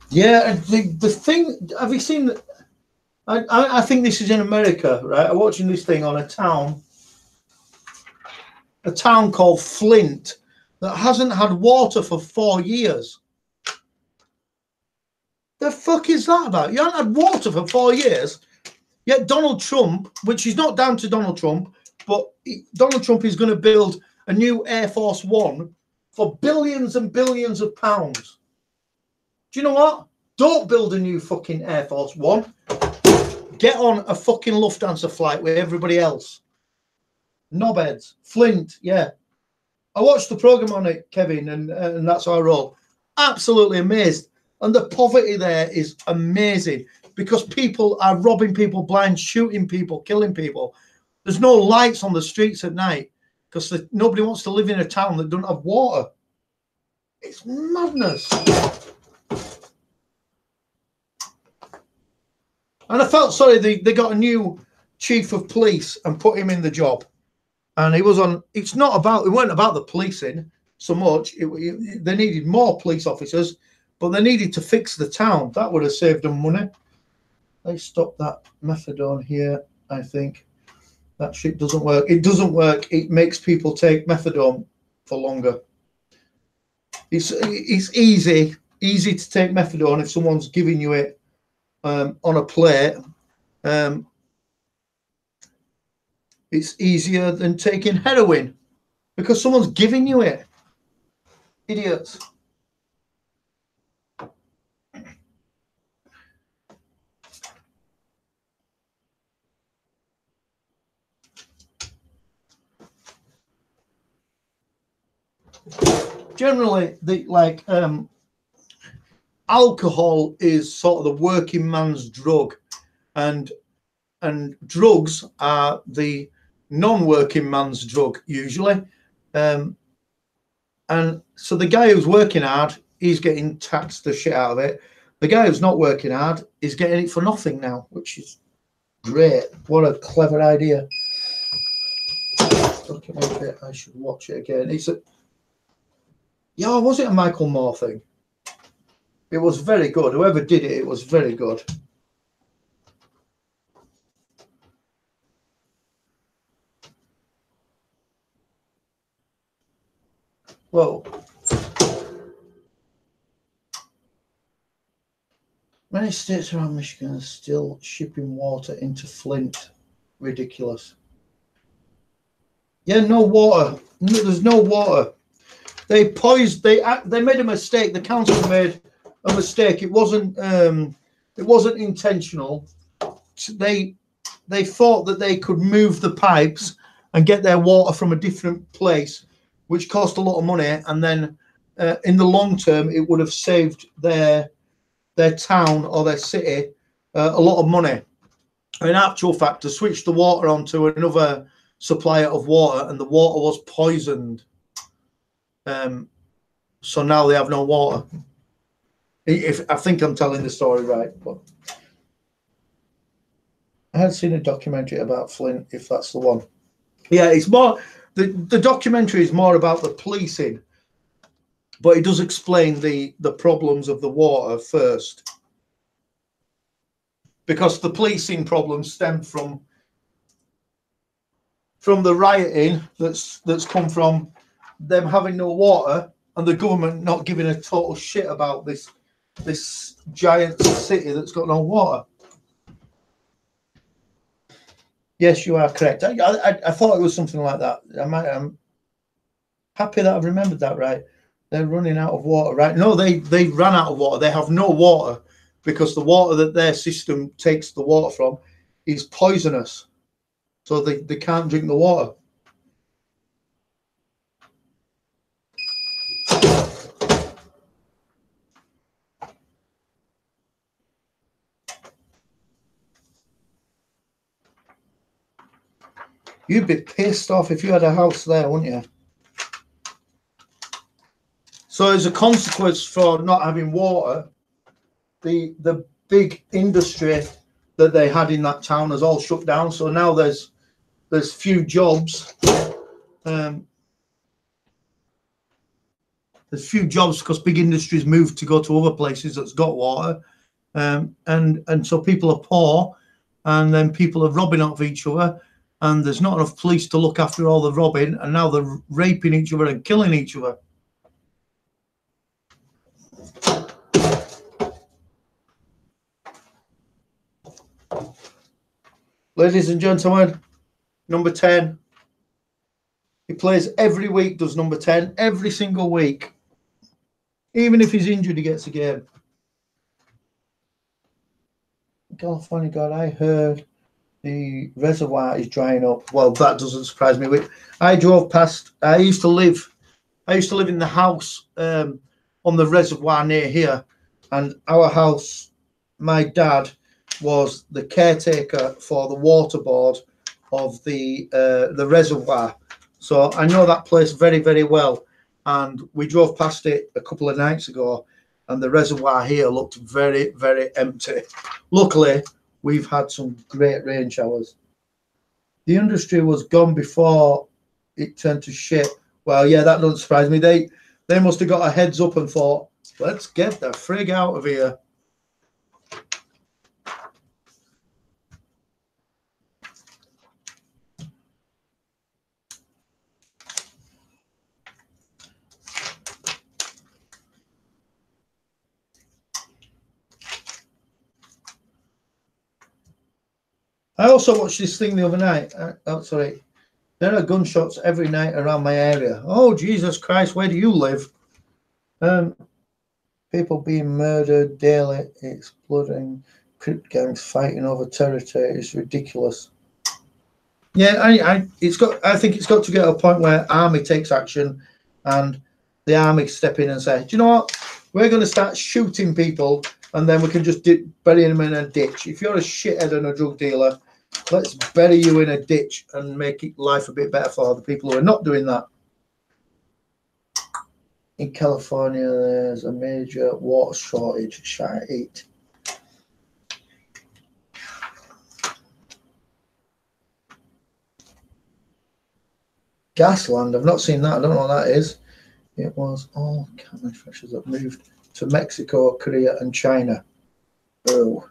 Yeah, the thing, have you seen that? I think this is in America, right? I'm watching this thing on a town called Flint that hasn't had water for 4 years. The fuck is that about? You haven't had water for 4 years, yet Donald Trump, which is not down to Donald Trump, but Donald Trump is going to build a new Air Force One for billions and billions of pounds. Do you know what? Don't build a new fucking Air Force One. Get on a fucking Lufthansa flight with everybody else. Knobheads. Flint, yeah. I watched the program on it, Kevin, and that's how I roll. Absolutely amazed. And the poverty there is amazing because people are robbing people blind, shooting people, killing people. There's no lights on the streets at night because nobody wants to live in a town that doesn't have water. It's madness. And I felt sorry, they got a new chief of police and put him in the job. And he was on, it weren't about the policing so much. They needed more police officers, but they needed to fix the town. That would have saved them money. Let's stop that methadone here, I think. That shit doesn't work. It doesn't work. It makes people take methadone for longer. It's easy to take methadone if someone's giving you it on a plate. It's easier than taking heroin because someone's giving you it. Idiots. Generally, alcohol is sort of the working man's drug, and drugs are the non-working man's drug usually. And so the guy who's working hard, he's getting taxed the shit out of it. The guy who's not working hard is getting it for nothing now, which is great. What a clever idea. Documentary, I should watch it again. Was it a Michael Moore thing? It was very good. Whoever did it, it was very good. Well, many states around Michigan are still shipping water into Flint. Ridiculous. Yeah, no water. No, there's no water. They made a mistake. The council made a mistake. It wasn't intentional. They thought that they could move the pipes and get their water from a different place, which cost a lot of money, and then in the long term, it would have saved their town or their city a lot of money. In actual fact, to switch the water onto another supplier of water, and the water was poisoned. So now they have no water. If I think I'm telling the story right, but I had seen a documentary about Flint, if that's the one. Yeah, it's more, the documentary is more about the policing, but it does explain the problems of the water first, because the policing problems stem from the rioting that's come from them having no water and the government not giving a total shit about this giant city that's got no water. Yes, you are correct. I thought it was something like that. I'm happy that I've remembered that right. They're running out of water, right? No, they ran out of water. They have no water because the water that their system takes the water from is poisonous. So they can't drink the water. You'd be pissed off if you had a house there, wouldn't you? So as a consequence for not having water, the big industry that they had in that town has all shut down. So now there's few jobs. There's few jobs because big industries moved to go to other places that's got water, and so people are poor, and then people are robbing off each other, and there's not enough police to look after all the robbing, and now they're raping each other and killing each other. Ladies and gentlemen, number 10. He plays every week, does number 10, every single week. Even if he's injured, he gets a game. California God, I heard the reservoir is drying up. Well, that doesn't surprise me. I drove past, I used to live in the house on the reservoir near here, and our house, my dad was the caretaker for the water board of the reservoir. So I know that place very, very well. And we drove past it a couple of nights ago, and the reservoir here looked very, very empty. Luckily, we've had some great rain showers. The industry was gone before it turned to shit. Well, yeah, that doesn't surprise me. They must have got a heads up and thought, let's get the frig out of here. I also watched this thing the other night. Sorry. There are gunshots every night around my area. Oh, Jesus Christ, where do you live? People being murdered daily, exploding, crypt gangs fighting over territory. It's ridiculous. Yeah, I think it's got to get to a point where army takes action, and the army step in and say, do you know what? We're going to start shooting people, and then we can just bury them in a ditch. If you're a shithead and a drug dealer, let's bury you in a ditch and make life a bit better for the people who are not doing that. In California, there's a major water shortage. Shite. Gasland, I've not seen that. I don't know what that is. It was all car manufacturers that moved to Mexico, Korea, and China. Oh,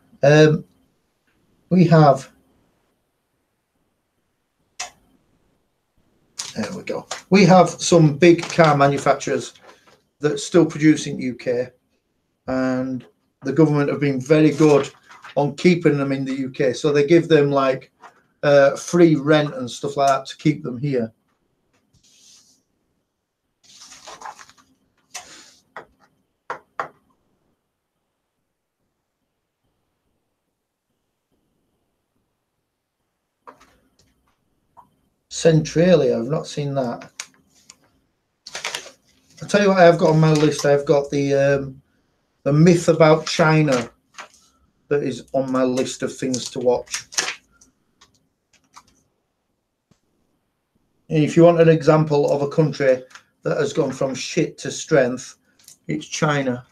we have. There we go. We have some big car manufacturers that still produce in UK, and the government have been very good on keeping them in the UK. So they give them like free rent and stuff like that to keep them here. Centralia, I've not seen that. I tell you what I've got on my list. I've got the myth about China that is on my list of things to watch. And if you want an example of a country that has gone from shit to strength, it's China.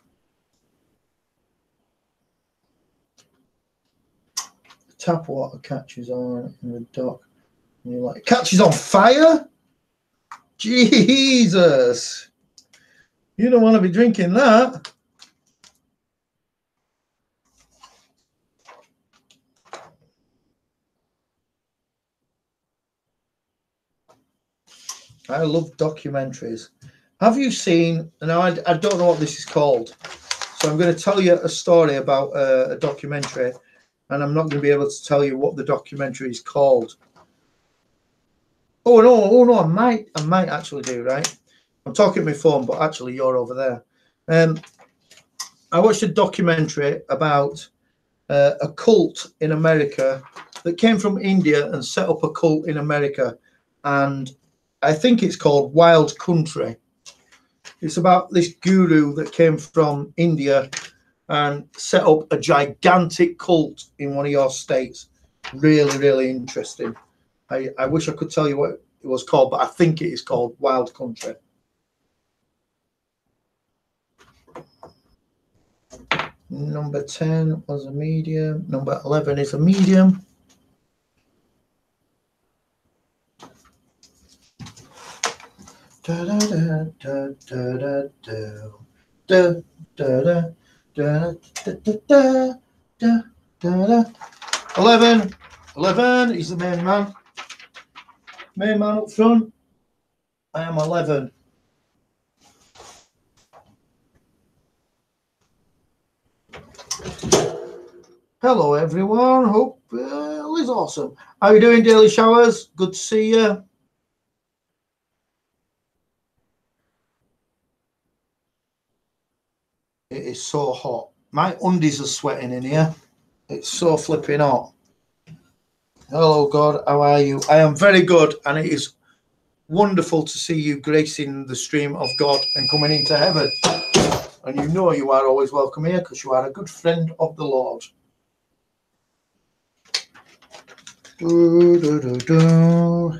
The tap water catches on in the dock. And you're like, it catches on fire? Jesus. You don't want to be drinking that. I love documentaries. Have you seen, and I don't know what this is called, so I'm going to tell you a story about a documentary, and I'm not going to be able to tell you what the documentary is called. Oh no, I might actually do, right? I'm talking on my phone, but actually you're over there. I watched a documentary about a cult in America that came from India and set up a cult in America, and I think it's called Wild Country. It's about this guru that came from India and set up a gigantic cult in one of your states. Really, really interesting. I wish I could tell you what it was called, but I think it is called Wild Country. Number 10 was a medium. Number 11 is a medium. Da da da da da da da da da da da. 11 is the main man. Main man up front. I am 11. Hello everyone. Hope all is awesome. How are you doing, Daily Showers? Good to see you. It is so hot. My undies are sweating in here. It's so flipping hot. Hello, God. How are you? I am very good, and it is wonderful to see you gracing the stream of God and coming into heaven. And you know you are always welcome here because you are a good friend of the Lord. Do, do, do, do.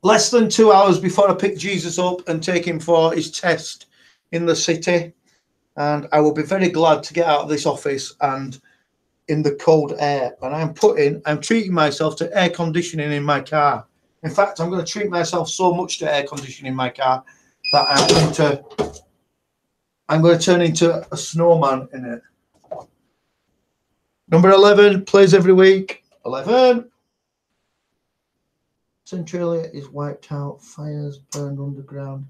Less than 2 hours before I pick Jesus up and take him for his test in the city. And I will be very glad to get out of this office and in the cold air. And I'm treating myself to air conditioning in my car. In fact, I'm going to treat myself so much to air conditioning in my car that I'm going to turn into a snowman in it. Number 11 plays every week. 11. Centralia is wiped out. Fires burned underground.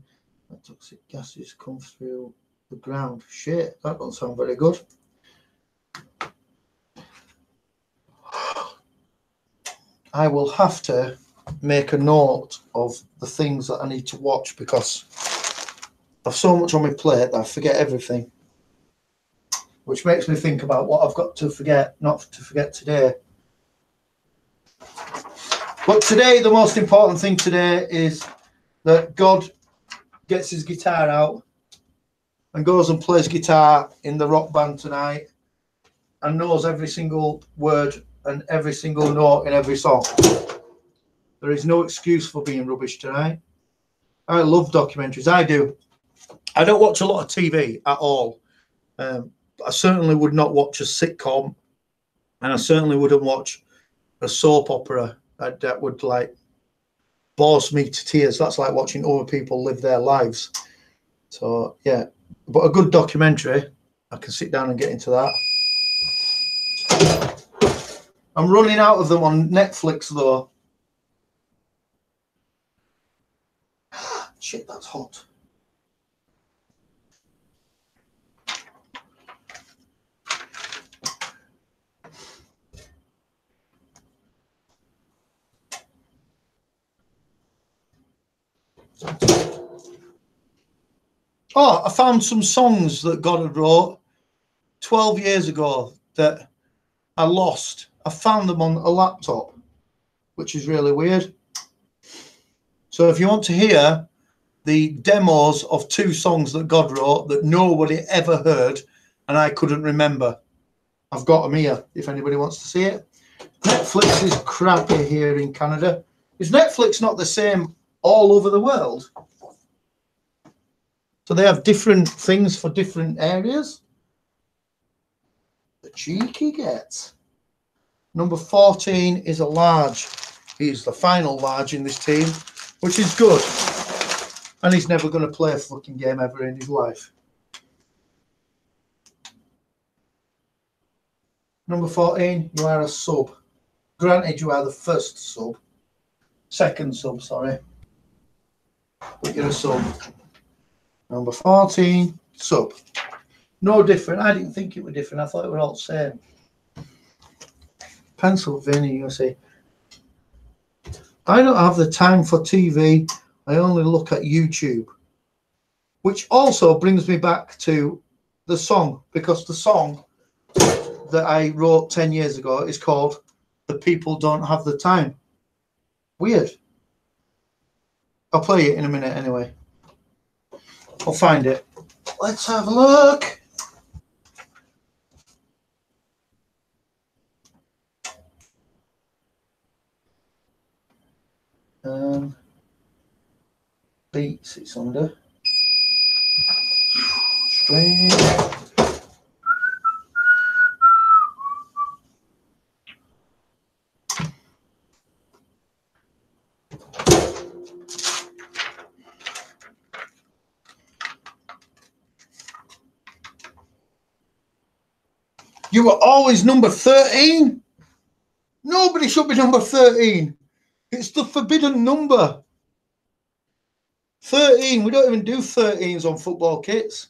Toxic gases come through the ground. Shit, that doesn't sound very good. I will have to make a note of the things that I need to watch because I've so much on my plate that I forget everything, which makes me think about what I've got to forget, not to forget today. But today, the most important thing today is that God gets his guitar out and goes and plays guitar in the rock band tonight and knows every single word and every single note in every song. There is no excuse for being rubbish tonight. I love documentaries. I do. I don't watch a lot of TV at all. I certainly would not watch a sitcom, and I certainly wouldn't watch a soap opera. That would like bores me to tears. That's like watching other people live their lives. So yeah, but a good documentary, I can sit down and get into that. I'm running out of them on Netflix though. Shit, that's hot. Oh, I found some songs that God had wrote 12 years ago that I lost. I found them on a laptop, which is really weird. So if you want to hear the demos of 2 songs that God wrote that nobody ever heard and I couldn't remember, I've got them here if anybody wants to see it. Netflix is crappy here in Canada. Is Netflix not the same all over the world? So they have different things for different areas. The cheeky gets. Number 14 is a large. He's the final large in this team, which is good. And he's never going to play a fucking game ever in his life. Number 14, you are a sub. Granted, you are the first sub. Second sub, sorry. But you're a sub. Number 14, sub. No different. I didn't think it was different. I thought it were all the same. Pennsylvania, USA. I don't have the time for TV. I only look at YouTube. Which also brings me back to the song, because the song that I wrote 10 years ago is called The People Don't Have the Time. Weird. I'll play it in a minute anyway. I'll find it. Let's have a look. Beats it's under. Strange. You were always number 13? Nobody should be number 13. It's the forbidden number. 13. We don't even do 13s on football kits.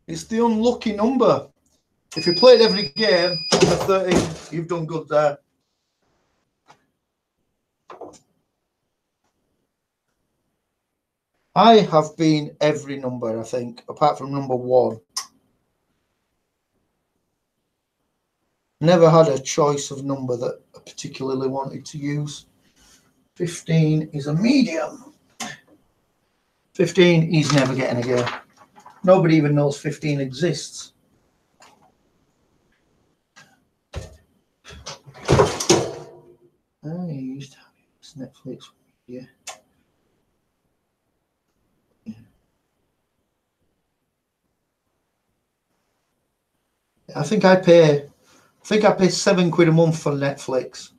It's the unlucky number. If you played every game number 13, you've done good there. I have been every number, I think, apart from number 1. Never had a choice of number that I particularly wanted to use. 15 is a medium. 15, he's never getting a game. Nobody even knows 15 exists. I used to have this Netflix. Yeah. I think I pay £7 a month for Netflix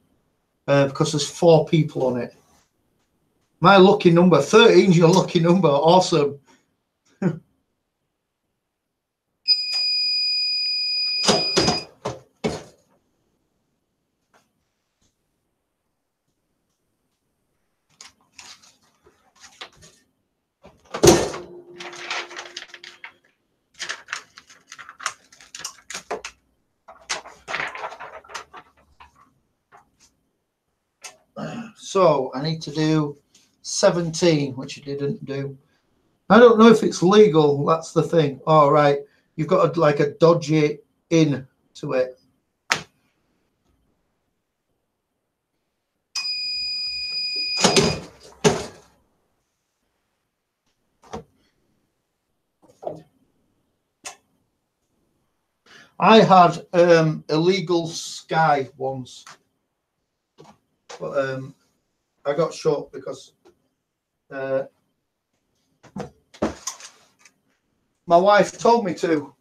because there's 4 people on it. My lucky number, 13's your lucky number. Awesome. So I need to do 17, which I didn't do. I don't know if it's legal. That's the thing. All right. You've got like a dodgy in to it. I had illegal Sky once, but I got shot because my wife told me to.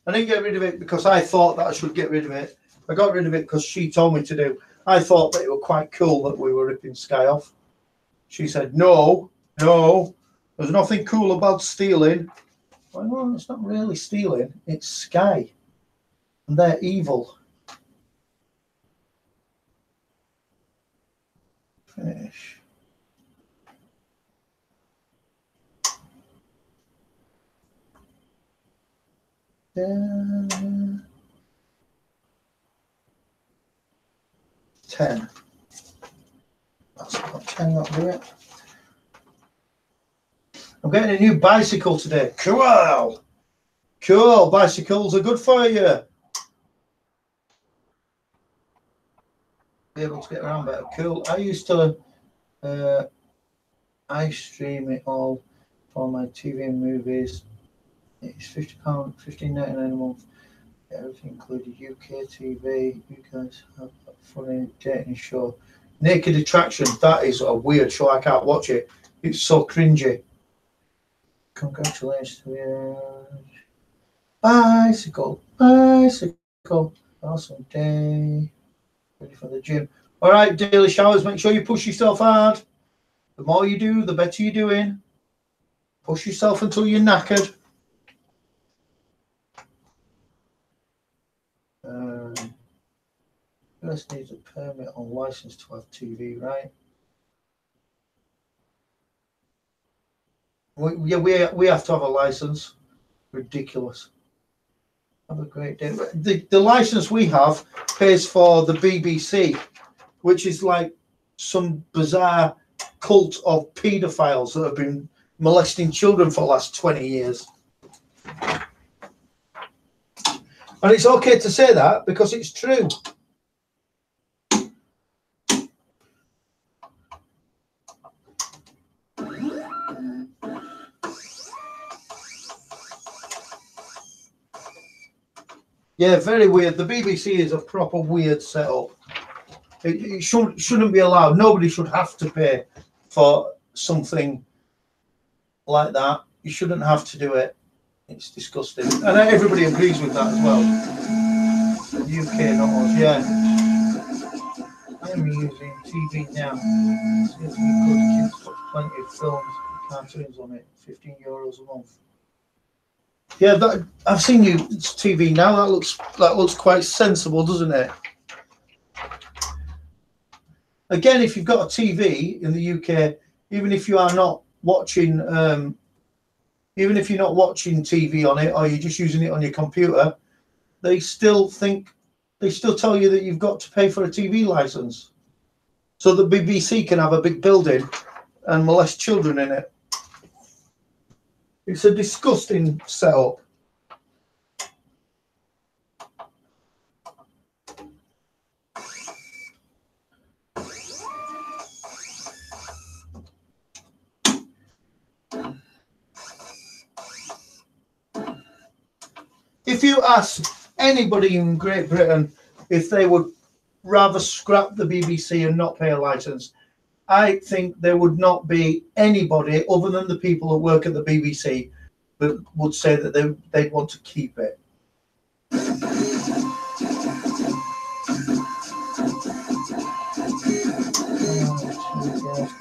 I didn't get rid of it because I thought that I should get rid of it. I got rid of it because she told me to do. I thought that it was quite cool that we were ripping Sky off. She said, no, there's nothing cool about stealing. Well, no, it's not really stealing. It's Sky. And they're evil. Finish. 10. That's not 10, that'll do it. I'm getting a new bicycle today. Cool. Cool. Bicycles are good for you. Be able to get around better. Cool. I used to I stream it all for my TV and movies. It's £50, $15.99 a month. Everything included UK TV. You guys have a funny dating show. Naked Attraction. That is a weird show. I can't watch it. It's so cringy. Congratulations to you. Bicycle. Bicycle. Awesome day. Ready for the gym. All right, daily showers. Make sure you push yourself hard. The more you do, the better you're doing. Push yourself until you're knackered. First needs a permit or license to have TV, right? We have to have a license. Ridiculous. Have a great day. The license we have pays for the BBC, which is like some bizarre cult of paedophiles that have been molesting children for the last 20 years. And it's okay to say that because it's true. Yeah, very weird. The BBC is a proper weird setup. It shouldn't be allowed. Nobody should have to pay for something like that. You shouldn't have to do it. It's disgusting. And everybody agrees with that as well. The UK, not us, yeah. I'm using TV now. It's good. Kids got plenty of films and cartoons on it. €15 a month. Yeah, I've seen you. It's TV now. That looks quite sensible, doesn't it? Again, if you've got a TV in the UK, even if you are not watching, even if you're not watching TV on it, or you're just using it on your computer, they still tell you that you've got to pay for a TV license, so the BBC can have a big building and molest children in it. It's a disgusting setup. If you ask anybody in Great Britain if they would rather scrap the BBC and not pay a license, I think there would not be anybody other than the people that work at the BBC that would say that they'd want to keep it.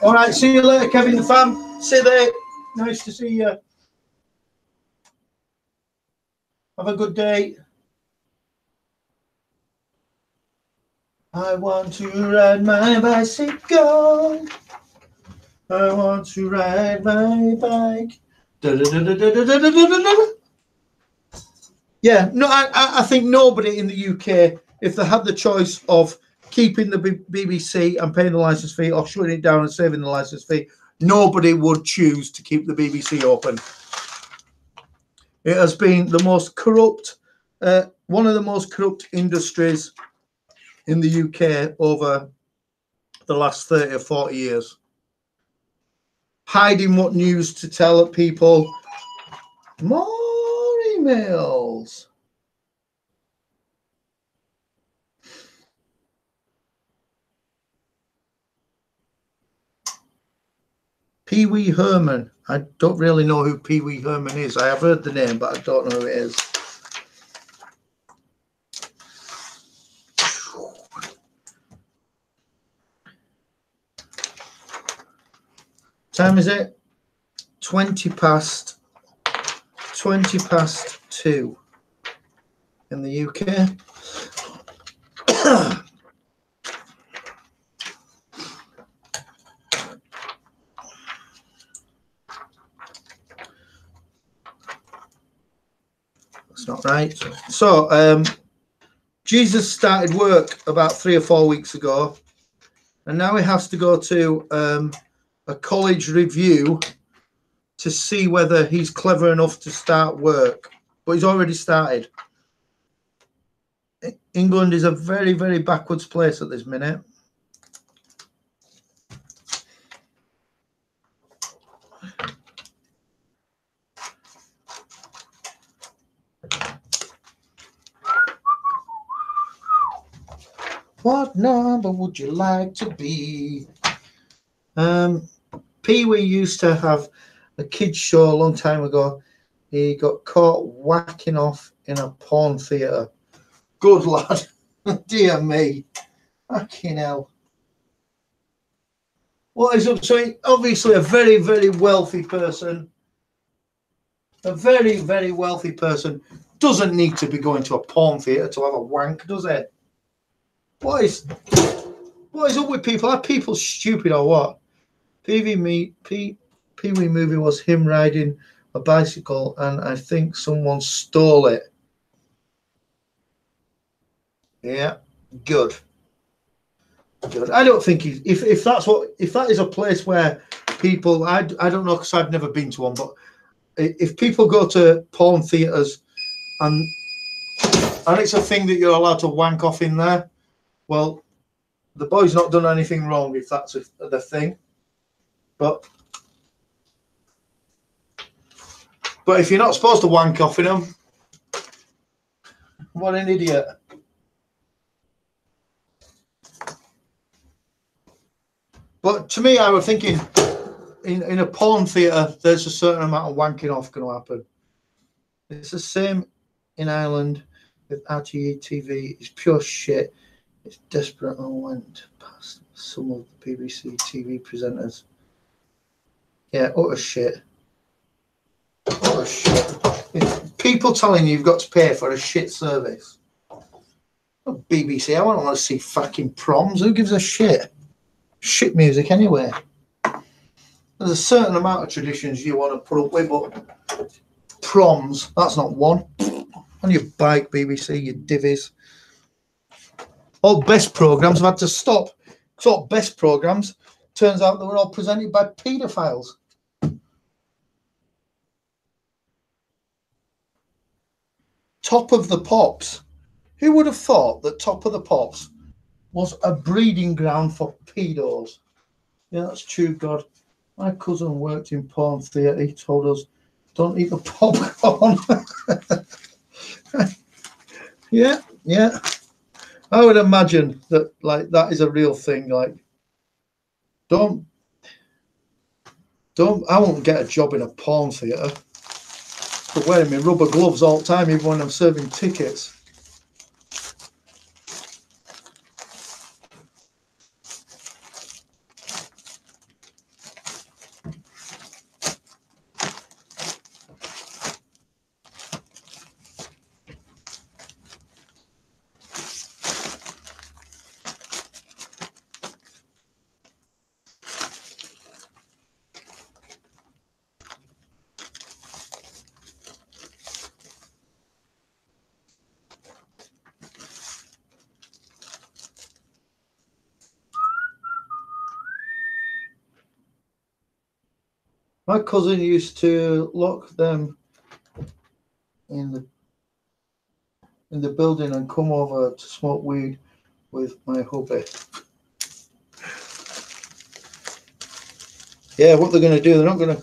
All right, see you later, Kevin the fam. See you there. Nice to see you. Have a good day. I want to ride my bicycle. I want to ride my bike. Yeah, no, I think nobody in the UK, if they had the choice of keeping the BBC and paying the license fee or shutting it down and saving the license fee, nobody would choose to keep the BBC open. It has been the most corrupt, one of the most corrupt industries in the UK over the last 30 or 40 years. Hiding what news to tell people. More emails. Pee Wee Herman. I don't really know who Pee Wee Herman is. I have heard the name, but I don't know who it is. Time is it? 20 past 2 in the UK. That's not right. Right. So Jesus started work about 3 or 4 weeks ago, and now he has to go to a college review to see whether he's clever enough to start work. But he's already started. England is a very, very backwards place at this minute. What number would you like to be? Pee-wee used to have a kids show a long time ago. He got caught whacking off in a porn theatre. Good lad. Dear me. Fucking hell. What is up? So obviously a very, very wealthy person. A very, very wealthy person doesn't need to be going to a porn theatre to have a wank, does it? What is up with people? Are people stupid or what? Pee-wee movie was him riding a bicycle, and I think someone stole it. Yeah, good. Good. I don't think if that is a place where people, I don't know, because I've never been to one, but if people go to porn theatres and it's a thing that you're allowed to wank off in there, well, the boy's not done anything wrong if that's the thing. But if you're not supposed to wank off in them, what an idiot. But to me, I was thinking in a porn theatre, there's a certain amount of wanking off going to happen. It's the same in Ireland with RTE TV. It's pure shit. It's desperate and went past some of the BBC TV presenters. Yeah, utter shit. Utter shit. People telling you you've got to pay for a shit service. Oh, BBC, I don't want to see fucking proms. Who gives a shit? Shit music anyway. There's a certain amount of traditions you want to put up with, but proms, that's not one. On your bike, BBC, you divvies. All best programmes have had to stop. So best programmes, turns out they were all presented by paedophiles. Top of the Pops. Who would have thought that Top of the Pops was a breeding ground for pedos? Yeah, that's true, God. My cousin worked in porn theatre. He told us, don't eat the popcorn. Yeah. I would imagine that, like, that is a real thing. Like, I won't get a job in a porn theatre. But wearing my rubber gloves all the time, even when I'm serving tickets. My cousin used to lock them in the building and come over to smoke weed with my hubby. Yeah, what they're going to do? They're not going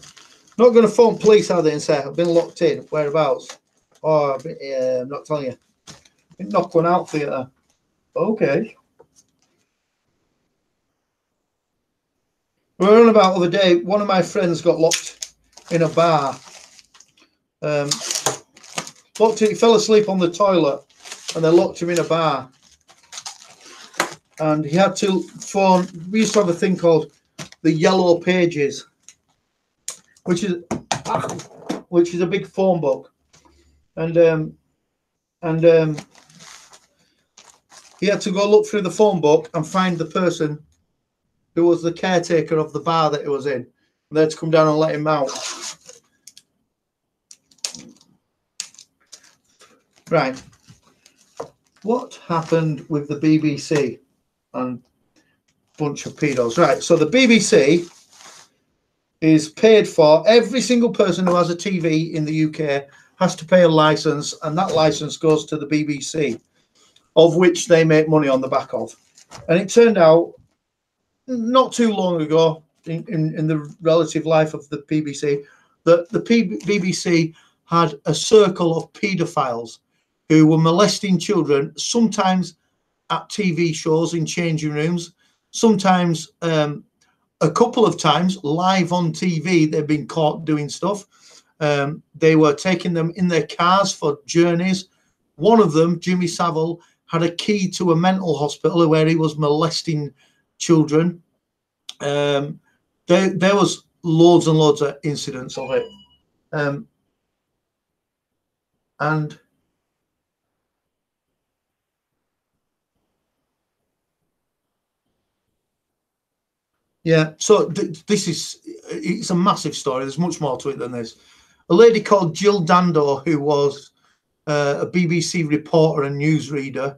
to phone police, are they, and say I've been locked in. Whereabouts? Oh, yeah, I'm not telling you. Knock one out theatre. Okay. We were on about the other day. One of my friends got locked in a bar. He fell asleep on the toilet, and they locked him in a bar. And he had to phone. We used to have a thing called the Yellow Pages, which is a big phone book, and he had to go look through the phone book and find the person who was the caretaker of the bar that he was in, and they had to come down and let him out. Right. What happened with the BBC and bunch of pedos? Right. So the BBC is paid for. Every single person who has a TV in the UK has to pay a license, and that license goes to the BBC, of which they make money on the back of. And it turned out not too long ago in the relative life of the BBC that the BBC had a circle of paedophiles who were molesting children, sometimes at TV shows in changing rooms, sometimes a couple of times live on TV. They've been caught doing stuff. They were taking them in their cars for journeys. One of them, Jimmy Savile, had a key to a mental hospital where he was molesting children. There was loads and loads of incidents of it. And yeah, so it's a massive story. There's much more to it than this. A lady called Jill Dando, who was a BBC reporter and newsreader,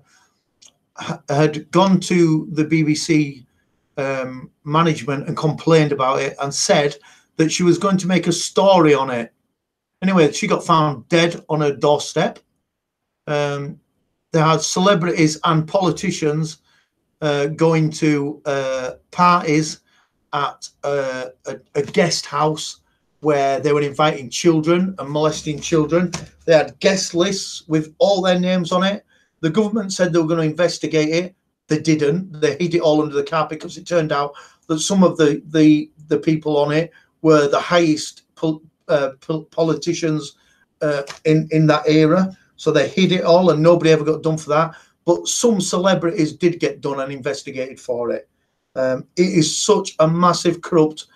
had gone to the BBC management and complained about it and said that she was going to make a story on it. Anyway, she got found dead on her doorstep. They had celebrities and politicians going to parties at a guest house where they were inviting children and molesting children. They had guest lists with all their names on it. The government said they were going to investigate it. They didn't. They hid it all under the carpet because it turned out that some of the people on it were the highest politicians in that era. So they hid it all and nobody ever got done for that. But some celebrities did get done and investigated for it. It is such a massive corrupt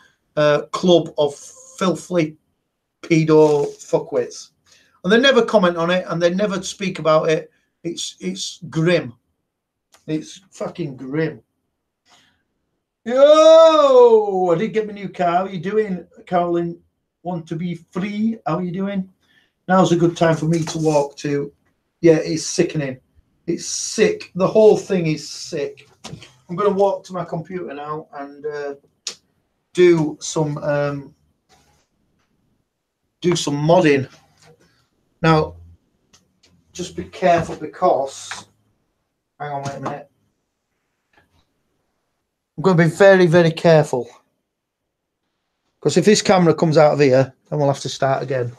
club of filthy pedo fuckwits. And they never comment on it and they never speak about it. It's grim. It's fucking grim. Yo, I did get my new car. How are you doing, Carolyn? Want to be free? How are you doing? Now's a good time for me to walk to. Yeah, it's sickening. It's sick. The whole thing is sick. I'm going to walk to my computer now and do some modding. Now, just be careful because, hang on, wait a minute. I'm going to be very, very careful. Because if this camera comes out of here, then we'll have to start again.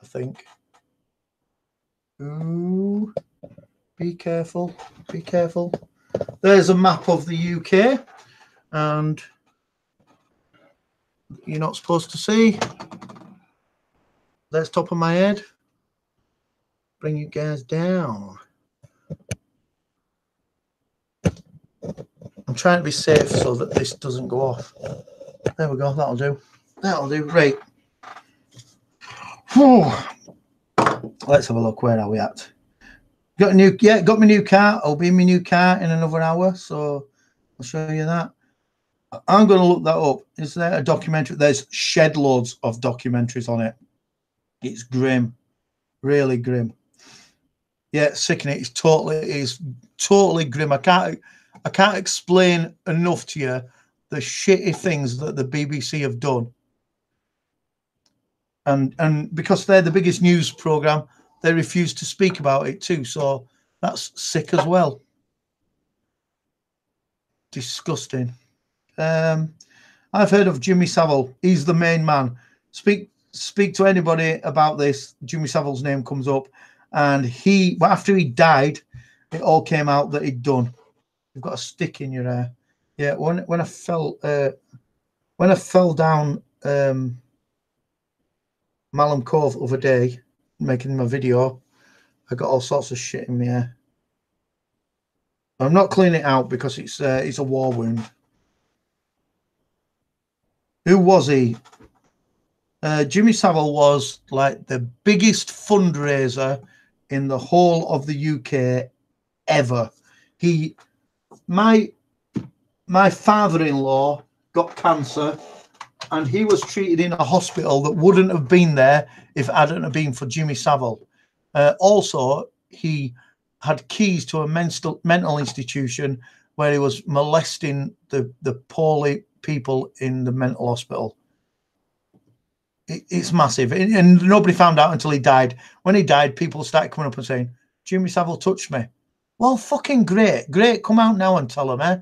I think. Ooh, be careful, be careful. There's a map of the UK, and you're not supposed to see. That's top of my head. Bring you guys down. I'm trying to be safe so that this doesn't go off. There we go. That'll do. That'll do. Right. Whew. Let's have a look. Where are we at? Got a new, yeah, got my new car. I'll be in my new car in another hour, so I'll show you that. I'm going to look that up. Is there a documentary? There's shed loads of documentaries on it. It's grim, really grim. Yeah, sickening. It's totally grim. I can't explain enough to you the shitty things that the BBC have done. And because they're the biggest news program, they refuse to speak about it too. So that's sick as well. Disgusting. I've heard of Jimmy Savile. He's the main man. Speak to anybody about this. Jimmy Savile's name comes up, and after he died, it all came out that he'd done. You've got a stick in your hair. Yeah, when I fell down Malham Cove the other day, making my video, I got all sorts of shit in my hair. I'm not cleaning it out because it's a war wound. Who was he? Jimmy Savile was like the biggest fundraiser in the whole of the UK ever. My father-in-law got cancer, and he was treated in a hospital that wouldn't have been there if it hadn't have been for Jimmy Savile. Also, he had keys to a mental institution where he was molesting the poorly people in the mental hospital. It's massive, and nobody found out until he died. When he died, people started coming up and saying, Jimmy Savile touched me. Well, fucking great. Come out now and tell him, eh?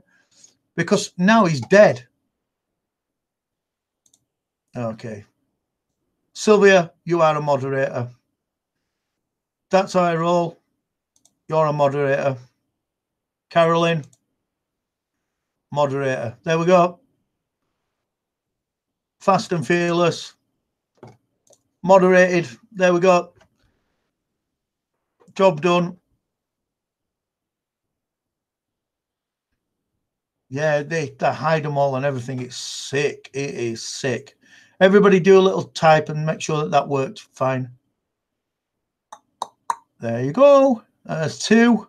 Because now he's dead. Okay. Sylvia, you are a moderator. That's how I roll. You're a moderator. Carolyn, moderator. There we go. Fast and fearless. Moderated. There we go. Job done. Yeah, they hide them all and everything. It's sick. It is sick. Everybody do a little type and make sure that worked fine. There you go. That's 2.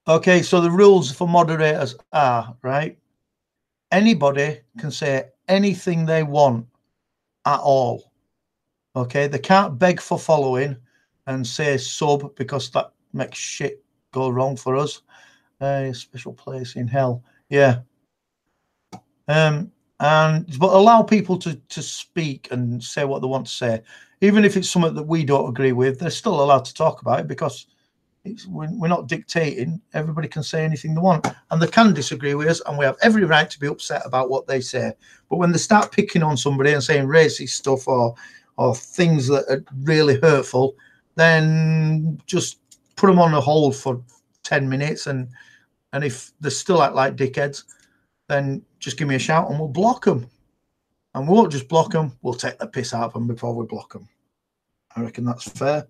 Okay, so the rules for moderators are, right, anybody can say anything they want at all. Okay, they can't beg for following and say sub, because that makes shit go wrong for us. A special place in hell. Yeah. But allow people to speak and say what they want to say, even if it's something that we don't agree with. They're still allowed to talk about it, because we're not dictating. Everybody can say anything they want, and they can disagree with us, and we have every right to be upset about what they say. But when they start picking on somebody and saying racist stuff or things that are really hurtful, then just put them on a hold for 10 minutes, and if they still act like dickheads, then just give me a shout and we'll block them. And we won't just block them, we'll take the piss out of them before we block them. I reckon that's fair.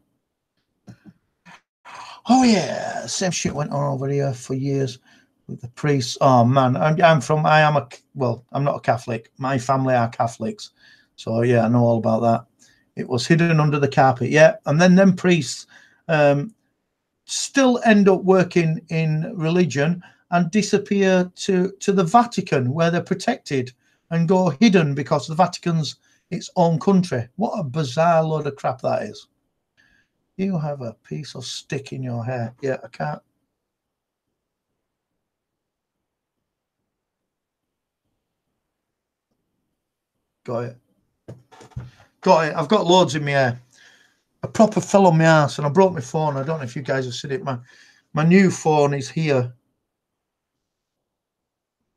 Oh yeah, same shit went on over here for years with the priests. Oh man, I'm not a Catholic. My family are Catholics, so yeah, I know all about that. It was hidden under the carpet, yeah. And then them priests still end up working in religion and disappear to the Vatican, where they're protected and go hidden because the Vatican's its own country. What a bizarre load of crap that is. You have a piece of stick in your hair. Yeah, I can't. Got it. Got it. I've got loads in my hair. A proper fell on my ass, and I broke my phone. I don't know if you guys have seen it. My new phone is here.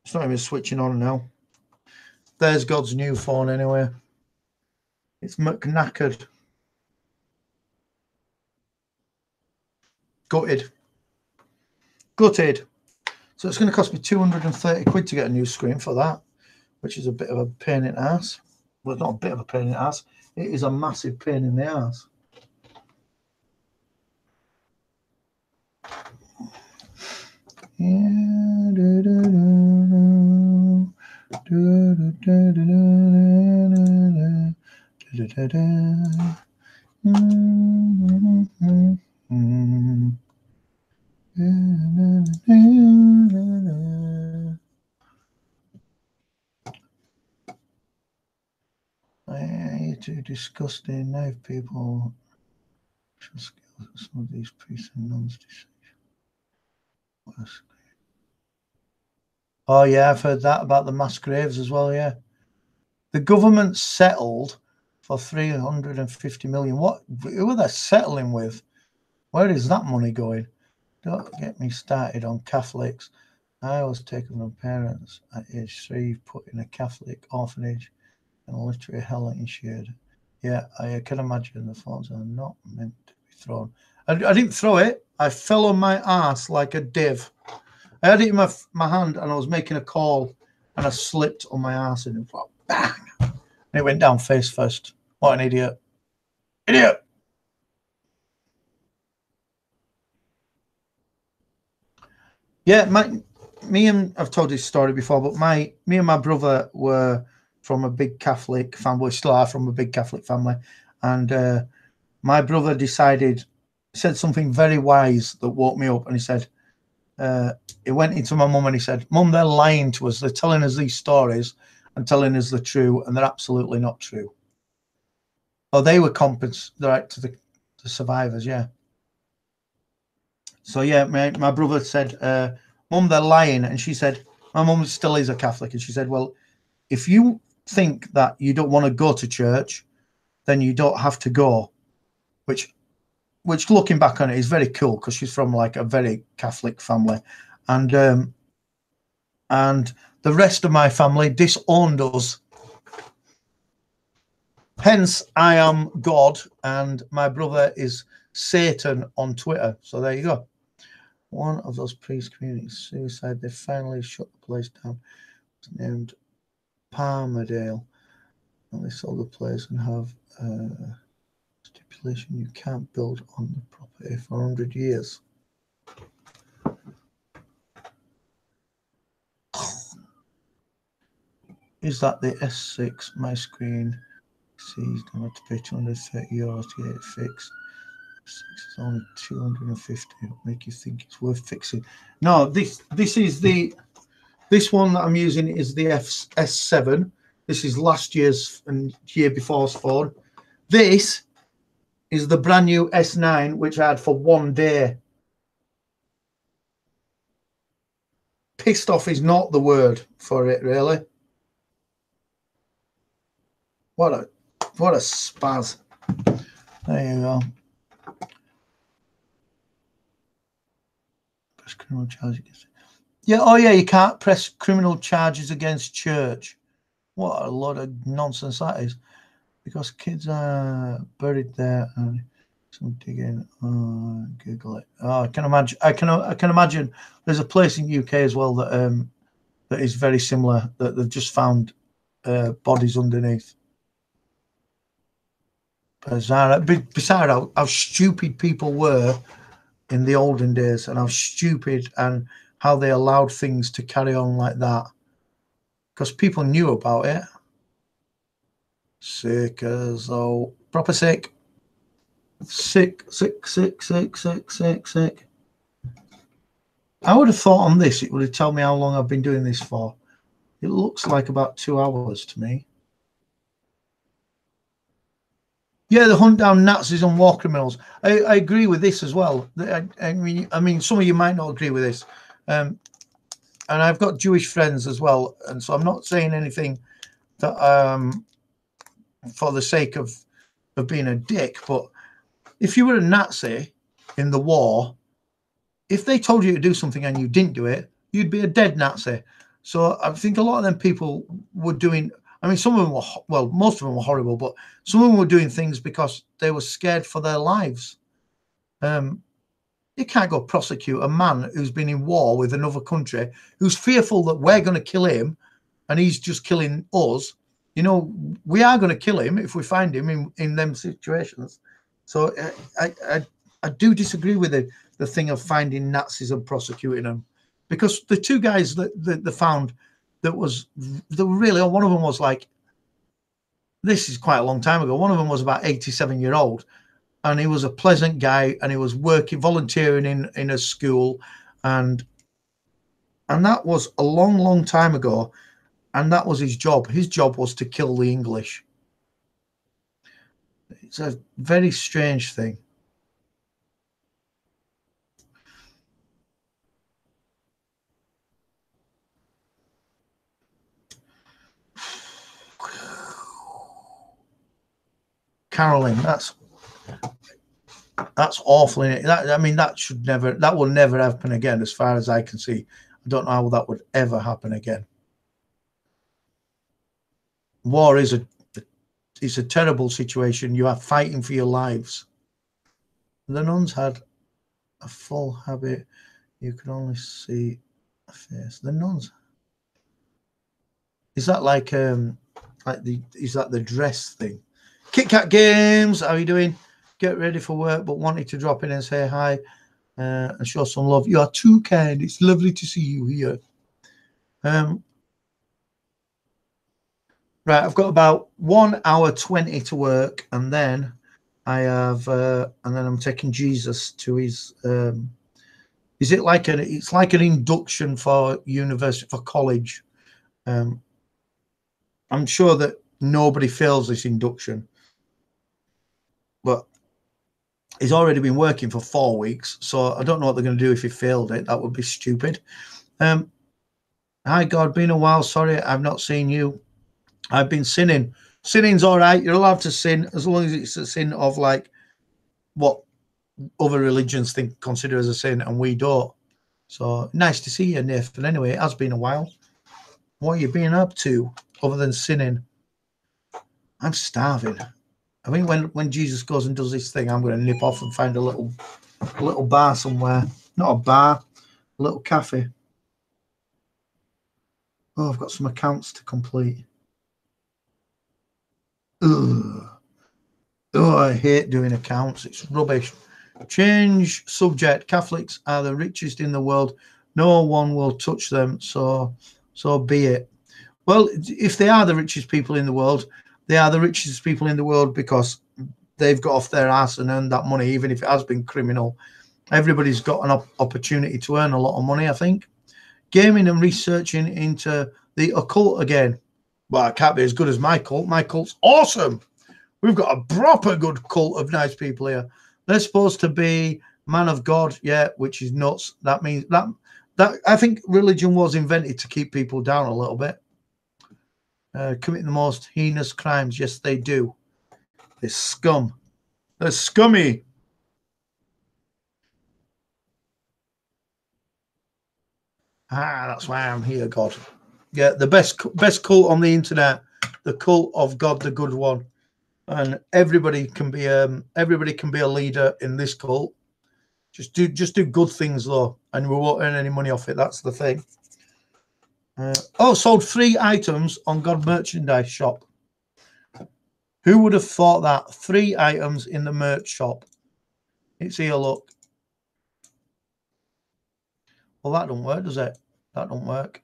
It's not even switching on now. There's God's new phone anyway. It's knackered. Gutted. So it's going to cost me 230 quid to get a new screen for that, which is a bit of a pain in the ass. Well, it's not a bit of a pain in the ass. It is a massive pain in the ass. Too disgusting. Now people some of these priests and nuns. Oh yeah, I've heard that about the mass graves as well. Yeah, the government settled for 350 million. Who are they settling with? Where is that money going? Don't get me started on Catholics. I was taken from parents at age 3, put in a Catholic orphanage, and literally hell ensured. Yeah, I can imagine the phones are not meant to be thrown. I didn't throw it. I fell on my ass like a div. I had it in my hand, and I was making a call, and I slipped on my ass, and it went bang, and it went down face first. What an idiot! Idiot! Yeah, I've told this story before, but me and my brother were from a big Catholic family. We still are from a big Catholic family, and my brother said something very wise that woke me up, and he said, he went into my mum and he said, "Mum, they're lying to us. They're telling us these stories and telling us the truth, and they're absolutely not true." Oh, they were right to the survivors, yeah. So yeah, my brother said, Mum, they're lying. And she said, my mum still is a Catholic. And she said, well, if you think that you don't want to go to church, then you don't have to go. Which looking back on it is very cool, because she's from like a very Catholic family. And the rest of my family disowned us. Hence, I am God and my brother is Satan on Twitter. So there you go. One of those priest communities suicide. They finally shut the place down. It's named Palmerdale. And they sold the place and have stipulation you can't build on the property for 100 years. Is that the S6? My screen seized. I had to pay €230 to get it fixed. It's only 250. It'll make you think it's worth fixing. No, this one that I'm using is the S7. This is last year's and year before's phone. This is the brand new S9, which I had for 1 day. Pissed off is not the word for it, really. What a spaz. There you go. Press criminal charges against. Yeah, oh yeah, you can't press criminal charges against church. What a lot of nonsense that is. Because kids are buried there and some digging. Oh, Google it. Oh, I can imagine. I can imagine. There's a place in UK as well that that is very similar. That they've just found bodies underneath. Bizarre. Besides how stupid people were in the olden days, and how stupid and how they allowed things to carry on like that, because people knew about it. Sick as oh, proper sick. Sick. I would have thought on this it would have told me how long I've been doing this for. It looks like about 2 hours to me. Yeah, the hunt down Nazis and war criminals. I agree with this as well. I mean, some of you might not agree with this. And I've got Jewish friends as well, and so I'm not saying anything that for the sake of being a dick. But if you were a Nazi in the war, if they told you to do something and you didn't do it, you'd be a dead Nazi. So I think a lot of them people were doing. I mean, some of them were, well, most of them were horrible, but some of them were doing things because they were scared for their lives. You can't go prosecute a man who's been in war with another country, who's fearful that we're going to kill him and he's just killing us. You know, we are going to kill him if we find him in them situations. So I do disagree with the thing of finding Nazis and prosecuting them, because the two guys that they found, that were really, one of them was like, this is quite a long time ago. One of them was about 87-year-old, and he was a pleasant guy, and he was volunteering in a school, and that was a long time ago, and that was his job. His job was to kill the English. It's a very strange thing. Caroline, that's awful. I mean, that will never happen again, as far as I can see. I don't know how that would ever happen again. War is a terrible situation. You are fighting for your lives. The nuns had a full habit. You could only see a face. The nuns. Is that like is that the dress thing? Kit Kat Games, how are you doing? Get ready for work, but wanted to drop in and say hi and show some love. You are too kind. It's lovely to see you here. Right, I've got about 1 hour 20 to work, and then I have, and then I'm taking Jesus to his. Is it like it's like an induction for university, for college? I'm sure that nobody fails this induction. He's already been working for 4 weeks, so I don't know what they're going to do if he failed it. That would be stupid. Hi, God, been a while. Sorry, I've not seen you. I've been sinning. Sinning's all right. You're allowed to sin as long as it's a sin of like what other religions think consider as a sin, and we don't. So nice to see you, Nathan. Anyway, it has been a while. What are you been up to other than sinning? I'm starving. I think when Jesus goes and does this thing, I'm going to nip off and find a little bar somewhere. Not a bar, a little cafe. Oh, I've got some accounts to complete. Ugh. Oh, I hate doing accounts. It's rubbish. Change subject. Catholics are the richest in the world. No one will touch them. So be it. Well, if they are the richest people in the world, they are the richest people in the world because they've got off their ass and earned that money, even if it has been criminal. Everybody's got an opportunity to earn a lot of money, I think. Gaming and researching into the occult again. Well, it can't be as good as my cult. My cult's awesome. We've got a proper good cult of nice people here. They're supposed to be man of God, yeah, which is nuts. That means that I think religion was invented to keep people down a little bit. Committing the most heinous crimes, yes, they do. They're scum. They're scummy. That's why I'm here, God. Yeah, the best cult on the internet, the cult of God, the good one. And everybody can be a leader in this cult. Just do good things though, and we won't earn any money off it. That's the thing. Sold 3 items on God merchandise shop. Who would have thought that? 3 items in the merch shop. It's here, look. Well, that don't work, does it? That don't work.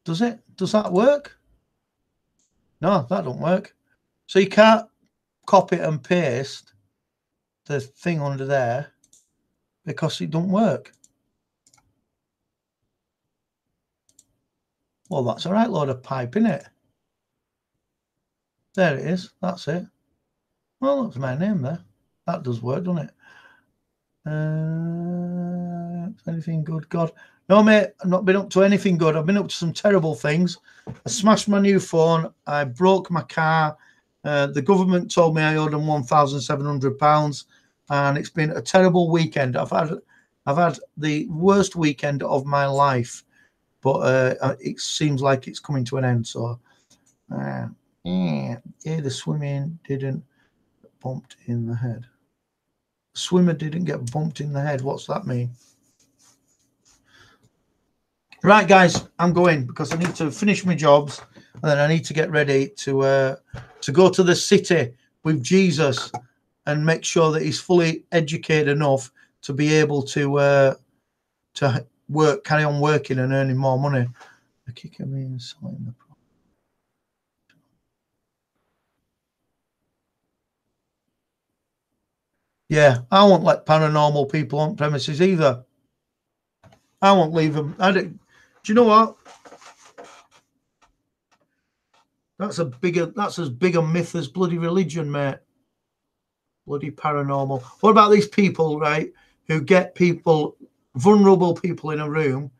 Does it? Does that work? No, that don't work. So you can't copy and paste the thing under there because it don't work. Well, that's a right load of pipe, isn't it? There it is. That's it. Well, that's my name there. That does work, doesn't it? Anything good, God? No, mate, I've not been up to anything good. I've been up to some terrible things. I smashed my new phone. I broke my car. The government told me I owed them £1,700, and it's been a terrible weekend. I've had the worst weekend of my life, but it seems like it's coming to an end. So, the swimming didn't bumped in the head. Swimmer didn't get bumped in the head. What's that mean? Right, guys, I'm going because I need to finish my jobs, and then I need to get ready to go to the city with Jesus and make sure that he's fully educated enough to be able to carry on working and earning more money. The kicker means selling the. Yeah, I won't let paranormal people on premises either. I won't leave them. Do you know what? That's as big a myth as bloody religion, mate. Bloody paranormal. What about these people, right, who get people, vulnerable people in a room,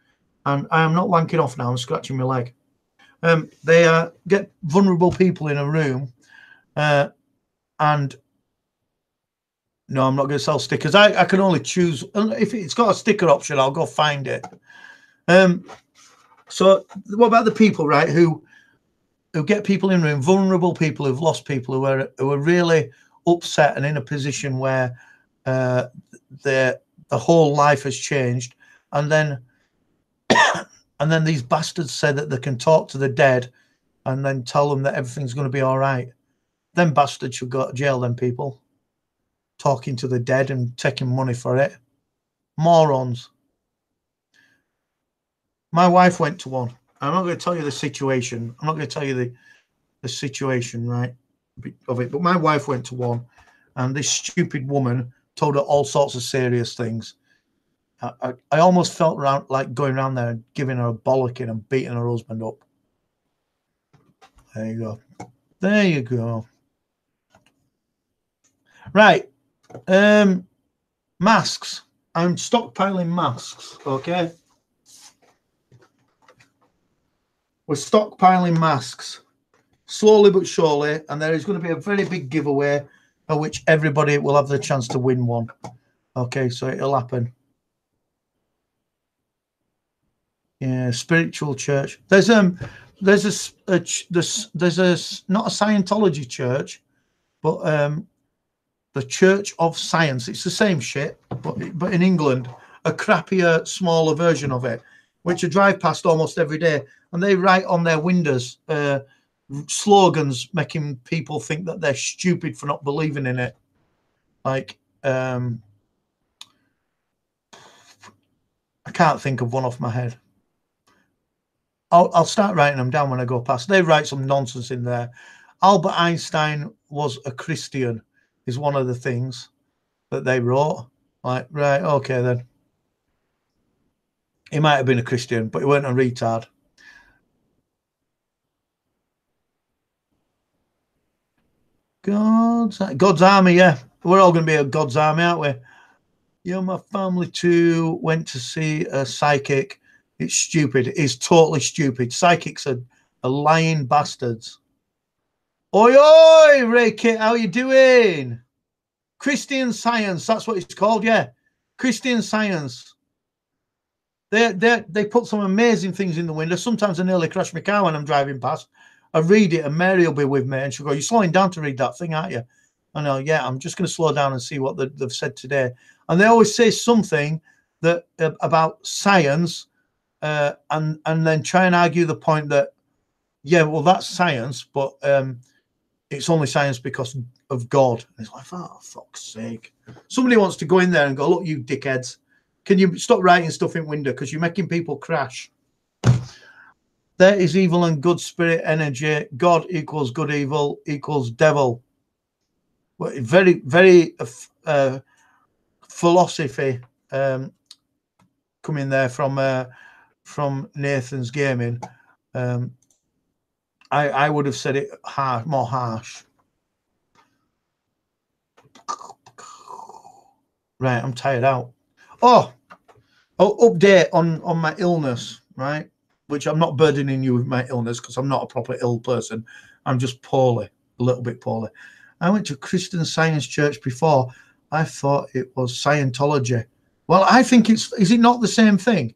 and I am not wanking off now, I'm scratching my leg. They get vulnerable people in a room, and no, I'm not going to sell stickers. I can only choose. If it's got a sticker option, I'll go find it. So what about the people, right, who get people in room, vulnerable people who've lost people, who are really upset and in a position where the whole life has changed, and then these bastards say that they can talk to the dead and then tell them that everything's going to be all right. Them bastards should go to jail, them people. Talking to the dead and taking money for it. Morons. My wife went to one. I'm not going to tell you the situation. I'm not going to tell you the situation, right, of it. But my wife went to one, and this stupid woman told her all sorts of serious things. I almost felt like going around there and giving her a bollocking and beating her husband up. There you go. There you go. Right. Masks. I'm stockpiling masks. Okay. We're stockpiling masks slowly but surely, and there is going to be a very big giveaway at which everybody will have the chance to win one. Okay, so it'll happen. Yeah, spiritual church. There's a not a Scientology church, but the Church of Science. It's the same shit, but in England, a crappier, smaller version of it, which I drive past almost every day, and they write on their windows slogans making people think that they're stupid for not believing in it. Like, I can't think of one off my head. I'll start writing them down when I go past. They write some nonsense in there. Albert Einstein was a Christian is one of the things that they wrote. Like, right, okay then. He might have been a Christian, but he weren't a retard. God's army, yeah. We're all going to be a God's army, aren't we? Yeah, my family too went to see a psychic. It's stupid. It's totally stupid. Psychics are lying bastards. Oi, oi, Ray Kit, how you doing? Christian Science, that's what it's called, yeah. Christian Science. They put some amazing things in the window. Sometimes I nearly crash my car when I'm driving past. I read it and Mary will be with me and she'll go, you're slowing down to read that thing, aren't you? I know, yeah, I'm just going to slow down and see what they've said today. And they always say something that about science and then try and argue the point that, yeah, well, that's science, but it's only science because of God. And it's like, oh, fuck's sake. Somebody wants to go in there and go, look, you dickheads, can you stop writing stuff in window because you're making people crash? There is evil and good spirit energy. God equals good evil equals devil. Very, very philosophy coming there from Nathan's Gaming. I would have said it more harsh. Right, I'm tired out. Oh, update on my illness, right? Which I'm not burdening you with my illness because I'm not a proper ill person. I'm just poorly, a little bit poorly. I went to Christian Science Church before. I thought it was Scientology. Well, I think is it not the same thing?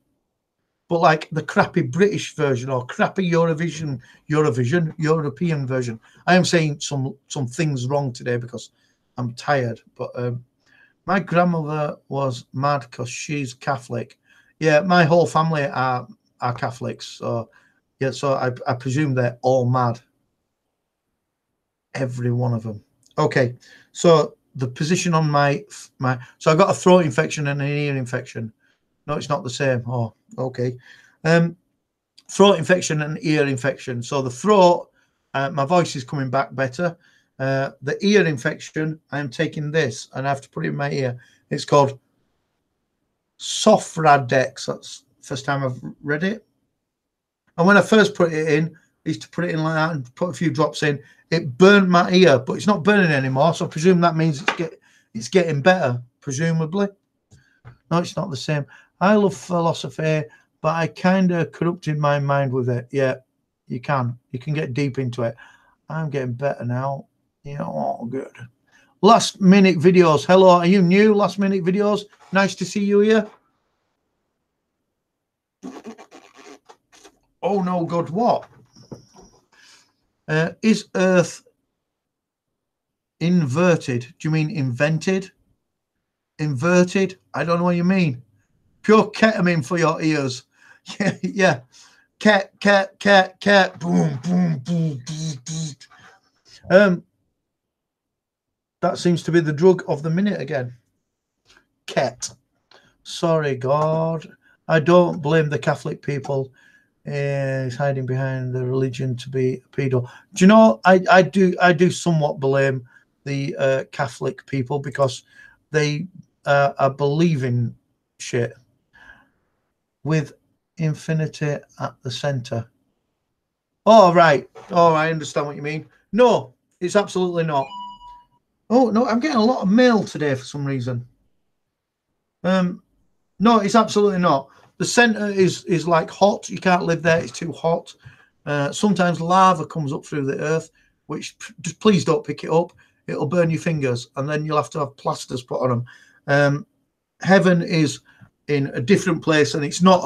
But like the crappy British version or crappy European version. I am saying some things wrong today because I'm tired. But my grandmother was mad because she's Catholic. Yeah, my whole family are Catholics. So yeah, so I presume they're all mad. Every one of them. Okay, so the position on my so I got a throat infection and an ear infection. No, it's not the same. Oh, okay. Throat infection and ear infection. So the throat, my voice is coming back better. The ear infection, I'm taking this and I have to put it in my ear. It's called Sofradex. That's the first time I've read it. And when I first put it in, I used to put it in like that and put a few drops in. It burned my ear, but it's not burning anymore. So I presume that means it's getting better, presumably. No, it's not the same. I love philosophy, but I kind of corrupted my mind with it. Yeah, you can get deep into it. I'm getting better now. Yeah, oh, good. Last minute videos. Hello, are you new? Last minute videos. Nice to see you here. Oh no, God, what? Is Earth inverted? Do you mean invented? Inverted? I don't know what you mean. Pure ketamine for your ears. Yeah, yeah. Cat. Boom, boom, boom, boom, boom. That seems to be the drug of the minute again. Ket. Sorry, God. I don't blame the Catholic people. He's hiding behind the religion to be a pedo. Do you know? I do somewhat blame the Catholic people because they are believing shit with infinity at the center. Oh, right. Oh, I understand what you mean. No, it's absolutely not. Oh, no, I'm getting a lot of mail today for some reason. No, it's absolutely not. The centre is like hot. You can't live there. It's too hot. Sometimes lava comes up through the earth, which just please don't pick it up. It'll burn your fingers, and then you'll have to have plasters put on them. Heaven is in a different place, and it's not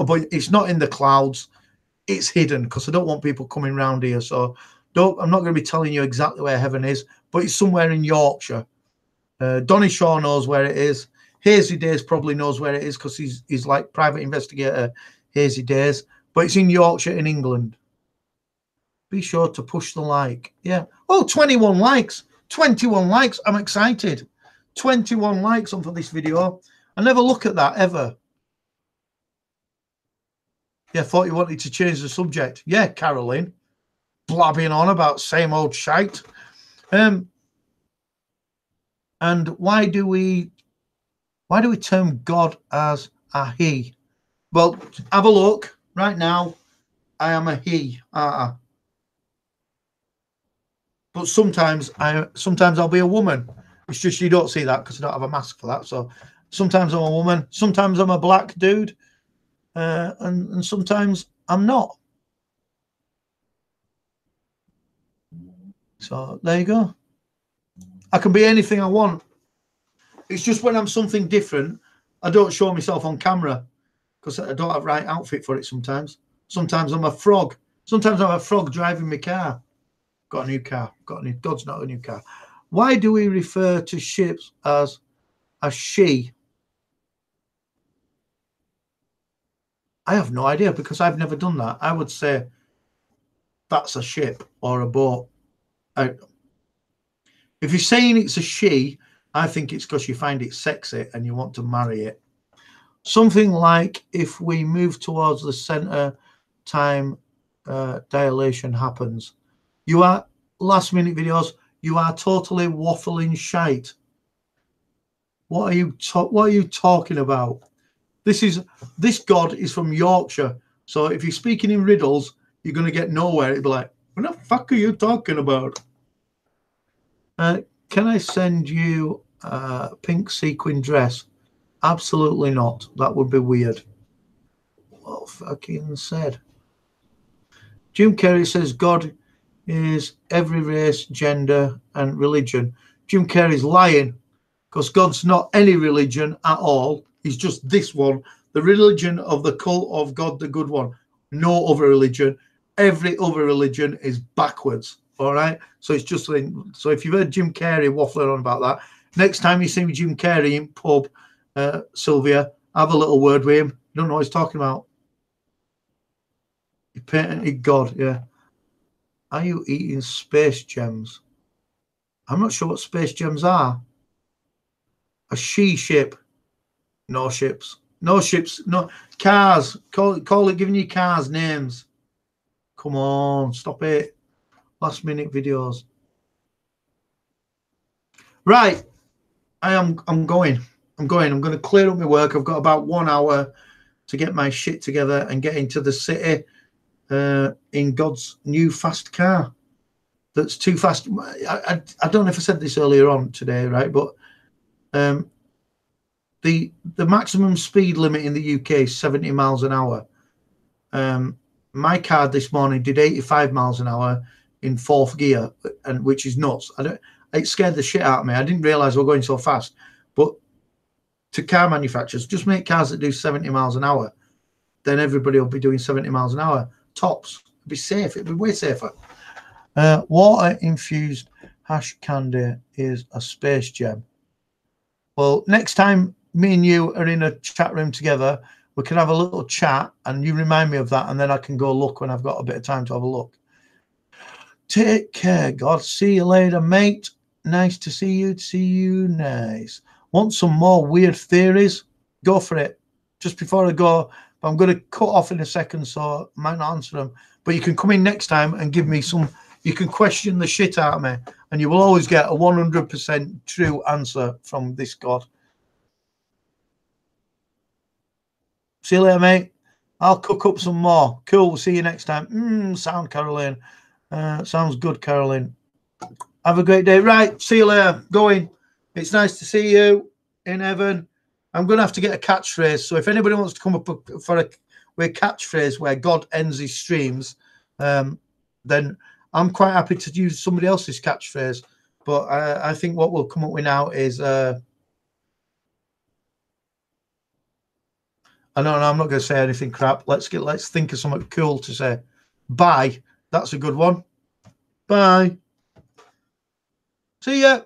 in the clouds. It's hidden because I don't want people coming round here. So I'm not going to be telling you exactly where heaven is, but it's somewhere in Yorkshire. Donny Shaw knows where it is. Hazy Days probably knows where it is because he's like private investigator Hazy Days, but it's in Yorkshire in England. Be sure to push the like. Yeah. Oh, 21 likes. 21 likes. I'm excited. 21 likes on for this video. I never look at that ever. Yeah, thought you wanted to change the subject. Yeah, Caroline. Blabbing on about same old shite. And why do we term God as a he? Well, have a look. Right now, I am a he. But sometimes I'll be a woman. It's just you don't see that because I don't have a mask for that. So sometimes I'm a woman. Sometimes I'm a black dude. And sometimes I'm not. So there you go. I can be anything I want. It's just when I'm something different, I don't show myself on camera because I don't have the right outfit for it sometimes. Sometimes I'm a frog. Sometimes I'm a frog driving my car. Got a new car. God's not a new car. Why do we refer to ships as a she? I have no idea because I've never done that. I would say that's a ship or a boat. If you're saying it's a she, I think it's because you find it sexy and you want to marry it. Something like if we move towards the center, time dilation happens. You are last minute videos. You are totally waffling shite. What are you talking about? This God is from Yorkshire. So if you're speaking in riddles, you're going to get nowhere. It'd be like, what the fuck are you talking about? Can I send you a pink sequin dress? Absolutely not. That would be weird. Well, fucking said. Jim Carrey says God is every race, gender, and religion. Jim Carrey's lying because God's not any religion at all. He's just this one, the religion of the cult of God, the good one. No other religion. Every other religion is backwards. All right. So it's just so if you've heard Jim Carrey waffling on about that, next time you see Jim Carrey in pub, Sylvia, have a little word with him. You don't know what he's talking about. He patented God. Yeah. Are you eating space gems? I'm not sure what space gems are. A she ship. No ships. No ships. No cars. Call it giving you cars names. Come on, stop it. Last minute videos. Right. I'm going. I'm going to clear up my work. I've got about 1 hour to get my shit together and get into the city in God's new fast car. That's too fast. I don't know if I said this earlier on today, right? But the maximum speed limit in the UK is 70 miles an hour. My car this morning did 85 miles an hour in fourth gear, and which is nuts. It scared the shit out of me. I didn't realize we were going so fast. But to car manufacturers, just make cars that do 70 miles an hour. Then everybody will be doing 70 miles an hour. Tops. It'd be safe. It'd be way safer. Water infused hash candy is a space gem. Well, next time me and you are in a chat room together, we can have a little chat and you remind me of that, and then I can go look when I've got a bit of time to have a look. Take care, God. See you later, mate. Nice to see you. See you. Nice. Want some more weird theories? Go for it. Just before I go, I'm going to cut off in a second, so I might not answer them. But you can come in next time and give me some. You can question the shit out of me, and you will always get a 100% true answer from this God. See you later, mate. I'll cook up some more. Cool. We'll see you next time. Sound, Caroline. Sounds good, Caroline. Have a great day. Right, see you later. Going. It's nice to see you in heaven. I'm going to have to get a catchphrase. So if anybody wants to come up for a catchphrase where God ends his streams, then I'm quite happy to use somebody else's catchphrase. But I think what we'll come up with now is I know I'm not going to say anything crap. Let's think of something cool to say. Bye. That's a good one. Bye. See ya.